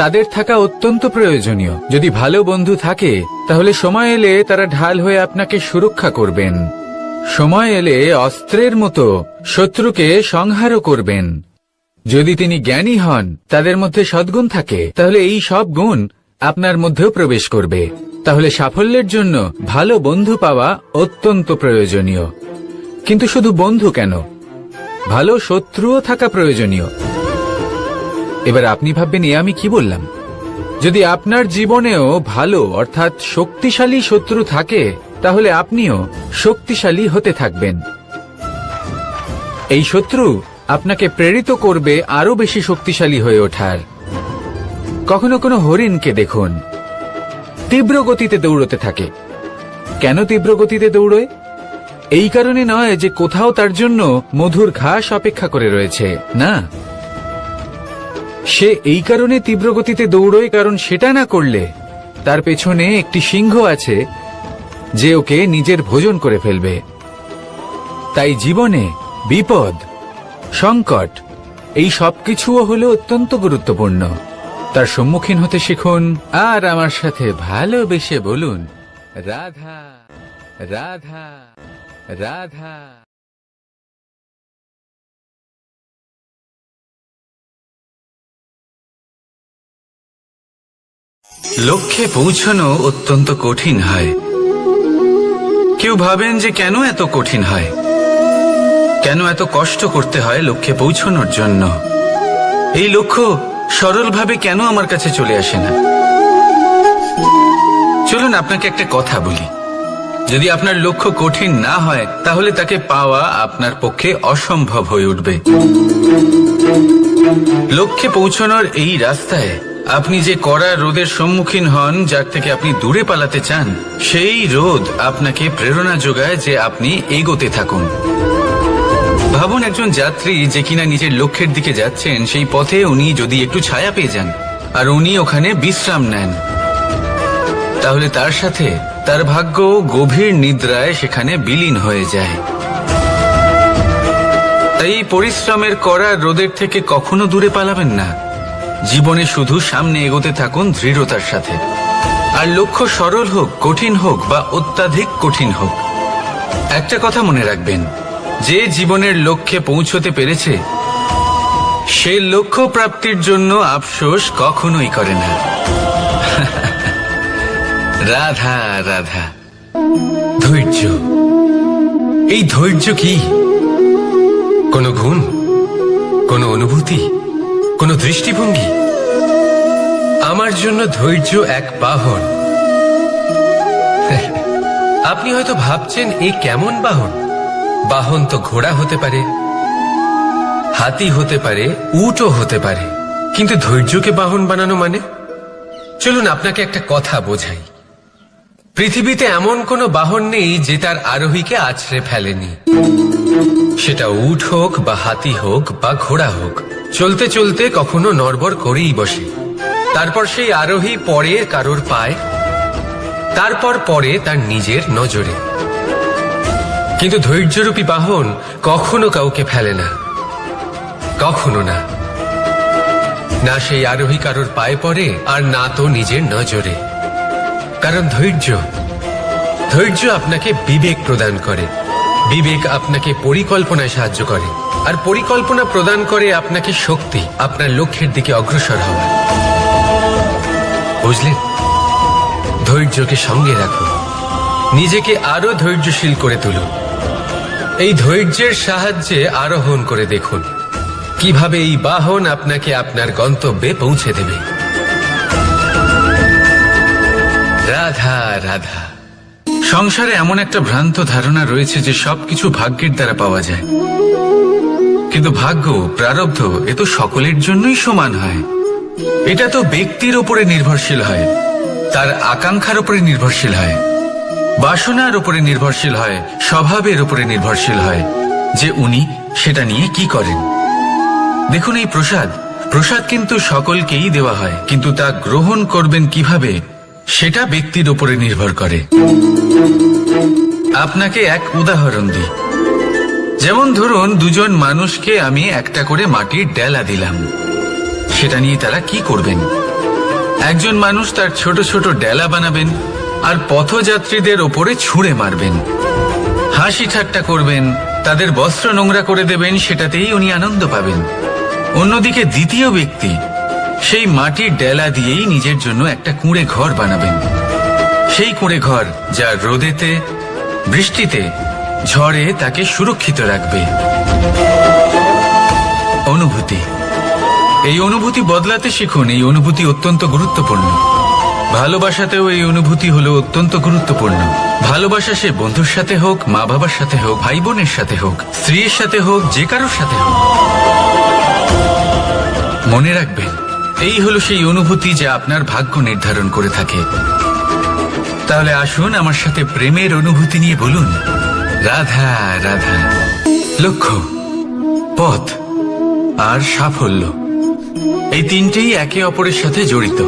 তাদের থাকা অত্যন্ত প্রয়োজনীয়। যদি ভালো বন্ধু থাকে তাহলে সময় এলে তারা ঢাল হয়ে আপনাকে সুরক্ষা করবেন। সময় এলে অস্ত্রের মতো শত্রুকে সংহারও করবেন। যদি তিনি জ্ঞানী হন, তাদের মধ্যে সদ্গুণ থাকে, তাহলে এই সব গুণ আপনার মধ্যেও প্রবেশ করবে। তাহলে সাফল্যের জন্য ভালো বন্ধু পাওয়া অত্যন্ত প্রয়োজনীয়। কিন্তু শুধু বন্ধু কেন, ভালো শত্রুও থাকা প্রয়োজনীয়। এবার আপনি ভাববেন, এ আমি কি বললাম? যদি আপনার জীবনেও ভালো অর্থাৎ শক্তিশালী শত্রু থাকে তাহলে আপনিও শক্তিশালী হতে থাকবেন। এই শত্রু আপনাকে প্রেরিত করবে আরো বেশি শক্তিশালী হয়ে ওঠার। কখনো কোনো হরিণকে দেখুন, তীব্র গতিতে দৌড়তে থাকে। কেন তীব্র গতিতে দৌড়য়? এই কারণে নয় যে কোথাও তার জন্য মধুর ঘাস অপেক্ষা করে রয়েছে, না। সে এই কারণে তীব্র গতিতে দৌড়য় কারণ সেটা না করলে তার পেছনে একটি সিংহ আছে যে ওকে নিজের ভোজন করে ফেলবে। তাই জীবনে বিপদ, সংকট এই সবকিছুও হলো অত্যন্ত গুরুত্বপূর্ণ। তার সম্মুখীন হতে শিখুন আর আমার সাথে ভালোবেসে বলুন, রাধা রাধা রাধা। লক্ষ্যে পৌঁছানো অত্যন্ত কঠিন হয়। কেউ ভাবেন যে কেন এত কঠিন হয়, কেন এত কষ্ট করতে হয় লক্ষ্যে পৌঁছানোর জন্য। এই লক্ষ্য সরলভাবে কেন আমার কাছে চলে আসে না? চলুন আপনাকে একটা কথা বলি, যদি আপনার লক্ষ্য কঠিন না হয় তাহলে তাকে পাওয়া আপনার পক্ষে অসম্ভব হয়ে উঠবে। লক্ষ্যে পৌঁছানোর এই রাস্তায় আপনি যে কড়া রোদের সম্মুখীন হন, যার থেকে আপনি দূরে পালাতে চান, সেই রোদ আপনাকে প্রেরণা যোগায় যে আপনি এগোতে থাকুন। ভাবুন একজন যাত্রী যে কিনা নিজের লক্ষ্যের দিকে যাচ্ছেন, সেই পথে উনি যদি একটু ছায়া পেয়ে যান আর উনি ওখানে বিশ্রাম নেন, তাহলে তার সাথে তার ভাগ্য গভীর নিদ্রায় সেখানে বিলীন হয়ে যায়। তাই পরিশ্রমের কড়া রোদের থেকে কখনো দূরে পালাবেন না। জীবনে শুধু সামনে এগোতে থাকুন দৃঢ়তার সাথে। আর লক্ষ্য সরল হোক, কঠিন হোক বা অত্যাধিক কঠিন হোক, একটা কথা মনে রাখবেন, যে জীবনের লক্ষ্যে পৌঁছতে পেরেছে সে লক্ষ্য প্রাপ্তির জন্য আফসোস কখনোই করে না। রাধা রাধা। ধৈর্য, এই ধৈর্য কি কোনো গুণ, কোনো অনুভূতি, কোনো দৃষ্টিভঙ্গি? আমার জন্য ধৈর্য এক বাহন। আপনি হয়তো ভাবছেন, এই কেমন বাহন? বাহন তো ঘোড়া হতে পারে, হাতি হতে পারে, উটও হতে পারে, কিন্তু ধৈর্যকে বাহন বানানো মানে? চলুন আপনাকে একটা কথা বোঝাই। পৃথিবীতে এমন কোনো বাহন নেই যে তার আরোহীকে আছড়ে ফেলেনি। সেটা উট হোক বা হাতি হোক বা ঘোড়া হোক, চলতে চলতে কখনো নড়বড় করেই বসে। তারপর সেই আরোহী পরে কারোর পায়, তারপর পরে তার নিজের নজরে। কিন্তু ধৈর্যরূপী বাহন কখনো কাউকে ফেলে না, কখনো না। না সেই আরোহী কারোর পায়ে পড়ে আর না তো নিজের নজরে। কারণ ধৈর্য আপনাকে বিবেক প্রদান করে, বিবেক আপনাকে পরিকল্পনায় সাহায্য করে, আর পরিকল্পনা প্রদান করে আপনাকে শক্তি আপনার লক্ষ্যের দিকে অগ্রসর হওয়ার। বুঝলেন? ধৈর্যকে সঙ্গে রাখুন, নিজেকে আরো ধৈর্যশীল করে তুলুন। এই ধৈর্যের সাহায্যে আরোহণ করে দেখুন কিভাবে এই বাহন আপনাকে আপনার গন্তব্যে পৌঁছে দেবে। রাধা রাধা। সংসারে এমন একটা ভ্রান্ত ধারণা রয়েছে যে সবকিছু ভাগ্যের দ্বারা পাওয়া যায়, কিন্তু ভাগ্য, প্রারব্ধ এ তো সকলের জন্যই সমান হয়। এটা তো ব্যক্তির উপরে নির্ভরশীল হয়, তার আকাঙ্ক্ষার উপরে নির্ভরশীল হয়, বাসনার উপরে নির্ভরশীল হয়, স্বভাবের উপরে নির্ভরশীল হয় যে উনি সেটা নিয়ে কি করেন। দেখুন, এই প্রসাদ কিন্তু সকলকেই দেওয়া হয়, কিন্তু তা গ্রহণ করবেন কিভাবে সেটা ব্যক্তির উপরে নির্ভর করে। আপনাকে এক উদাহরণ দিই। যেমন ধরুন, দুজন মানুষকে আমি একটা করে মাটির ডেলা দিলাম, সেটা নিয়ে তারা কি করবেন? একজন মানুষ তার ছোট ছোট ডেলা বানাবেন আর পথযাত্রীদের ওপরে ছুঁড়ে মারবেন, হাসি ঠাট্টা করবেন, তাদের বস্ত্র নোংরা করে দেবেন, সেটাতেই উনি আনন্দ পাবেন। অন্যদিকে দ্বিতীয় ব্যক্তি সেই মাটির ডেলা দিয়েই নিজের জন্য একটা কুঁড়ে ঘর বানাবেন। সেই কুঁড়ে ঘর যা রোদেতে, বৃষ্টিতে, ঝড়ে তাকে সুরক্ষিত রাখবে। অনুভূতি, এই অনুভূতি বদলাতে শিখুন। এই অনুভূতি অত্যন্ত গুরুত্বপূর্ণ। ভালোবাসাতেও এই অনুভূতি হলো অত্যন্ত গুরুত্বপূর্ণ। ভালোবাসা সে বন্ধুর সাথে হোক, মা বাবার সাথে হোক, ভাই বোনের সাথে হোক, স্ত্রীর সাথে হোক, যে কারোর সাথে হোক। মনে রাখবেন, এই হলো সেই অনুভূতি যা আপনার ভাগ্য নির্ধারণ করে থাকে। তাহলে আসুন আমার সাথে প্রেমের অনুভূতি নিয়ে বলুন, রাধা রাধা। লক্ষ্য, পথ আর সাফল্য, এই তিনটেই একে অপরের সাথে জড়িত,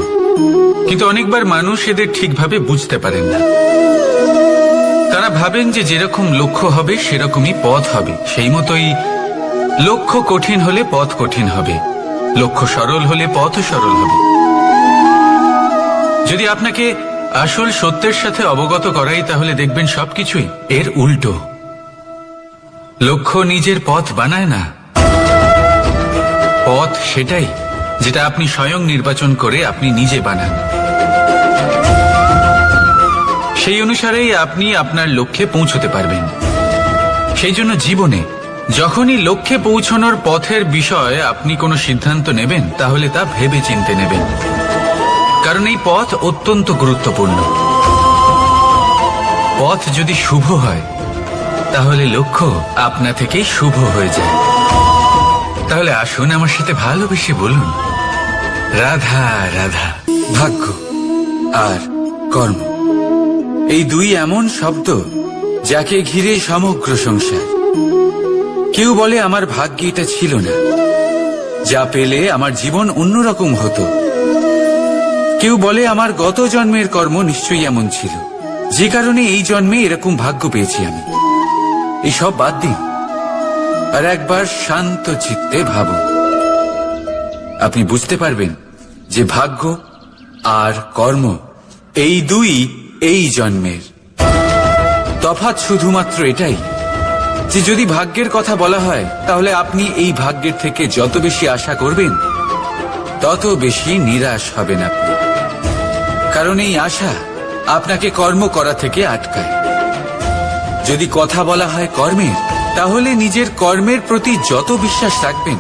কিন্তু অনেকবার মানুষ এদের ঠিকভাবে বুঝতে পারেন না। তারা ভাবেন যে যেরকম লক্ষ্য হবে সেরকমই পথ হবে, সেই মতোই লক্ষ্য কঠিন হলে পথ কঠিন হবে, লক্ষ্য সরল হলে পথও সরল হবে। যদি আপনাকে আসল সত্যের সাথে অবগত করাই, তাহলে দেখবেন সবকিছুই এর উল্টো। লক্ষ্য নিজের পথ বানায় না, পথ সেটাই যেটা আপনি স্বয়ং নির্বাচন করে আপনি নিজে বানান। সেই অনুসারেই আপনি আপনার লক্ষ্যে পৌঁছতে পারবেন। সেই জন্য জীবনে যখনই লক্ষ্যে পৌঁছানোর পথের বিষয়ে আপনি কোনো সিদ্ধান্ত নেবেন, তাহলে তা ভেবে চিন্তে নেবেন, কারণ এই পথ অত্যন্ত গুরুত্বপূর্ণ। পথ যদি শুভ হয়, তাহলে লক্ষ্য আপনা থেকেই শুভ হয়ে যায়। তাহলে আসুন আমার সাথে ভালোবেসে বলুন, রাধা রাধা। ভাগ্য আর কর্ম, এই দুই এমন শব্দ যাকে ঘিরে সমগ্র সংসার। কেউ বলে আমার ভাগ্যে এটা ছিল না, যা পেলে আমার জীবন অন্যরকম হতো। কেউ বলে আমার গত জন্মের কর্ম নিশ্চয়ই এমন ছিল, যে কারণে এই জন্মে এরকম ভাগ্য পেয়েছি আমি। এসব বাদ দিন আর একবার শান্ত চিত্তে ভাবুন। আপনি বুঝতে পারবেন যে ভাগ্য আর কর্ম এই দুই এই জন্মের। তফাৎ শুধুমাত্র এটাই যে যদি ভাগ্যের কথা বলা হয়, তাহলে আপনি এই ভাগ্যের থেকে যত বেশি আশা করবেন, তত বেশি নিরাশ হবেন আপনি, কারণ এই আশা আপনাকে কর্ম করা থেকে আটকায়। যদি কথা বলা হয় কর্মের, তাহলে নিজের কর্মের প্রতি যত বিশ্বাস রাখবেন,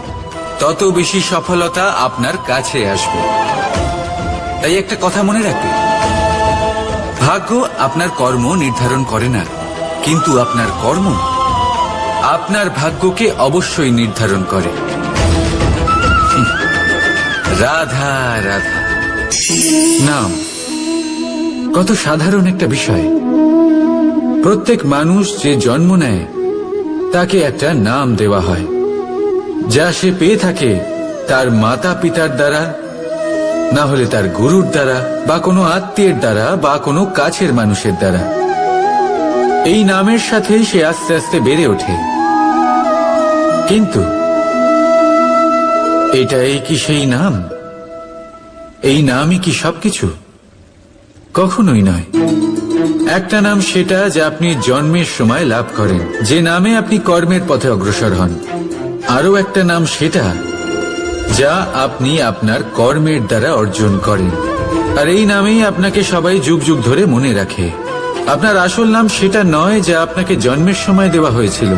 তত বেশি সফলতা আপনার কাছে আসবে। তাই একটা কথা মনে রাখবেন, ভাগ্য আপনার কর্ম নির্ধারণ করে না, কিন্তু আপনার কর্ম আপনার ভাগ্যকে অবশ্যই নির্ধারণ করে। রাধা রাধা। নাম কত সাধারণ একটা বিষয়। প্রত্যেক মানুষ যে জন্ম নেয়, তাকে একটা নাম দেওয়া হয়, যা সে পেয়ে থাকে তার মাতা পিতার দ্বারা, না হলে তার গুরুর দ্বারা, বা কোনো আত্মীয়ের দ্বারা, বা কোনো কাছের মানুষের দ্বারা। এই নামের সাথেই সে আস্তে আস্তে বেড়ে ওঠে। কিন্তু এটাই কি সেই নাম? এই নামই কি সবকিছু? কখনোই নয়। একটা নাম সেটা যা আপনি জন্মের সময় লাভ করেন, যে নামে আপনি কর্মের পথে অগ্রসর হন। আরও একটা নাম সেটা যা আপনি আপনার কর্মের দ্বারা অর্জন করেন, আর এই নামেই আপনাকে সবাই যুগ যুগ ধরে মনে রাখে। আপনার আসল নাম সেটা নয় যা আপনাকে জন্মের সময় দেওয়া হয়েছিল।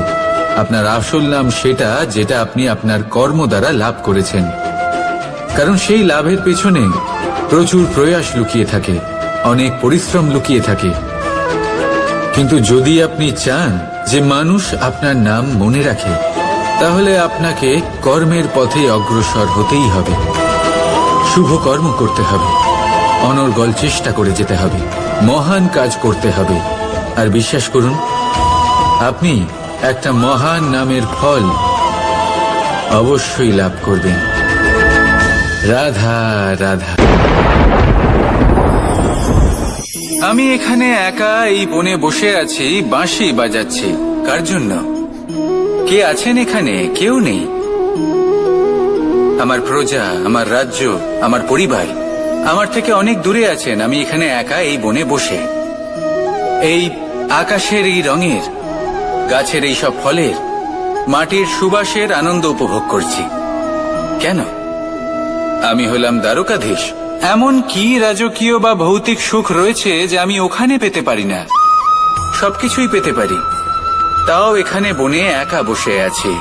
আপনার আসল নাম সেটা যেটা আপনি আপনার কর্ম দ্বারা লাভ করেছেন, কারণ সেই লাভের পেছনে প্রচুর প্রয়াস লুকিয়ে থাকে, অনেক পরিশ্রম লুকিয়ে থাকে। কিন্তু যদি আপনি চান যে মানুষ আপনার নাম মনে রাখে, তাহলে আপনাকে কর্মের পথে অগ্রসর হতেই হবে। শুভ কর্ম করতে হবে, অনর্গল চেষ্টা করে যেতে হবে, মহান কাজ করতে হবে। আর বিশ্বাস করুন, আপনি একটা মহান নামের ফল অবশ্যই লাভ করবেন। রাধা রাধা। আমি এখানে একা এই বনে বসে আছি, বাঁশি বাজাচ্ছি। কার জন্য? কে আছেন এখানে? কেউ নেই। আমার প্রজা, আমার রাজ্য, আমার পরিবার আমার থেকে অনেক দূরে আছেন। আমি এখানে একা এই বনে বসে এই আকাশের এই রঙের, গাছের এই সব ফলের, মাটির সুবাসের আনন্দ উপভোগ করছি। কেন? আমি হলাম দ্বারকাধীশ। এমন কি রাজকীয় বা ভৌতিক সুখ রয়েছে যে আমি ওখানে পেতে পারি না? সবকিছুই পেতে পারি, তাও এখানে বনে একা বসে আছি।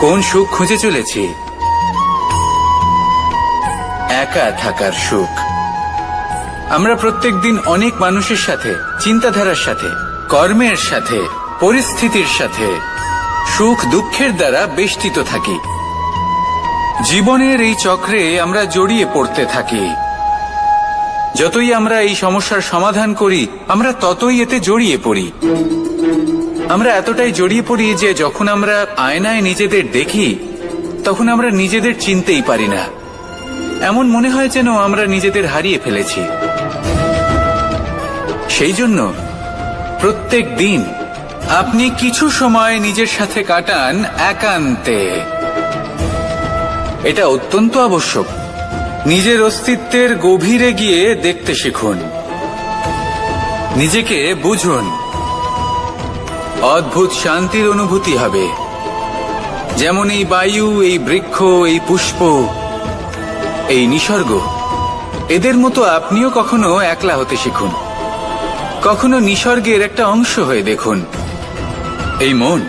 কোন সুখ খুঁজে চলেছি? একা থাকার সুখ। আমরা প্রত্যেকদিন অনেক মানুষের সাথে, চিন্তাধারার সাথে, কর্মের সাথে, পরিস্থিতির সাথে, সুখ দুঃখের দ্বারা বেষ্টিত থাকি। জীবনের এই চক্রে আমরা জড়িয়ে পড়তে থাকি। যতই আমরা এই সমস্যার সমাধান করি, আমরা ততই এতে জড়িয়ে পড়ি। আমরা এতটাই জড়িয়ে পড়ি যে যখন আমরা আয়নায় নিজেদের দেখি, তখন আমরা নিজেদের চিনতেই পারি না। এমন মনে হয় যেন আমরা নিজেদের হারিয়ে ফেলেছি। সেই জন্য প্রত্যেক দিন আপনি কিছু সময় নিজের সাথে কাটান একান্তে। এটা অত্যন্ত আবশ্যক। নিজের অস্তিত্বের গভীরে গিয়ে দেখতে শিখুন, নিজেকে বুঝুন। অদ্ভুত শান্তির অনুভূতি হবে। যেমন এই বায়ু, এই বৃক্ষ, এই পুষ্প, এই নিসর্গ, এদের মতো আপনিও কখনো একলা হতে শিখুন। কখনো নিসর্গের একটা অংশ হয়ে দেখুন। এই মন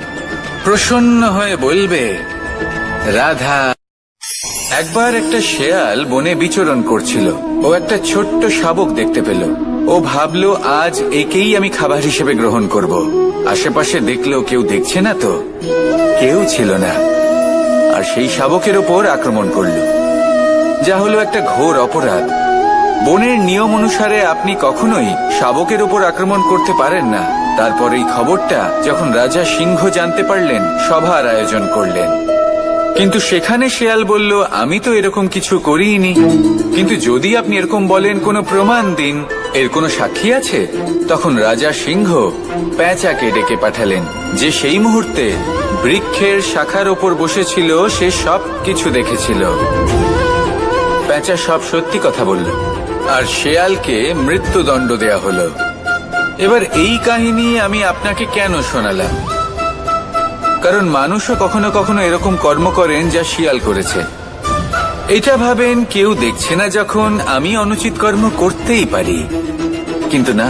প্রসন্ন হয়ে বলবে, রাধা। একবার একটা শেয়াল বনে বিচরণ করছিল। ও একটা ছোট্ট শাবক দেখতে পেল। ও ভাবলো, আজ একেই আমি খাবার হিসেবে গ্রহণ করব। আশেপাশে দেখলো কেউ দেখছে না তো, কেউ ছিল না। আর সেই শাবকের ওপর আক্রমণ করলো, যা হলো একটা ঘোর অপরাধ। বনের নিয়ম অনুসারে আপনি কখনোই শাবকের ওপর আক্রমণ করতে পারেন না। তারপর এই খবরটা যখন রাজা সিংহ জানতে পারলেন, সভার আয়োজন করলেন। কিন্তু সেখানে শেয়াল বলল, আমি তো এরকম কিছু করিনি। কিন্তু যদি আপনি এরকম বলেন, কোনো প্রমাণ দিন, এর কোনো সাক্ষী আছে? তখন রাজা সিংহ পেঁচাকে ডেকে পাঠালেন, যে সেই মুহূর্তে বৃক্ষের শাখার ওপর বসেছিল। সে সব কিছু দেখেছিল। পেঁচা সব সত্যি কথা বলল, আর শেয়ালকে মৃত্যুদণ্ড দেয়া হলো। এবার এই কাহিনী আমি আপনাকে কেন শোনালাম? কারণ মানুষও কখনো কখনো এরকম কর্ম করেন যা শিয়াল করেছে। এটা ভাবেন কেউ দেখছে না, যখন আমি অনুচিত কর্ম করতেই পারি। কিন্তু না,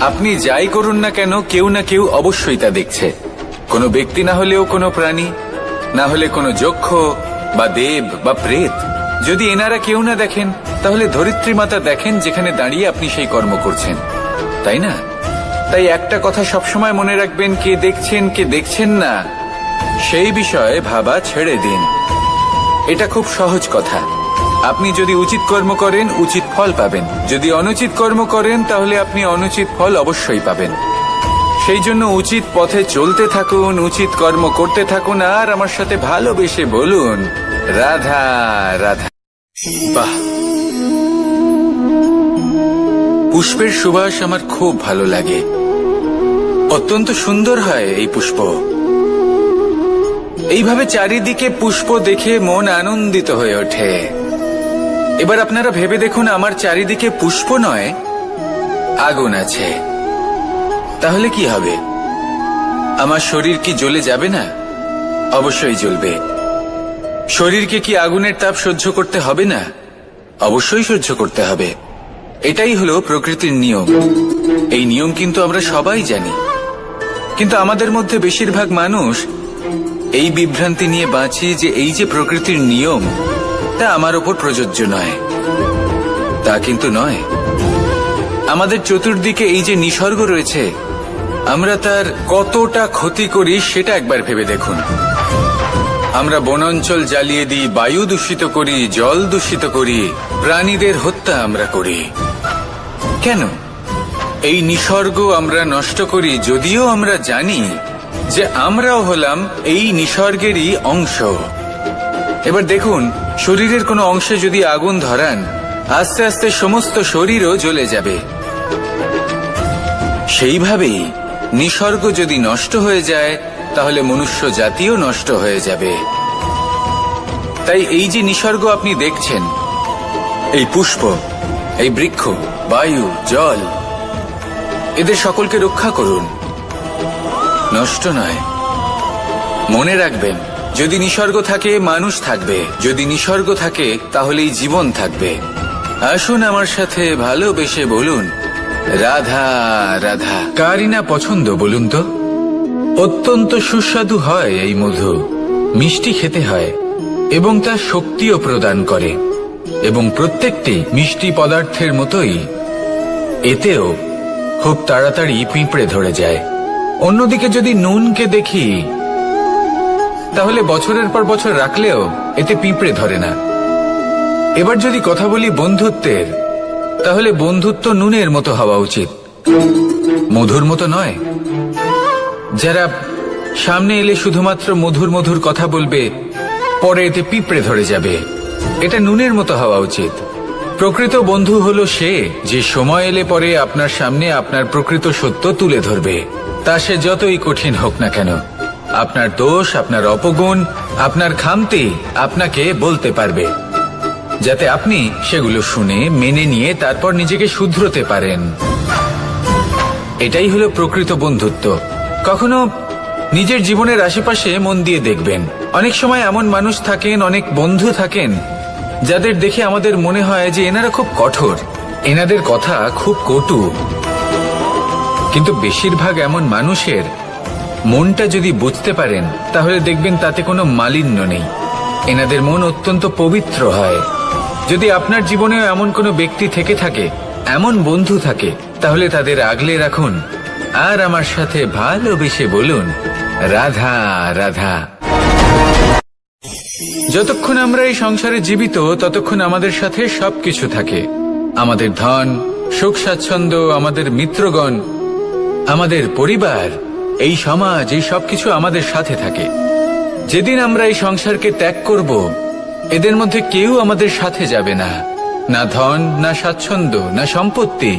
আপনি যাই করুন না কেন, কেউ না কেউ অবশ্যই তা দেখছে। কোনো ব্যক্তি না হলেও কোনো প্রাণী, না হলে কোনো যক্ষ বা দেব বা প্রেত। যদি এনারা কেউ না দেখেন, তাহলে ধরিত্রী মাতা দেখেন, যেখানে দাঁড়িয়ে আপনি সেই কর্ম করছেন, তাই না? তাই একটা কথা সবসময় মনে রাখবেন, কে দেখছেন কে দেখছেন না সেই বিষয়ে ভাবা ছেড়ে দিন। এটা খুব সহজ কথা। আপনি যদি উচিত কর্ম করেন, উচিত ফল পাবেন। যদি অনুচিত কর্ম করেন, তাহলে আপনি অনুচিত ফল অবশ্যই পাবেন। সেই জন্য উচিত পথে চলতে থাকুন, উচিত কর্ম করতে থাকুন, আর আমার সাথে ভালোবেসে বলুন, রাধা রাধা। বাহ, পুষ্পের সুবাস আমার খুব ভালো লাগে। অত্যন্ত সুন্দর হয় এই পুষ্প। এইভাবে চারিদিকে পুষ্প দেখে মন আনন্দিত হয়ে ওঠে। এবার আপনারা ভেবে দেখুন, আমার চারিদিকে পুষ্প নয়, আগুন আছে। তাহলে কি হবে? আমার শরীর কি জ্বলে যাবে না? অবশ্যই জ্বলবে। শরীরকে কি আগুনের তাপ সহ্য করতে হবে না? অবশ্যই সহ্য করতে হবে। এটাই হলো প্রকৃতির নিয়ম। এই নিয়ম কিন্তু আমরা সবাই জানি, কিন্তু আমাদের মধ্যে বেশিরভাগ মানুষ এই বিভ্রান্তি নিয়ে বাঁচি যে এই যে প্রকৃতির নিয়ম, তা আমার ওপর প্রযোজ্য নয়। তা কিন্তু নয়। আমাদের চতুর্দিকে এই যে নিসর্গ রয়েছে, আমরা তার কতটা ক্ষতি করি সেটা একবার ভেবে দেখুন। আমরা বনাঞ্চল জ্বালিয়ে দিই, বায়ু দূষিত করি, জল দূষিত করি, প্রাণীদের হত্যা আমরা করি। কেন? এই নিসর্গ আমরা নষ্ট করি, যদিও আমরা জানি যে আমরাও হলাম এই নিসর্গেরই অংশ। এবার দেখুন, শরীরের কোনো অংশে যদি আগুন ধরান, আস্তে আস্তে সমস্ত শরীরও জ্বলে যাবে। সেইভাবেই নিসর্গ যদি নষ্ট হয়ে যায়, তাহলে মনুষ্য জাতিও নষ্ট হয়ে যাবে। তাই এই যে নিসর্গ আপনি দেখছেন, এই পুষ্প, এই বৃক্ষ, বায়ু, জল, এদের সকলকে রক্ষা করুন, নষ্ট নয়। মনে রাখবেন, যদি নিসর্গ থাকে মানুষ থাকবে, যদি নিসর্গ থাকে তাহলেই জীবন থাকবে। আসুন আমার সাথে ভালোবেসে বলুন, রাধা রাধা। কারই না পছন্দ বলুন তো? অত্যন্ত সুস্বাদু হয় এই মধু, মিষ্টি খেতে হয় এবং তা শক্তিও প্রদান করে। এবং প্রত্যেকটি মিষ্টি পদার্থের মতোই এতেও খুব তাড়াতাড়ি পিঁপড়ে ধরে যায়। অন্যদিকে যদি নুনকে দেখি, তাহলে বছরের পর বছর রাখলেও এতে পিঁপড়ে ধরে না। এবার যদি কথা বলি বন্ধুত্বের, তাহলে বন্ধুত্ব নুনের মতো হওয়া উচিত, মধুর মতো নয়। যারা সামনে এলে শুধুমাত্র মধুর মধুর কথা বলবে, পরে এতে পিঁপড়ে ধরে যাবে, এটা নুনের মতো হওয়া উচিত। প্রকৃত বন্ধু হলো সে যে সময় এলে পরে আপনার সামনে আপনার প্রকৃত সত্য তুলে ধরবে, তা সে যতই কঠিন হোক না কেন। আপনার দোষ, আপনার অপগুণ, আপনার খামতি আপনাকে বলতে পারবে, যাতে আপনি সেগুলো শুনে মেনে নিয়ে তারপর নিজেকে শুধরোতে পারেন। এটাই হলো প্রকৃত বন্ধুত্ব। কখনো নিজের জীবনের আশেপাশে মন দিয়ে দেখবেন, অনেক সময় এমন মানুষ থাকেন, অনেক বন্ধু থাকেন, যাদের দেখে আমাদের মনে হয় যে এনারা খুব কঠোর, এনাদের কথা খুব কটু। কিন্তু বেশিরভাগ এমন মানুষের মনটা যদি বুঝতে পারেন, তাহলে দেখবেন তাতে কোনো মালিন্য নেই, এনাদের মন অত্যন্ত পবিত্র হয়। যদি আপনার জীবনেও এমন কোনো ব্যক্তি থেকে থাকে, এমন বন্ধু থাকে, তাহলে তাদের আগলে রাখুন আর আমার সাথে ভালোবেসে বলুন, রাধা রাধা। যতক্ষণ আমরা এই সংসারে জীবিত, ততক্ষণ আমাদের সাথে সবকিছু থাকে, আমাদের ধন, সুখ স্বাচ্ছন্দ্য, আমাদের মিত্রগণ, আমাদের পরিবার, এই সমাজ, এই সবকিছু আমাদের সাথে থাকে। যেদিন আমরা এই সংসারকে ত্যাগ করব, এদের মধ্যে কেউ আমাদের সাথে যাবে না, না ধন, না স্বাচ্ছন্দ্য, না সম্পত্তি।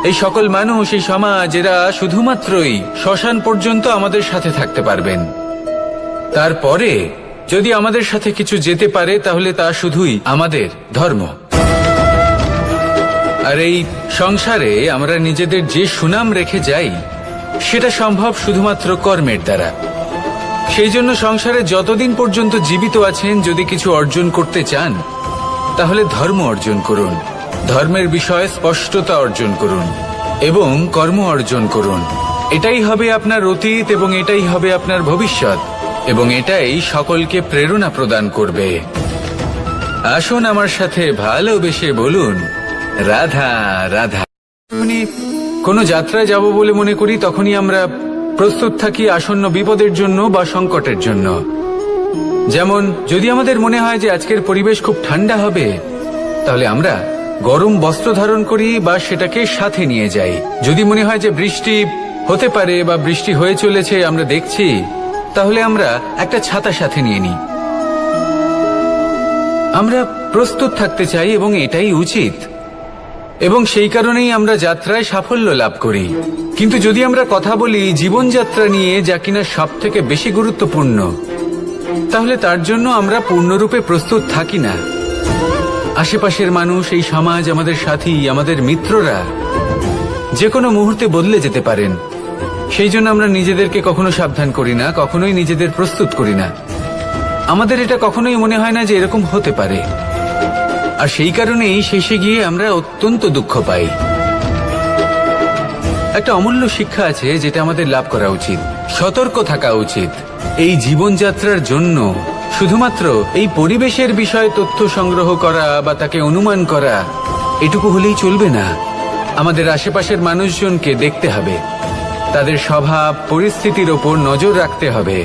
এই সকল মানুষ, এই সমাজ, এরা শুধুমাত্রই শ্মশান পর্যন্ত আমাদের সাথে থাকতে পারবেন। তারপরে যদি আমাদের সাথে কিছু যেতে পারে, তাহলে তা শুধুই আমাদের ধর্ম। আর এই সংসারে আমরা নিজেদের যে সুনাম রেখে যাই, সেটা সম্ভব শুধুমাত্র কর্মের দ্বারা। সেই জন্য সংসারে যতদিন পর্যন্ত জীবিত আছেন, যদি কিছু অর্জন করতে চান, তাহলে ধর্ম অর্জন করুন, ধর্মের বিষয়ে স্পষ্টতা অর্জন করুন এবং কর্ম অর্জন করুন। এটাই হবে আপনার অতীত এবং এটাই হবে আপনার ভবিষ্যৎ, এবং এটাই সকলকে প্রেরণা প্রদান করবে। আসুন আমার সাথে ভালোবেসে বলুন, রাধা রাধা। কোনো যাত্রায় যাব বলে মনে করি, তখনই আমরা প্রস্তুত থাকি আসন্ন বিপদের জন্য বা সংকটের জন্য। যেমন যদি আমাদের মনে হয় যে আজকের পরিবেশ খুব ঠান্ডা হবে, তাহলে আমরা গরম বস্ত্র ধারণ করি বা সেটাকে সাথে নিয়ে যাই। যদি মনে হয় যে বৃষ্টি হতে পারে বা বৃষ্টি হয়ে চলেছে, আমরা দেখছি, তাহলে আমরা একটা ছাতা সাথে নিয়ে নিই। আমরা প্রস্তুত থাকতে চাই এবং এটাই উচিত, এবং সেই কারণেই আমরা যাত্রায় সাফল্য লাভ করি। কিন্তু যদি আমরা কথা বলি জীবনযাত্রা নিয়ে, যা কিনা সব থেকে বেশি গুরুত্বপূর্ণ, তাহলে তার জন্য আমরা পূর্ণরূপে প্রস্তুত থাকি না। আশেপাশের মানুষ, এই সমাজ, আমাদের সাথী, আমাদের মিত্ররা যে কোনো মুহূর্তে বদলে যেতে পারেন। সেই জন্য আমরা নিজেদেরকে কখনো সাবধান করি না, কখনোই নিজেদের প্রস্তুত করি না। আমাদের এটা কখনোই মনে হয় না যে এরকম হতে পারে, আর সেই কারণেই শেষে গিয়ে আমরা অত্যন্ত দুঃখ পাই। একটা অমূল্য শিক্ষা আছে যেটা আমাদের লাভ করা উচিত, সতর্ক থাকা উচিত। এই জীবনযাত্রার জন্য শুধুমাত্র এই পরিবেশের বিষয়ে তথ্য সংগ্রহ করা বা তাকে অনুমান করা, এটুকু হলেই চলবে না। আমাদের আশেপাশের মানুষজনকে দেখতে হবে, তাদের স্বভাব পরিস্থিতির ওপর নজর রাখতে হবে।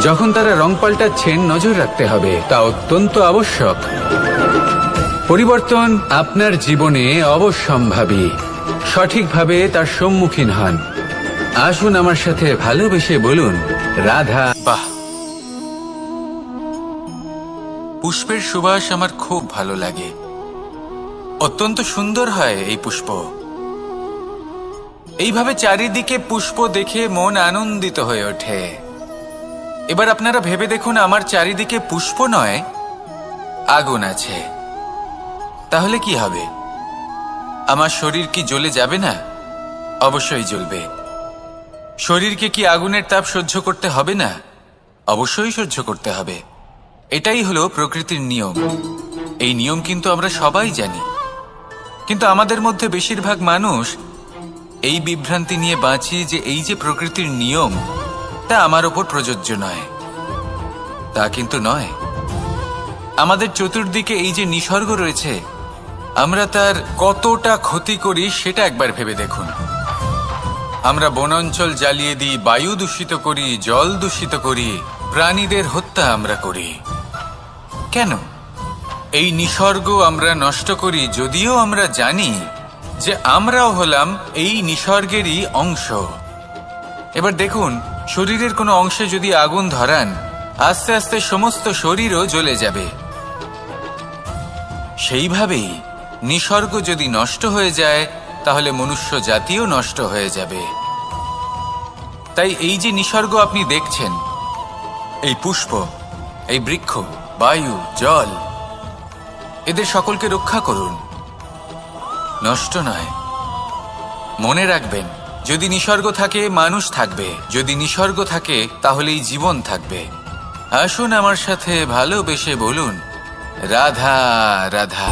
যখন তারা রং পাল্টাচ্ছেন নজর রাখতে হবে, তা অত্যন্ত আবশ্যক। পরিবর্তন আপনার জীবনে অবশ্যম্ভাবী, সঠিকভাবে তার সম্মুখীন হন। আসুন আমার সাথে ভালোবেসে বলুন, রাধা। বাহ, পুষ্পের সুবাস আমার খুব ভালো লাগে। অত্যন্ত সুন্দর হয় এই পুষ্প। এইভাবে চারিদিকে পুষ্প দেখে মন আনন্দিত হয়ে ওঠে। এবার আপনারা ভেবে দেখুন, আমার চারিদিকে পুষ্প নয়, আগুন আছে। তাহলে কি হবে? আমার শরীর কি জ্বলে যাবে না? অবশ্যই জ্বলবে। শরীরকে কি আগুনের তাপ সহ্য করতে হবে না? অবশ্যই সহ্য করতে হবে। এটাই হলো প্রকৃতির নিয়ম। এই নিয়ম কিন্তু আমরা সবাই জানি, কিন্তু আমাদের মধ্যে বেশিরভাগ মানুষ এই বিভ্রান্তি নিয়ে বাঁচি যে এই যে প্রকৃতির নিয়ম, তা আমার ওপর প্রযোজ্য নয়। তা কিন্তু নয়। আমাদের চতুর্দিকে এই যে নিসর্গ রয়েছে, আমরা তার কতটা ক্ষতি করি সেটা একবার ভেবে দেখুন। আমরা বনাঞ্চল জ্বালিয়ে দিই, বায়ু দূষিত করি, জল দূষিত করি, প্রাণীদের হত্যা আমরা করি। কেন? এই নিসর্গ আমরা নষ্ট করি, যদিও আমরা জানি যে আমরাও হলাম এই নিসর্গেরই অংশ। এবার দেখুন, শরীরের কোনো অংশে যদি আগুন ধরান, আস্তে আস্তে সমস্ত শরীরও জ্বলে যাবে। সেইভাবেই নিসর্গ যদি নষ্ট হয়ে যায়, তাহলে মনুষ্য জাতিও নষ্ট হয়ে যাবে। তাই এই যে নিসর্গ আপনি দেখছেন, এই পুষ্প, এই বৃক্ষ, বায়ু, জল, এদের সকলকে রক্ষা করুন, নষ্ট নয়। মনে রাখবেন, যদি নিসর্গ থাকে মানুষ থাকবে, যদি নিসর্গ থাকে তাহলেই জীবন থাকবে। আসুন আমার সাথে ভালোবেসে বলুন, রাধা রাধা।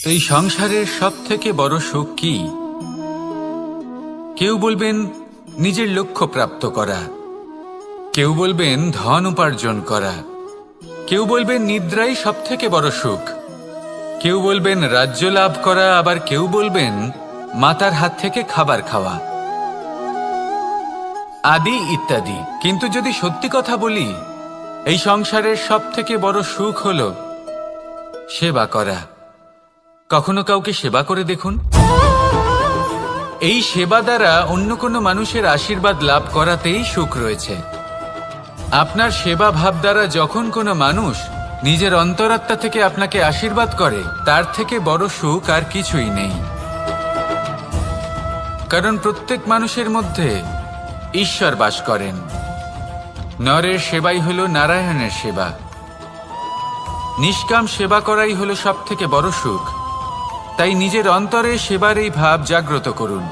এই সংসারের সব থেকে বড় সুখ কি? কেউ বলবেন নিজের লক্ষ্য প্রাপ্ত করা, কেউ বলবেন ধন উপার্জন করা, কেউ বলবেন নিদ্রাই সব থেকে বড় সুখ, কেউ বলবেন রাজ্য লাভ করা, আবার কেউ বলবেন মাতার হাত থেকে খাবার খাওয়া, আদি ইত্যাদি। কিন্তু যদি সত্যি কথা বলি, এই সংসারের সব থেকে বড় সুখ হল সেবা করা। কখনো কাউকে সেবা করে দেখুন। এই সেবা দ্বারা অন্য কোনো মানুষের আশীর্বাদ লাভ করাতেই সুখ রয়েছে। আপনার সেবা ভাব দ্বারা যখন কোনো মানুষ নিজের অন্তরাত্মা থেকে আপনাকে আশীর্বাদ করে, তার থেকে বড় সুখ আর কিছুই নেই। কারণ প্রত্যেক মানুষের মধ্যে ঈশ্বর বাস করেন। নরের সেবাই হলো নারায়ণের সেবা। নিষ্কাম সেবা করাই হলো সব থেকে বড় সুখ। তাই নিজের অন্তরে সেবার এই ভাব জাগ্রত করুন।